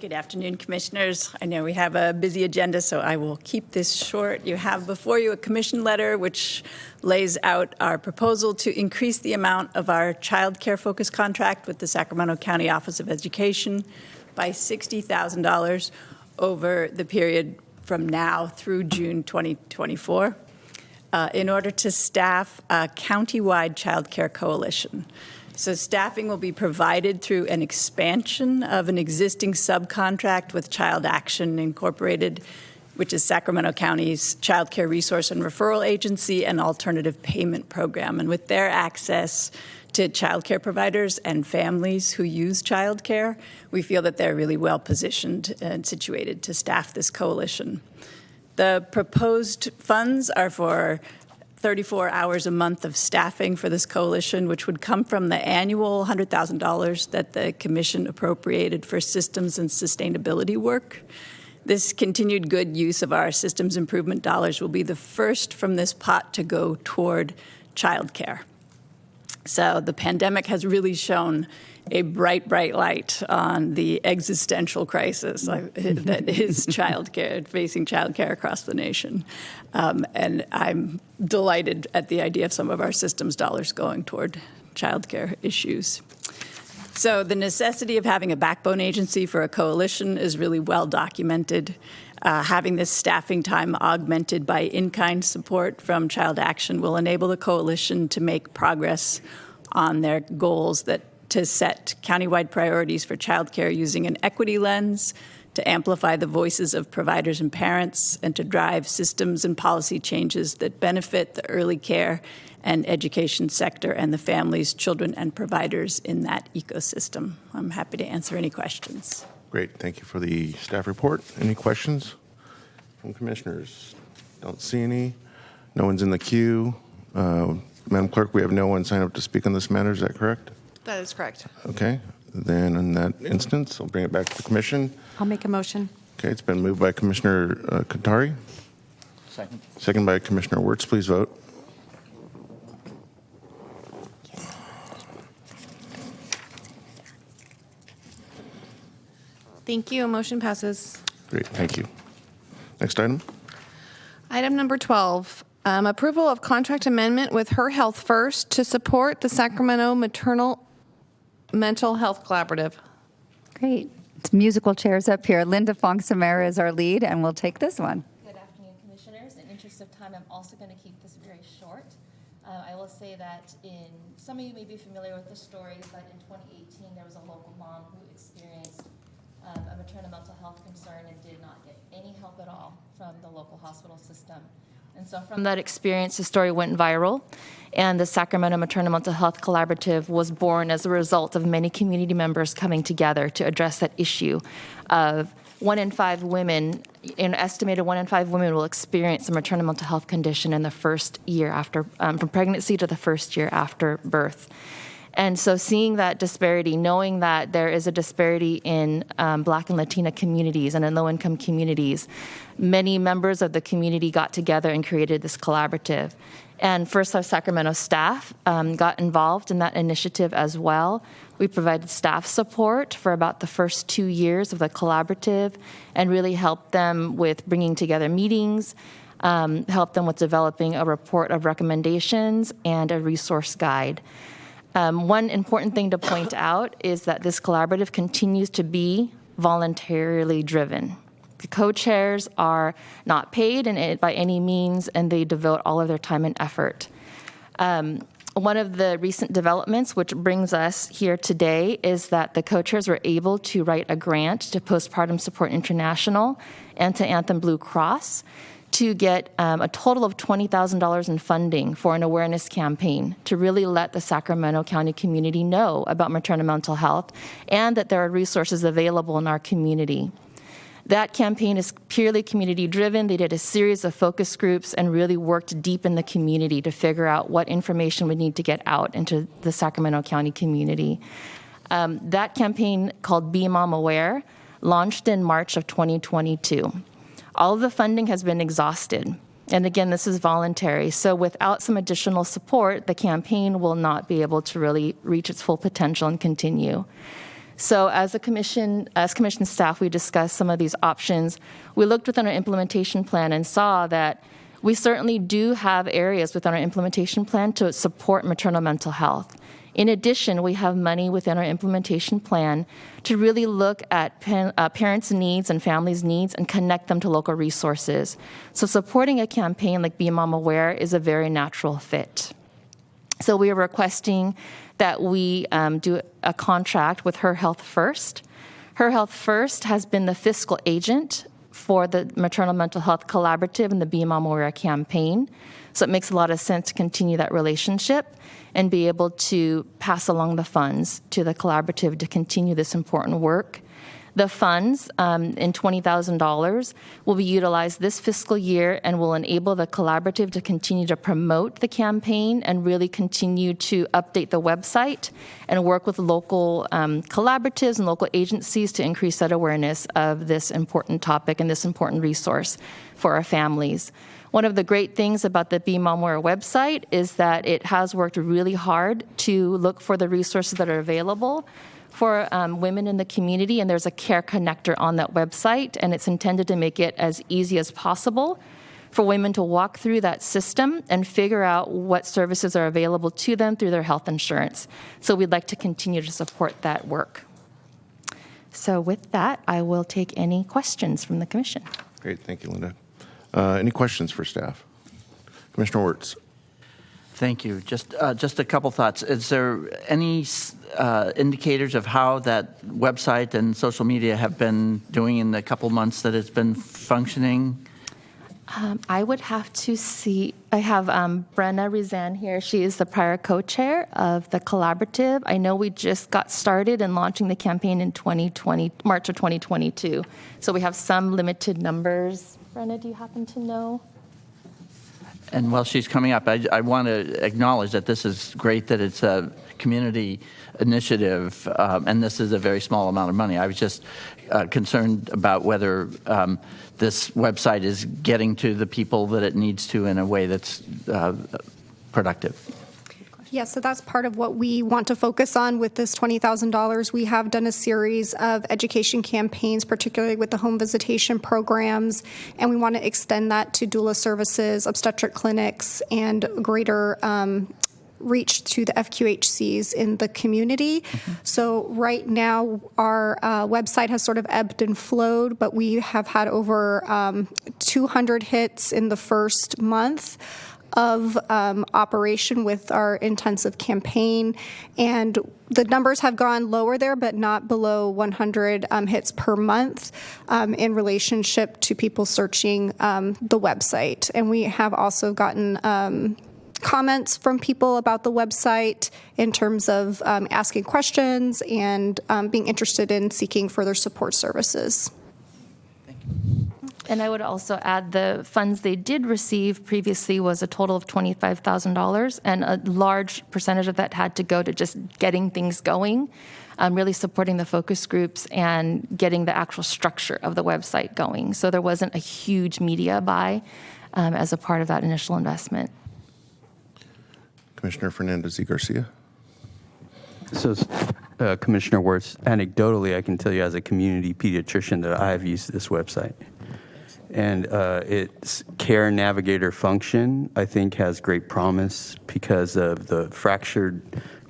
Good afternoon, Commissioners. I know we have a busy agenda, so I will keep this short. You have before you a commission letter which lays out our proposal to increase the amount of our child care focused contract with the Sacramento County Office of Education by $60,000 over the period from now through June 2024 in order to staff a countywide child care coalition. So staffing will be provided through an expansion of an existing subcontract with Child Action Incorporated, which is Sacramento County's child care resource and referral agency and alternative payment program. And with their access to child care providers and families who use child care, we feel that they're really well positioned and situated to staff this coalition. The proposed funds are for 34 hours a month of staffing for this coalition, which would come from the annual $100,000 that the commission appropriated for systems and sustainability work. This continued good use of our systems improvement dollars will be the first from this pot to go toward childcare. So the pandemic has really shown a bright, bright light on the existential crisis that is childcare, facing childcare across the nation. And I'm delighted at the idea of some of our systems dollars going toward childcare issues. So the necessity of having a backbone agency for a coalition is really well documented. Having this staffing time augmented by in-kind support from Child Action will enable the coalition to make progress on their goals to set countywide priorities for childcare using an equity lens, to amplify the voices of providers and parents, and to drive systems and policy changes that benefit the early care and education sector and the families, children, and providers in that ecosystem. I'm happy to answer any questions. Great. Thank you for the staff report. Any questions from commissioners? Don't see any. No one's in the queue. Madam Clerk, we have no one signed up to speak on this matter. Is that correct? That is correct. Okay. Then in that instance, I'll bring it back to the commission. I'll make a motion. Okay. It's been moved by Commissioner Qatari. Second. Second by Commissioner Wirtz. Please vote. Thank you. Motion passes. Great. Thank you. Next item. Item number 12, approval of contract amendment with Her Health First to support the Sacramento Maternal Mental Health Collaborative. Great. It's musical chairs up here. Linda Fong-Samara is our lead, and we'll take this one. Good afternoon, Commissioners. In interest of time, I'm also going to keep this very short. I will say that some of you may be familiar with the story, but in 2018, there was a local mom who experienced a maternal mental health concern and did not get any help at all from the local hospital system. And so from that experience, the story went viral, and the Sacramento Maternal Mental Health Collaborative was born as a result of many community members coming together to address that issue of 1 in 5 women, an estimated 1 in 5 women will experience a maternal mental health condition in the first year after, from pregnancy to the first year after birth. And so seeing that disparity, knowing that there is a disparity in Black and Latina communities and in low-income communities, many members of the community got together and created this collaborative. And First Life Sacramento staff got involved in that initiative as well. We provided staff support for about the first 2 years of the collaborative and really helped them with bringing together meetings, helped them with developing a report of recommendations and a resource guide. One important thing to point out is that this collaborative continues to be voluntarily driven. The co-chairs are not paid by any means, and they devote all of their time and effort. One of the recent developments, which brings us here today, is that the co-chairs were able to write a grant to Postpartum Support International and to Anthem Blue Cross to get a total of $20,000 in funding for an awareness campaign to really let the Sacramento County community know about maternal mental health and that there are resources available in our community. That campaign is purely community driven. They did a series of focus groups and really worked deep in the community to figure out what information we need to get out into the Sacramento County community. That campaign, called Be Mom Aware, launched in March of 2022. All of the funding has been exhausted. And again, this is voluntary. So without some additional support, the campaign will not be able to really reach its full potential and continue. So as commission staff, we discussed some of these options. We looked within our implementation plan and saw that we certainly do have areas within our implementation plan to support maternal mental health. In addition, we have money within our implementation plan to really look at parents' needs and families' needs and connect them to local resources. So supporting a campaign like Be Mom Aware is a very natural fit. So we are requesting that we do a contract with Her Health First. Her Health First has been the fiscal agent for the Maternal Mental Health Collaborative and the Be Mom Aware campaign. So it makes a lot of sense to continue that relationship and be able to pass along the funds to the collaborative to continue this important work. The funds in $20,000 will be utilized this fiscal year and will enable the collaborative to continue to promote the campaign and really continue to update the website and work with local collaboratives and local agencies to increase that awareness of this important topic and this important resource for our families. One of the great things about the Be Momware website is that it has worked really hard to look for the resources that are available for women in the community, and there's a care connector on that website, and it's intended to make it as easy as possible for women to walk through that system and figure out what services are available to them through their health insurance. So we'd like to continue to support that work. So with that, I will take any questions from the commission. Great, thank you, Linda. Any questions for staff? Commissioner Wirtz. Thank you. Just a couple thoughts. Is there any indicators of how that website and social media have been doing in the couple months that it's been functioning? I would have to see. I have Brenna Rizan here. She is the prior co-chair of the collaborative. I know we just got started in launching the campaign in March of 2022. So we have some limited numbers. Brenna, do you happen to know? And while she's coming up, I want to acknowledge that this is great that it's a community initiative, and this is a very small amount of money. I was just concerned about whether this website is getting to the people that it needs to in a way that's productive. Yeah, so that's part of what we want to focus on with this $20,000. We have done a series of education campaigns, particularly with the home visitation programs, and we want to extend that to doula services, obstetric clinics, and greater reach to the FQHCs in the community. So right now, our website has sort of ebbed and flowed, but we have had over 200 hits in the first month of operation with our intensive campaign, and the numbers have gone lower there, but not below 100 hits per month in relationship to people searching the website. And we have also gotten comments from people about the website in terms of asking questions and being interested in seeking further support services. And I would also add the funds they did receive previously was a total of $25,000, and a large percentage of that had to go to just getting things going, really supporting the focus groups and getting the actual structure of the website going. So there wasn't a huge media buy as a part of that initial investment. Commissioner Fernandez y Garcia. So, Commissioner Wirtz, anecdotally, I can tell you as a community pediatrician that I have used this website. And its care navigator function, I think, has great promise because of the fractured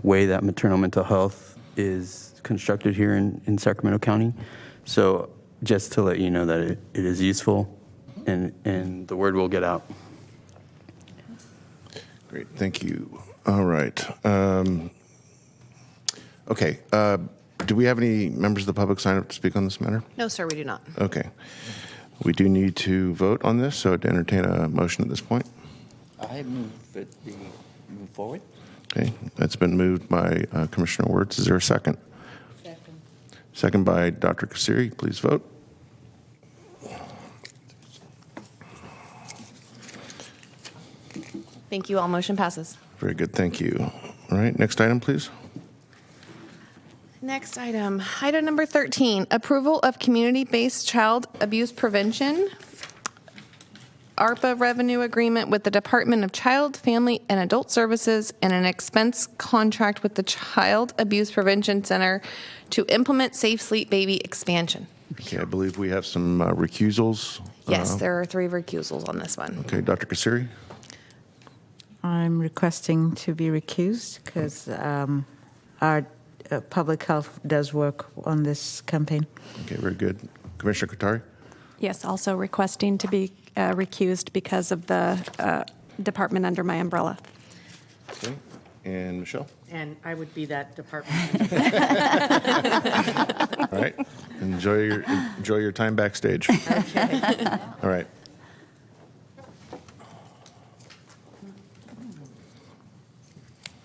way that maternal mental health is constructed here in Sacramento County. So just to let you know that it is useful and the word will get out. Great, thank you. All right. Okay. Do we have any members of the public sign up to speak on this matter? No, sir, we do not. Okay. We do need to vote on this, so to entertain a motion at this point. I move that we move forward. Okay, that's been moved by Commissioner Wirtz. Is there a second? Second. Second by Dr. Kasiri. Please vote. Thank you all. Motion passes. Very good, thank you. All right, next item, please. Next item, item number 13, approval of community-based child abuse prevention, ARPA revenue agreement with the Department of Child, Family, and Adult Services, and an expense contract with the Child Abuse Prevention Center to implement Safe Sleep Baby expansion. Okay, I believe we have some recusals. Yes, there are 3 recusals on this one. Okay, Dr. Kasiri. I'm requesting to be recused because our public health does work on this campaign. Okay, very good. Commissioner Kottari? Yes, also requesting to be recused because of the department under my umbrella. Okay, and Michelle? And I would be that department. All right, enjoy your time backstage. Okay. All right.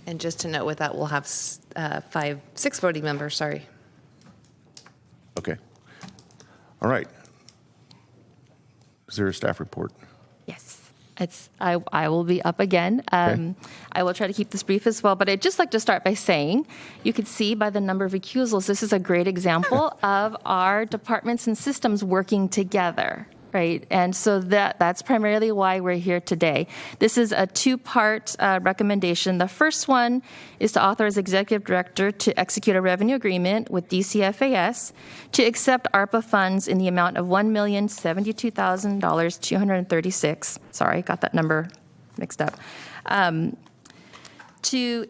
And just to note with that, we'll have 6 voting members, sorry. Okay. All right. Is there a staff report? Yes. I will be up again. I will try to keep this brief as well, but I'd just like to start by saying, you can see by the number of recusals, this is a great example of our departments and systems working together, right? And so that's primarily why we're here today. This is a two-part recommendation. The first one is to authorize Executive Director to execute a revenue agreement with DCFAS to accept ARPA funds in the amount of $1,072,236. Sorry, got that number mixed up. To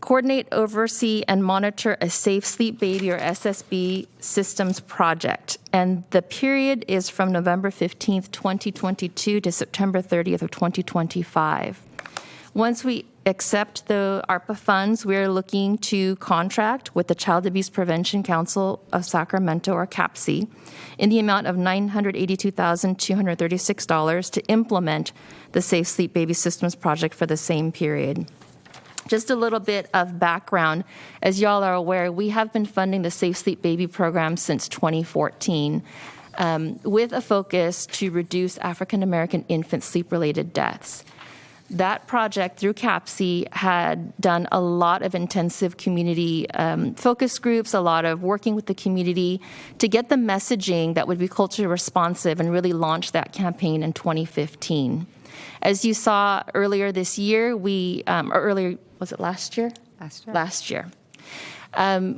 coordinate, oversee, and monitor a Safe Sleep Baby or SSB systems project. And the period is from November 15th, 2022 to September 30th of 2025. Once we accept the ARPA funds, we're looking to contract with the Child Abuse Prevention Council of Sacramento, or CAPC, in the amount of $982,236 to implement the Safe Sleep Baby Systems project for the same period. Just a little bit of background. As y'all are aware, we have been funding the Safe Sleep Baby program since 2014 with a focus to reduce African American infant sleep-related deaths. That project through CAPC had done a lot of intensive community focus groups, a lot of working with the community to get the messaging that would be culturally responsive and really launch that campaign in 2015. As you saw earlier this year, was it last year? Last year.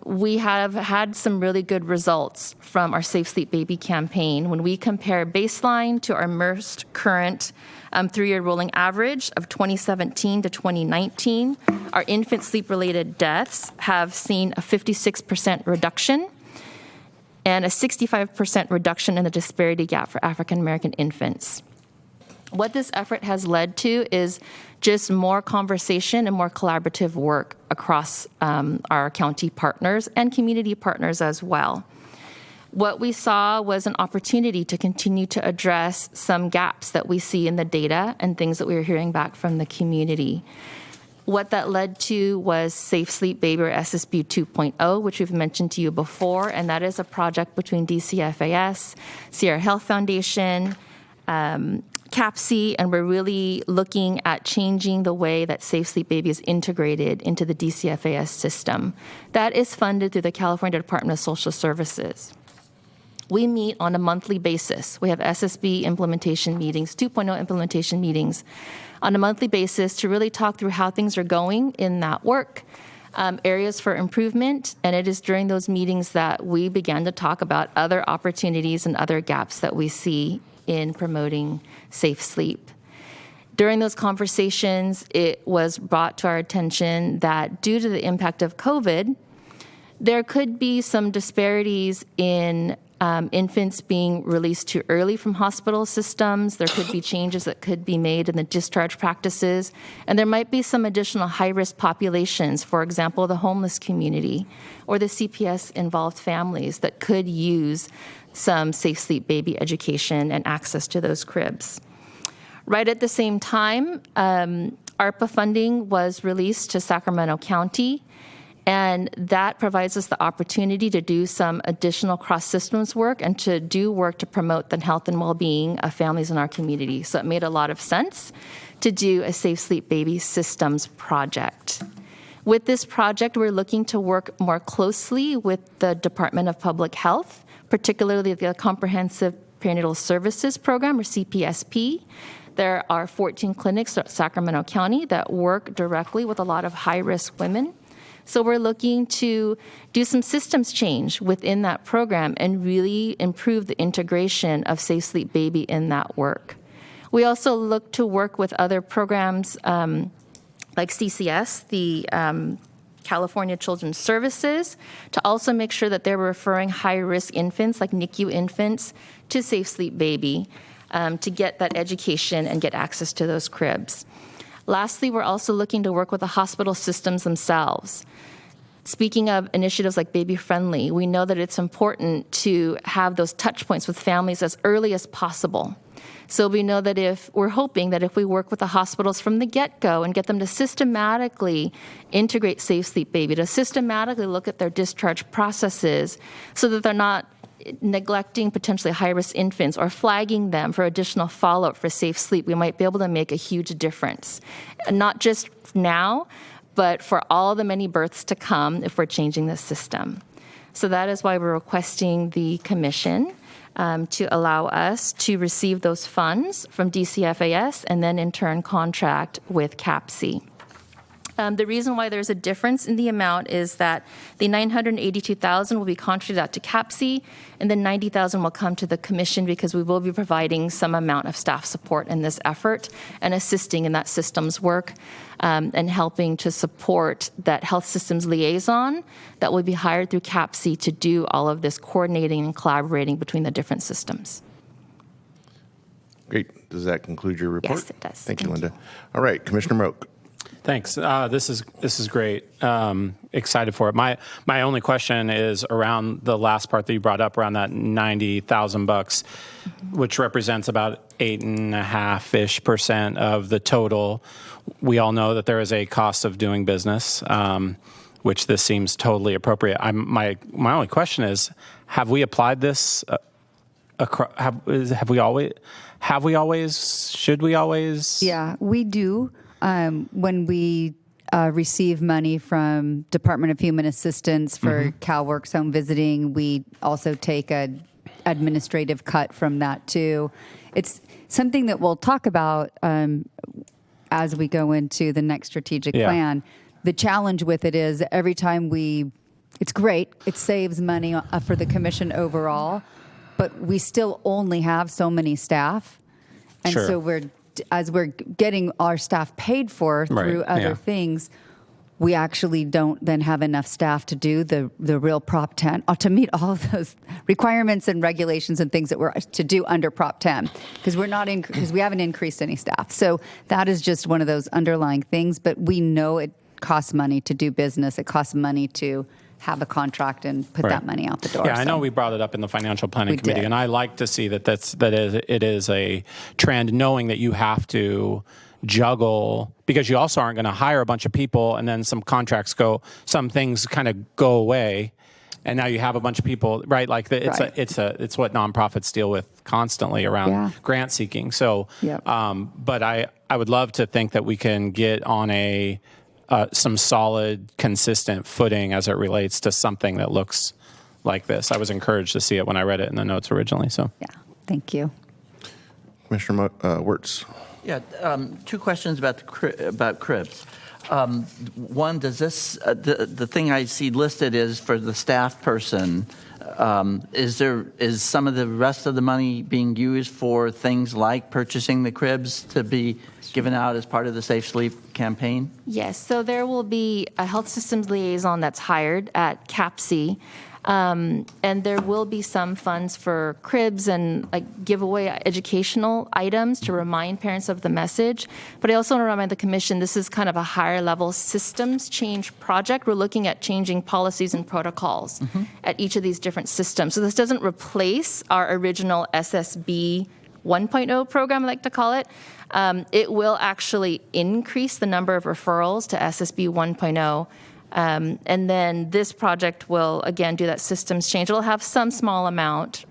We have had some really good results from our Safe Sleep Baby campaign. When we compare baseline to our most current 3-year rolling average of 2017 to 2019, our infant sleep-related deaths have seen a 56% reduction and a 65% reduction in the disparity gap for African American infants. What this effort has led to is just more conversation and more collaborative work across our county partners and community partners as well. What we saw was an opportunity to continue to address some gaps that we see in the data and things that we were hearing back from the community. What that led to was Safe Sleep Baby, or SSB 2.0, which we've mentioned to you before, and that is a project between DCFAS, Sierra Health Foundation, CAPC, and we're really looking at changing the way that Safe Sleep Baby is integrated into the DCFAS system. That is funded through the California Department of Social Services. We meet on a monthly basis. We have SSB implementation meetings, 2.0 implementation meetings on a monthly basis to really talk through how things are going in that work, areas for improvement, and it is during those meetings that we began to talk about other opportunities and other gaps that we see in promoting safe sleep. During those conversations, it was brought to our attention that due to the impact of COVID, there could be some disparities in infants being released too early from hospital systems. There could be changes that could be made in the discharge practices, and there might be some additional high-risk populations, for example, the homeless community or the CPS-involved families that could use some Safe Sleep Baby education and access to those cribs. Right at the same time, ARPA funding was released to Sacramento County, and that provides us the opportunity to do some additional cross-systems work and to do work to promote the health and well-being of families in our community. So it made a lot of sense to do a Safe Sleep Baby systems project. With this project, we're looking to work more closely with the Department of Public Health, particularly the Comprehensive Perinatal Services Program, or CPSP. There are 14 clinics at Sacramento County that work directly with a lot of high-risk women. So we're looking to do some systems change within that program and really improve the integration of Safe Sleep Baby in that work. We also look to work with other programs like CCS, the California Children's Services, to also make sure that they're referring high-risk infants, like NICU infants, to Safe Sleep Baby to get that education and get access to those cribs. Lastly, we're also looking to work with the hospital systems themselves. Speaking of initiatives like Baby Friendly, we know that it's important to have those touch points with families as early as possible. So we know that we're hoping that if we work with the hospitals from the get-go and get them to systematically integrate Safe Sleep Baby, to systematically look at their discharge processes so that they're not neglecting potentially high-risk infants or flagging them for additional follow-up for safe sleep, we might be able to make a huge difference. And not just now, but for all the many births to come if we're changing this system. So that is why we're requesting the commission to allow us to receive those funds from DCFAS and then in turn contract with CAPC. The reason why there's a difference in the amount is that the $982,000 will be contracted out to CAPC, and then $90,000 will come to the commission because we will be providing some amount of staff support in this effort and assisting in that systems work and helping to support that health systems liaison that will be hired through CAPC to do all of this coordinating and collaborating between the different systems. Great. Does that conclude your report? Yes, it does. Thank you, Linda. All right, Commissioner Moak. Thanks. This is great. Excited for it. My only question is around the last part that you brought up, around that $90,000, which represents about 8.5% of the total. We all know that there is a cost of doing business, which this seems totally appropriate. My only question is, have we applied this? Have we always? Should we always? Yeah, we do. When we receive money from Department of Human Assistance for CalWorks home visiting, we also take a administrative cut from that too. It's something that we'll talk about as we go into the next strategic plan. The challenge with it is every time it's great, it saves money for the commission overall, but we still only have so many staff. And so as we're getting our staff paid for through other things, we actually don't then have enough staff to do the real Prop 10, to meet all of those requirements and regulations and things that we're to do under Prop 10, because we haven't increased any staff. So that is just one of those underlying things, but we know it costs money to do business. It costs money to have a contract and put that money out the door. Yeah, I know we brought it up in the Financial Planning Committee, and I like to see that it is a trend, knowing that you have to juggle, because you also aren't going to hire a bunch of people and then some some things kind of go away, and now you have a bunch of people, right? Like it's what nonprofits deal with constantly around grant seeking. So, but I would love to think that we can get on some solid, consistent footing as it relates to something that looks like this. I was encouraged to see it when I read it in the notes originally. So, thank you, Commissioner Wirtz. Yeah, two questions about cribs. One, does this the thing I see listed is for the staff person? Is some of the rest of the money being used for things like purchasing the cribs to be given out as part of the Safe Sleep campaign? Yes, so there will be a health systems liaison that's hired at CAPC, and there will be some funds for cribs and giveaway educational items to remind parents of the message. But I also want to remind the commission, this is kind of a higher level systems change project. We're looking at changing policies and protocols at each of these different systems. So this doesn't replace our original SSB 1.0 program, I like to call it. It will actually increase the number of referrals to SSB 1.0. And then this project will, again, do that systems change. It'll have some small amount,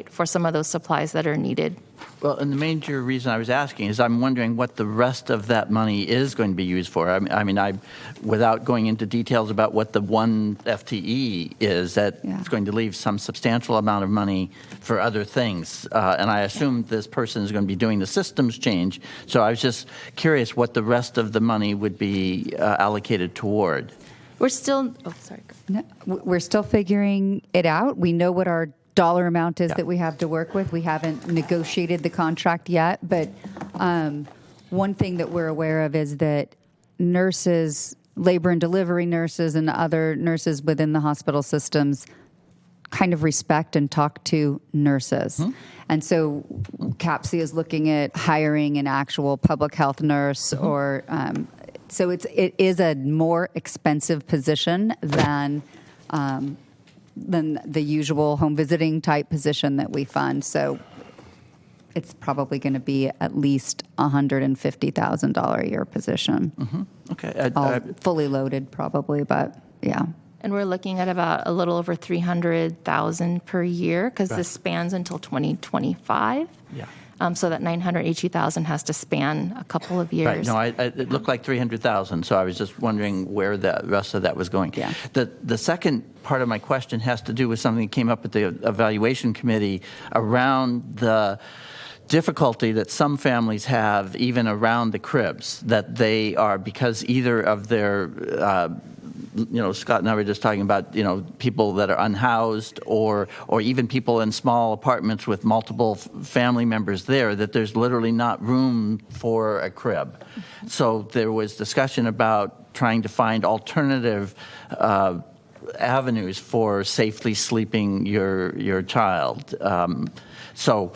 for some of those supplies that are needed. Well, and the major reason I was asking is I'm wondering what the rest of that money is going to be used for. I mean, without going into details about what the one FTE is, it's going to leave some substantial amount of money for other things. And I assume this person is going to be doing the systems change. So I was just curious what the rest of the money would be allocated toward. We're still, we're still figuring it out. We know what our dollar amount is that we have to work with. We haven't negotiated the contract yet, but one thing that we're aware of is that nurses, labor and delivery nurses and other nurses within the hospital systems kind of respect and talk to nurses. And so CAPC is looking at hiring an actual public health nurse or so it is a more expensive position than the usual home visiting type position that we fund. So it's probably going to be at least $150,000 a year position. Okay. All fully loaded probably, but yeah. and we're looking at about a little over 300,000 per year because Right. this spans until 2025. Yeah. So that 982,000 has to span a couple of years. Right, no, it looked like 300,000, so I was just wondering where the rest of that was going. Yeah. The second part of my question has to do with something that came up at the evaluation committee around the difficulty that some families have even around the cribs, that they are, because either of their Scott and I were just talking about, people that are unhoused or even people in small apartments with multiple family members there, that there's literally not room for a crib. So there was discussion about trying to find alternative avenues for safely sleeping your child. So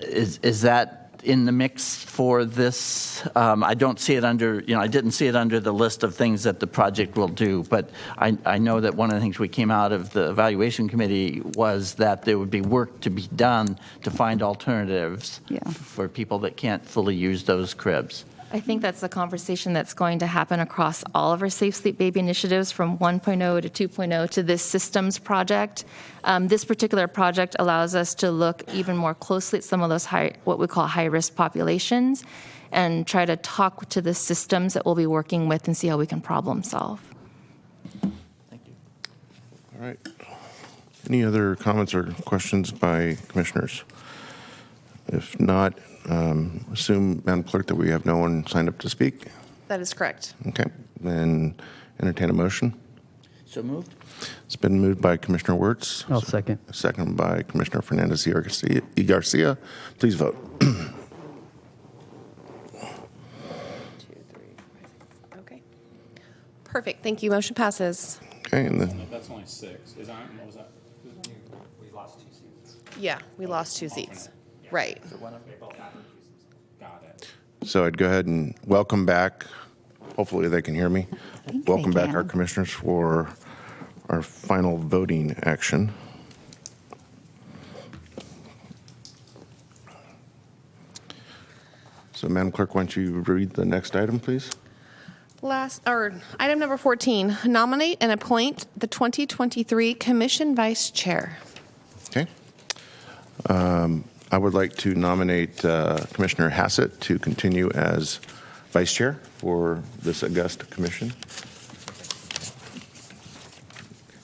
is that in the mix for this? I don't see it under, I didn't see it under the list of things that the project will do, but I know that one of the things we came out of the evaluation committee was that there would be work to be done to find alternatives for people that can't fully use those cribs. I think that's the conversation that's going to happen across all of our Safe Sleep Baby initiatives from 1.0 to 2.0 to this systems project. This particular project allows us to look even more closely at some of those what we call high-risk populations and try to talk to the systems that we'll be working with and see how we can problem solve. Thank you. All right. Any other comments or questions by commissioners? If not, assume, Madam Clerk, that we have no one signed up to speak. That is correct. Okay, then entertain a motion. So moved. It's been moved by Commissioner Wirtz. I'll second. Second by Commissioner Fernandez y Garcia. Please vote. Okay. Perfect. Thank you. Motion passes. Okay, and then That's only 6. What was that? We lost 2 seats. Yeah, we lost 2 seats. Right. Got it. so I'd go ahead and welcome back. Hopefully they can hear me. Welcome back our commissioners for our final voting action. So, Madam Clerk, why don't you read the next item, please? Item number 14, nominate and appoint the 2023 Commission Vice Chair. Okay. I would like to nominate Commissioner Hassett to continue as Vice Chair for this august commission.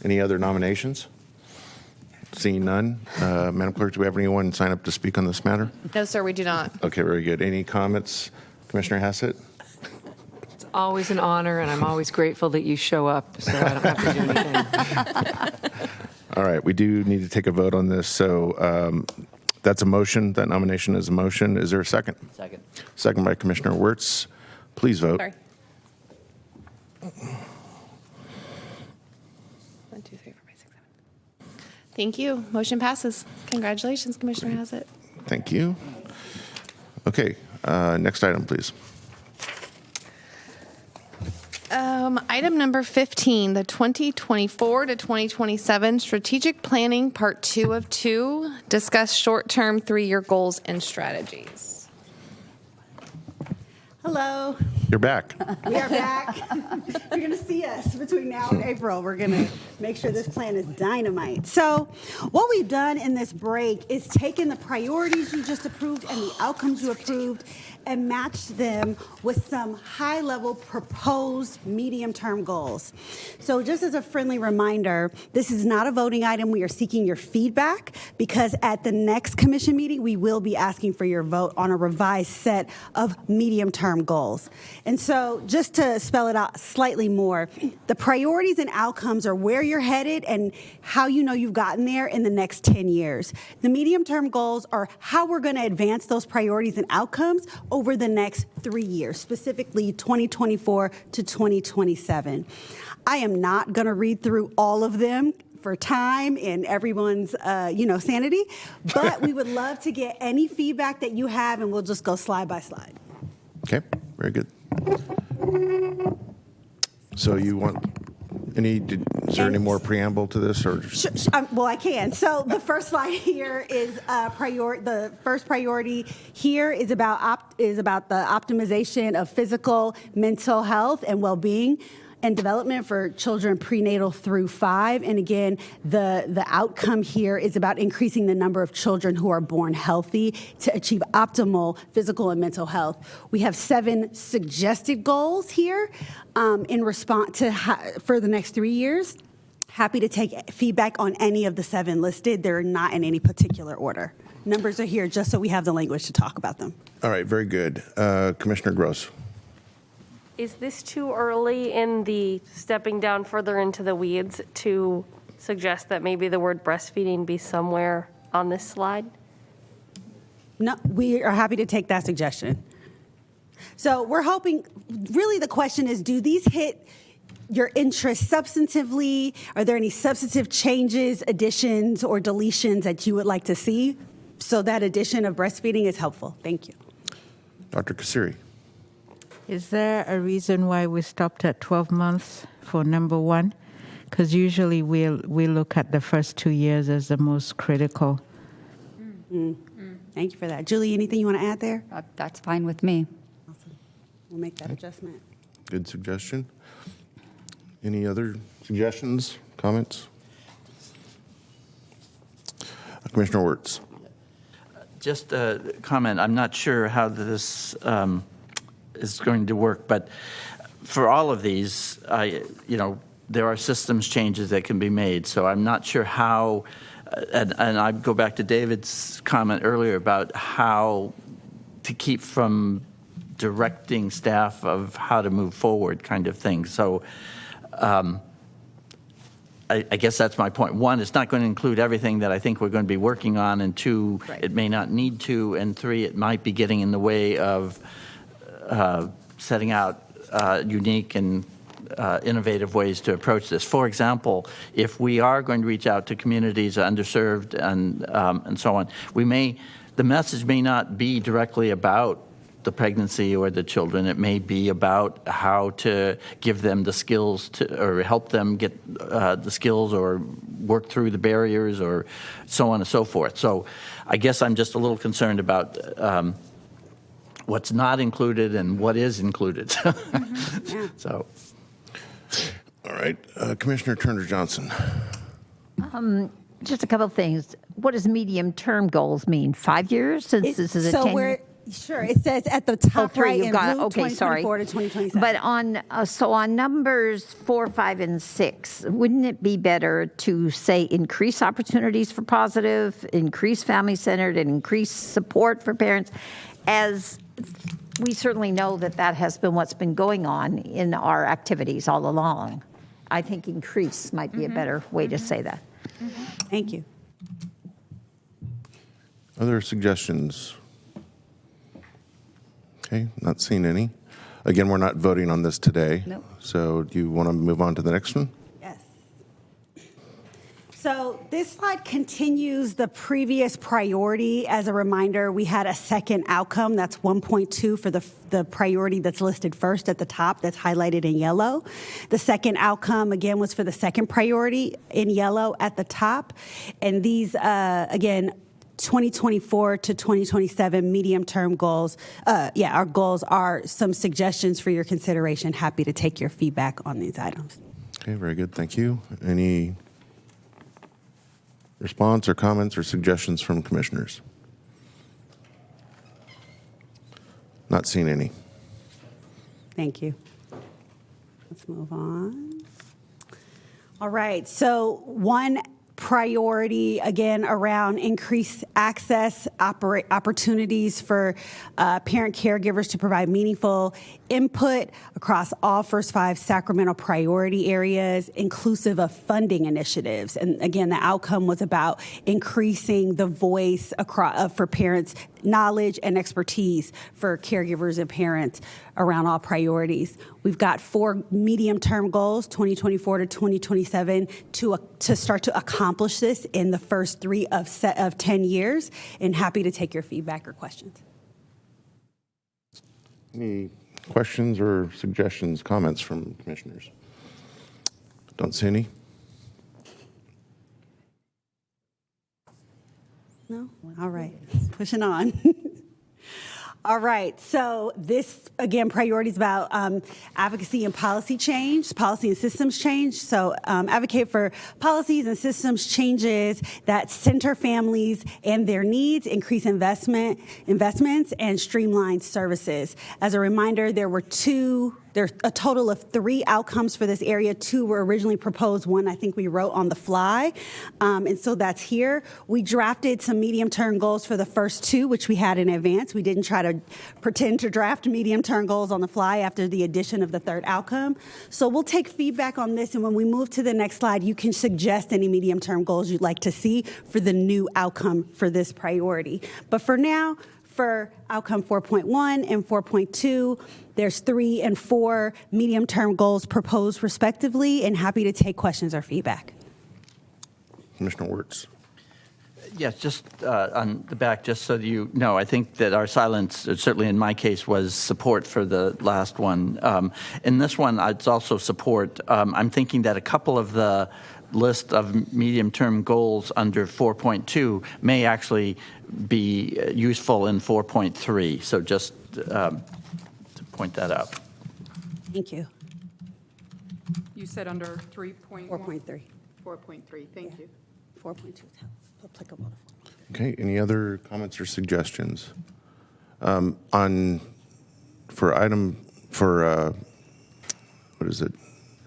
Any other nominations? Seeing none. Madam Clerk, do we have anyone sign up to speak on this matter? No, sir, we do not. Okay, very good. Any comments, Commissioner Hassett? It's always an honor, and I'm always grateful that you show up, so I don't have to do anything. All right, we do need to take a vote on this. So that's a motion. That nomination is a motion. Is there a second? Second. Second by Commissioner Wirtz. Please vote. Sorry. 1, 2, 3, 4, 5, 6, 7. Thank you. Motion passes. Congratulations, Commissioner Hassett. Thank you. Okay, next item, please. Item number 15, the 2024 to 2027 Strategic Planning Part 2 of 2, discuss short-term 3-year goals and strategies. Hello. You're back. We are back. You're going to see us between now and April. We're going to make sure this plan is dynamite. So what we've done in this break is taken the priorities you just approved and the outcomes you approved and matched them with some high-level proposed medium-term goals. So just as a friendly reminder, this is not a voting item. We are seeking your feedback because at the next commission meeting, we will be asking for your vote on a revised set of medium-term goals. And so just to spell it out slightly more, the priorities and outcomes are where you're headed and how you know you've gotten there in the next 10 years. The medium-term goals are how we're going to advance those priorities and outcomes over the next 3 years, specifically 2024 to 2027. I am not going to read through all of them for time and everyone's, sanity, but we would love to get any feedback that you have, and we'll just go slide by slide. Okay, very good. So you want is there any more preamble to this, or? Well, I can. So the first slide here is the first priority here is about the optimization of physical, mental health, and well-being and development for children prenatal through 5. And again, the outcome here is about increasing the number of children who are born healthy to achieve optimal physical and mental health. We have 7 suggested goals here in response to for the next 3 years. Happy to take feedback on any of the 7 listed. They're not in any particular order. Numbers are here just so we have the language to talk about them. All right, very good. Commissioner Gross. Is this too early in the stepping down further into the weeds to suggest that maybe the word breastfeeding be somewhere on this slide? No, we are happy to take that suggestion. So we're hoping, really the question is, do these hit your interest substantively? Are there any substantive changes, additions, or deletions that you would like to see? So that addition of breastfeeding is helpful. Thank you. Dr. Kasiri. Is there a reason why we stopped at 12 months for number 1? Because usually we look at the first 2 years as the most critical. Thank you for that. Julie, anything you want to add there? That's fine with me. Awesome. We'll make that adjustment. Good suggestion. Any other suggestions, comments? Commissioner Wirtz. Just a comment. I'm not sure how this is going to work, but for all of these, there are systems changes that can be made. So I'm not sure how, and I go back to David's comment earlier about how to keep from directing staff of how to move forward kind of thing. So I guess that's my point. 1, it's not going to include everything that I think we're going to be working on, and 2, it may not need to, and 3, it might be getting in the way of setting out unique and innovative ways to approach this. For example, if we are going to reach out to communities underserved and so on, the message may not be directly about the pregnancy or the children. It may be about how to give them the skills or help them get the skills or work through the barriers or so on and so forth. So I guess I'm just a little concerned about what's not included and what is included. So. All right, Commissioner Turner-Johnson. Just a couple of things. What does medium-term goals mean? 5 years since this is a 10 year? Sure, it says at the top right in blue, okay, 2024 to 2027. But on numbers 4, 5, and 6, wouldn't it be better to say increase opportunities for positive, increase family-centered, and increase support for parents? As we certainly know that has been what's been going on in our activities all along. I think increase might be a better way to say that. Thank you. Other suggestions? Okay, not seeing any. Again, we're not voting on this today. Nope. So do you want to move on to the next one? Yes. So this slide continues the previous priority. As a reminder, we had a second outcome. That's 1.2 for the priority that's listed first at the top, that's highlighted in yellow. The second outcome, again, was for the second priority in yellow at the top. And these, again, 2024 to 2027 medium-term goals. Our goals are some suggestions for your consideration. Happy to take your feedback on these items. Okay, very good. Thank you. Any response or comments or suggestions from commissioners? Not seeing any. Thank you. Let's move on. All right. So one priority, again, around increased access, opportunities for parent caregivers to provide meaningful input across all First 5 Sacramento priority areas, inclusive of funding initiatives. And again, the outcome was about increasing the voice for parents' knowledge and expertise for caregivers and parents around all priorities. We've got 4 medium-term goals, 2024 to 2027, to start to accomplish this in the first 3 of 10 years, and happy to take your feedback or questions. Any questions or suggestions, comments from commissioners? Don't see any. No? All right. Pushing on. All right, so this, again, priority is about advocacy and policy change, policy and systems change. So advocate for policies and systems changes that center families and their needs, increase investments, and streamline services. As a reminder, there's a total of 3 outcomes for this area. 2 were originally proposed. 1, I think we wrote on the fly. And so that's here. We drafted some medium-term goals for the first 2, which we had in advance. We didn't try to pretend to draft medium-term goals on the fly after the addition of the 3rd outcome. So we'll take feedback on this, and when we move to the next slide, you can suggest any medium-term goals you'd like to see for the new outcome for this priority. But for now, for outcome 4.1 and 4.2, there's 3 and 4 medium-term goals proposed respectively, and happy to take questions or feedback. Commissioner Wirtz. Yes, just on the back, just so you know, I think that our silence, certainly in my case, was support for the last one. In this one, it's also support. I'm thinking that a couple of the list of medium-term goals under 4.2 may actually be useful in 4.3. So just to point that out. Thank you. You said under 3.1? 4.3. 4.3, thank you. 4.2 is applicable to 4.3. Okay, any other comments or suggestions? For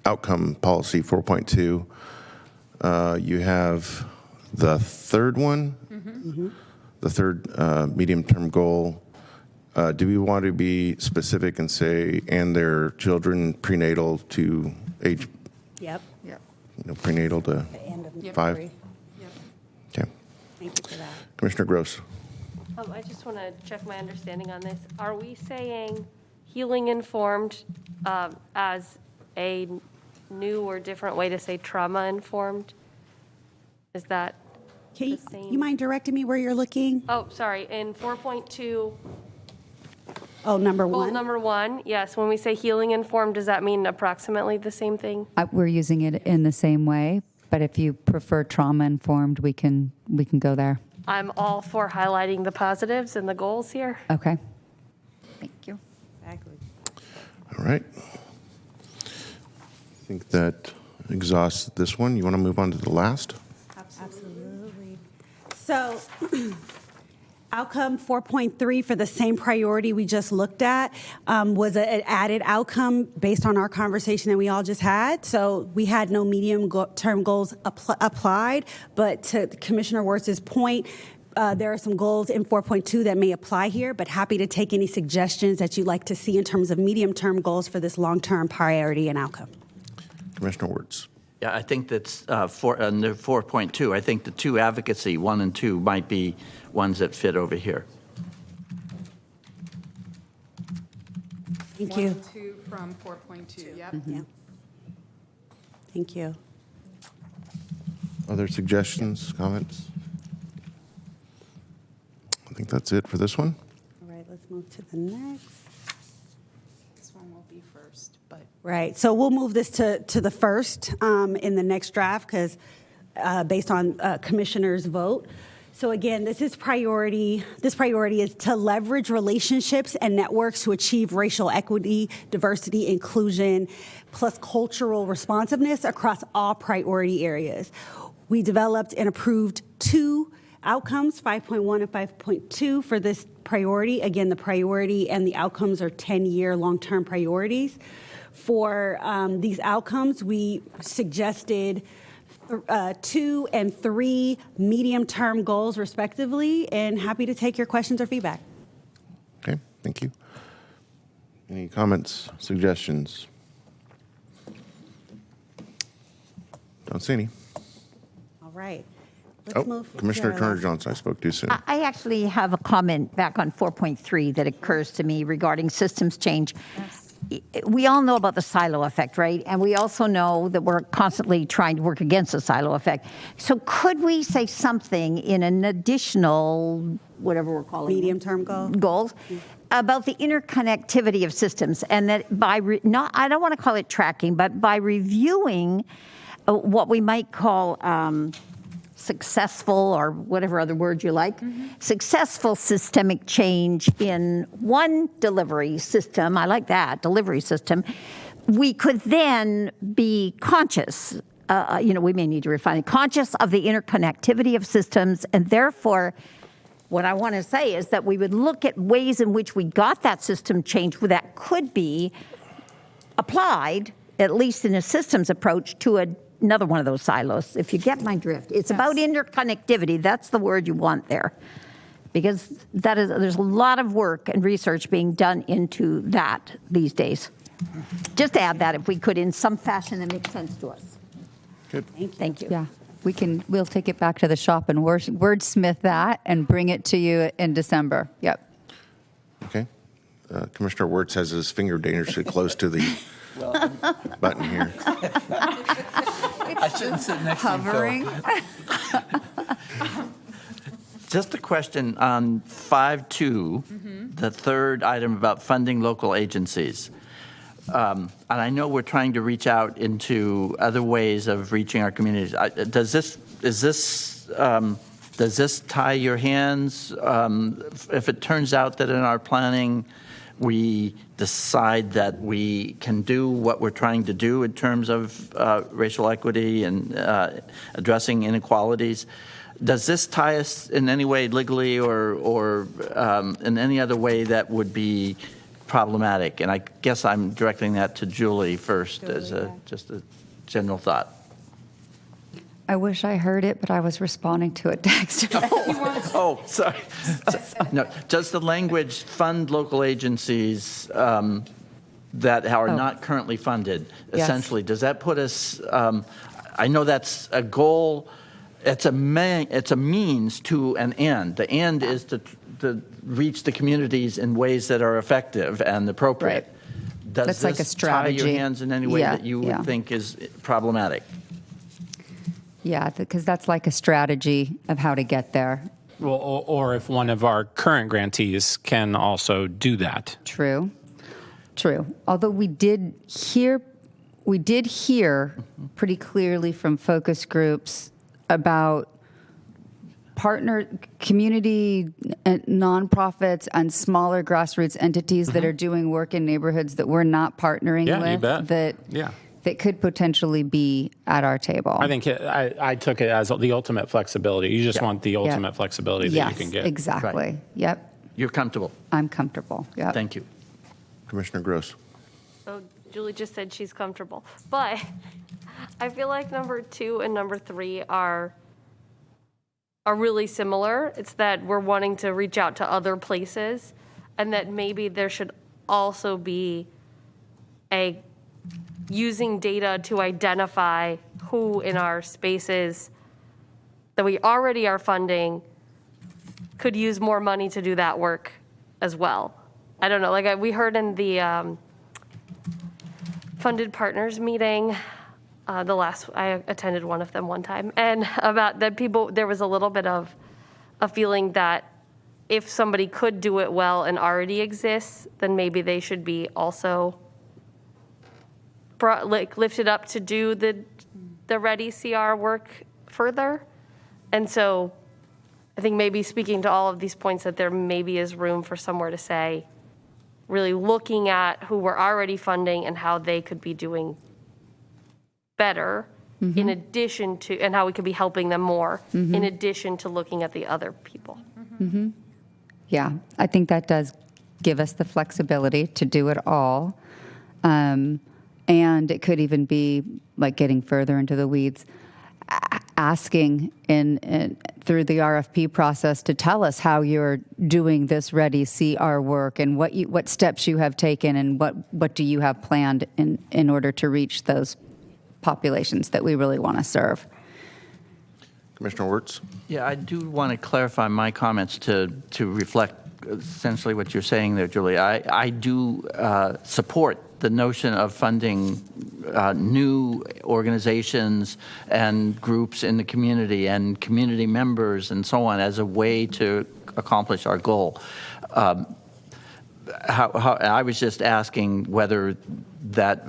outcome policy 4.2, you have the 3rd one, the 3rd medium-term goal. Do we want to be specific and say, and their children prenatal to age? Yep. Prenatal to The end of 5? 3. Okay. Thank you for that. Commissioner Gross. I just want to check my understanding on this. Are we saying healing informed as a new or different way to say trauma informed? Is that the same? You mind directing me where you're looking? Oh, sorry. In 4.2. Oh, number Goal 1? number 1, yes. When we say healing informed, does that mean approximately the same thing? We're using it in the same way, but if you prefer trauma-informed, we can go there. I'm all for highlighting the positives and the goals here. Okay. Thank you. Exactly. All right. I think that exhausts this one. You want to move on to the last? Absolutely. So outcome 4.3 for the same priority we just looked at was an added outcome based on our conversation that we all just had. So we had no medium-term goals applied, but to Commissioner Wirtz's point, there are some goals in 4.2 that may apply here, but happy to take any suggestions that you'd like to see in terms of medium-term goals for this long-term priority and outcome. Commissioner Wirtz. Yeah, I think that's under 4.2. I think the 2 advocacy, 1 and 2, might be ones that fit over here. Thank you. 1 and 2 from 4.2, yep. Yeah. Thank you. Other suggestions, comments? I think that's it for this one. All right, let's move to the next. This one will be first, but. Right, so we'll move this to the first in the next draft because based on commissioners' vote. So again, this priority is to leverage relationships and networks to achieve racial equity, diversity, inclusion, plus cultural responsiveness across all priority areas. We developed and approved 2 outcomes, 5.1 and 5.2 for this priority. Again, the priority and the outcomes are 10-year long-term priorities. For these outcomes, we suggested 2 and 3 medium-term goals, respectively, and happy to take your questions or feedback. Okay, thank you. Any comments, suggestions? Don't see any. All right. Let's move to Commissioner our Turner last- Johnson, I spoke too soon. I actually have a comment back on 4.3 that occurs to me regarding systems change. We all know about the silo effect, right? And we also know that we're constantly trying to work against the silo effect. So could we say something in an additional, whatever we're calling medium-term goals about the interconnectivity of systems, and that by I don't want to call it tracking, but by reviewing what we might call successful, or whatever other word you like, successful systemic change in one delivery system, I like that, delivery system, we could then be conscious, we may need to refine it, conscious of the interconnectivity of systems, and therefore, what I want to say is that we would look at ways in which we got that system change that could be applied, at least in a systems approach, to another one of those silos, if you get my drift. It's about interconnectivity. That's the word you want there. Because there's a lot of work and research being done into that these days. Just add that if we could in some fashion that makes sense to us. Good. Thank you. Yeah, we'll take it back to the shop and wordsmith that and bring it to you in December. Yep. Okay. Commissioner Wirtz has his finger dangerously close to the button here. I shouldn't sit next Hovering. to you, Just a question on 5.2, the third item about funding local agencies. And I know we're trying to reach out into other ways of reaching our communities. Does this tie your hands? If it turns out that in our planning we decide that we can do what we're trying to do in terms of racial equity and addressing inequalities, does this tie us in any way legally or in any other way that would be problematic? And I guess I'm directing that to Julie first as just a general thought. I wish I heard it, but I was responding to a text. Oh, sorry. No, does the language fund local agencies that are not currently funded, essentially, does that put us, I know that's a goal, it's a means to an end. The end is to reach the communities in ways that are effective and appropriate. Right. Does That's this like a strategy. tie your hands in any way that you would think is problematic? Yeah, because that's like a strategy of how to get there. Well, or if one of our current grantees can also do that. True. Although we did hear pretty clearly from focus groups about partner community nonprofits and smaller grassroots entities that are doing work in neighborhoods that we're not partnering with. You bet. That could potentially be at our table. I think I took it as the ultimate flexibility. You just want the ultimate flexibility that you can get. Exactly. Right. Yep. You're comfortable? I'm comfortable. Yep. Thank you. Commissioner Gross. So Julie just said she's comfortable. But I feel like number 2 and number 3 are really similar. It's that we're wanting to reach out to other places, and that maybe there should also be using data to identify who in our spaces that we already are funding could use more money to do that work as well. I don't know, like we heard in the funded partners meeting, I attended one of them one time, and about that there was a little bit of a feeling that if somebody could do it well and already exists, then maybe they should be also lifted up to do the Ready CR work further. And so I think maybe speaking to all of these points, that there maybe is room for somewhere to say, really looking at who we're already funding and how they could be doing better in addition to, and how we could be helping them more in addition to looking at the other people. Yeah, I think that does give us the flexibility to do it all. And it could even be like getting further into the weeds, asking through the RFP process to tell us how you're doing this Ready CR work and what steps you have taken and what do you have planned in order to reach those populations that we really want to serve. Commissioner Wirtz? Yeah, I do want to clarify my comments to reflect essentially what you're saying there, Julie. I do support the notion of funding new organizations and groups in the community and community members and so on as a way to accomplish our goal. I was just asking whether that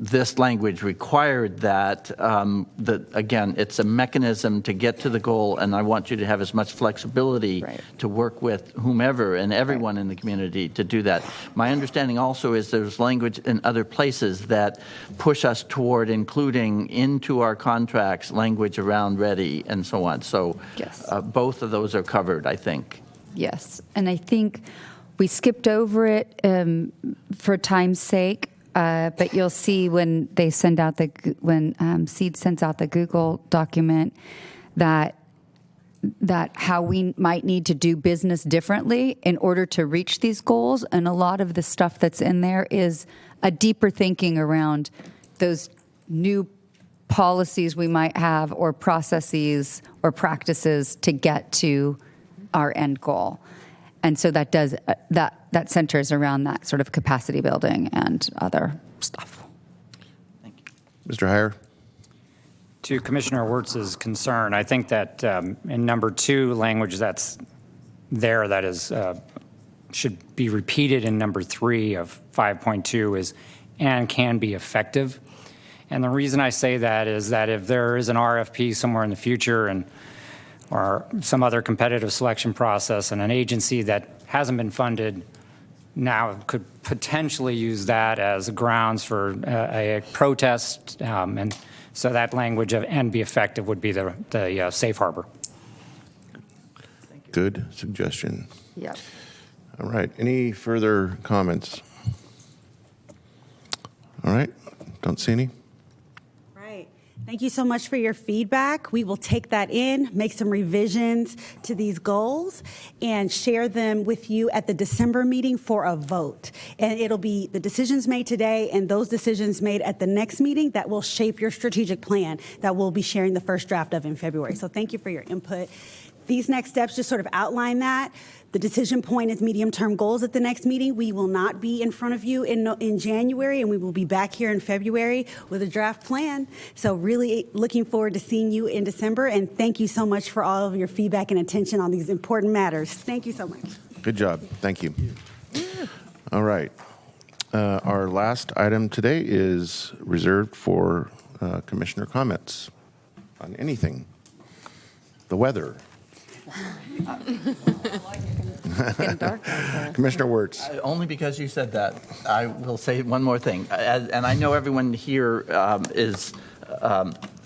this language required that, again, it's a mechanism to get to the goal, and I want you to have as much flexibility to work with whomever and everyone in the community to do that. My understanding also is there's language in other places that push us toward including into our contracts language around ready and so on. So Yes. Both of those are covered, I think. Yes, and I think we skipped over it for time's sake, but you'll see when they send out when SEED sends out the Google document that how we might need to do business differently in order to reach these goals, and a lot of the stuff that's in there is a deeper thinking around those new policies we might have or processes or practices to get to our end goal. And so that does that centers around that sort of capacity building and other stuff. Mr. Heyer? To Commissioner Wirtz's concern, I think that in number 2 language that's there that is should be repeated in number 3 of 5.2 is and can be effective. And the reason I say that is that if there is an RFP somewhere in the future or some other competitive selection process and an agency that hasn't been funded now could potentially use that as grounds for a protest, and so that language of "and be effective" would be the safe harbor. Good suggestion. Yep. All right. Any further comments? All right. Don't see any. Thank you so much for your feedback. We will take that in, make some revisions to these goals, and share them with you at the December meeting for a vote. And it'll be the decisions made today and those decisions made at the next meeting that will shape your strategic plan that we'll be sharing the first draft of in February. So thank you for your input. These next steps just sort of outline that. The decision point is medium-term goals at the next meeting. We will not be in front of you in January, and we will be back here in February with a draft plan. So really looking forward to seeing you in December, and thank you so much for all of your feedback and attention on these important matters. Thank you so much. Good job. Thank you. All right. Our last item today is reserved for commissioner comments on anything. The weather. Commissioner Wirtz. Only because you said that, I will say one more thing. And I know everyone here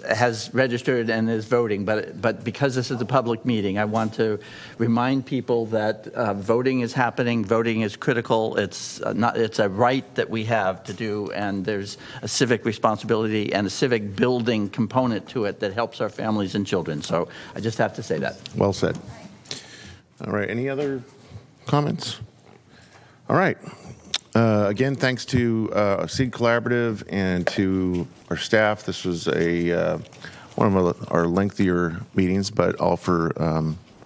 has registered and is voting, but because this is a public meeting, I want to remind people that voting is happening. Voting is critical. It's a right that we have to do, and there's a civic responsibility and a civic building component to it that helps our families and children. So I just have to say that. Well said. All right. Any other comments? All right. Again, thanks to SEED Collaborative and to our staff. This was one of our lengthier meetings, but all for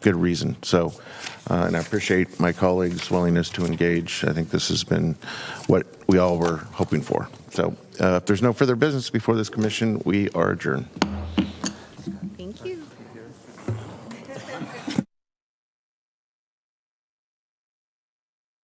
good reason. So, and I appreciate my colleagues' willingness to engage. I think this has been what we all were hoping for. So, if there's no further business before this commission, we are adjourned.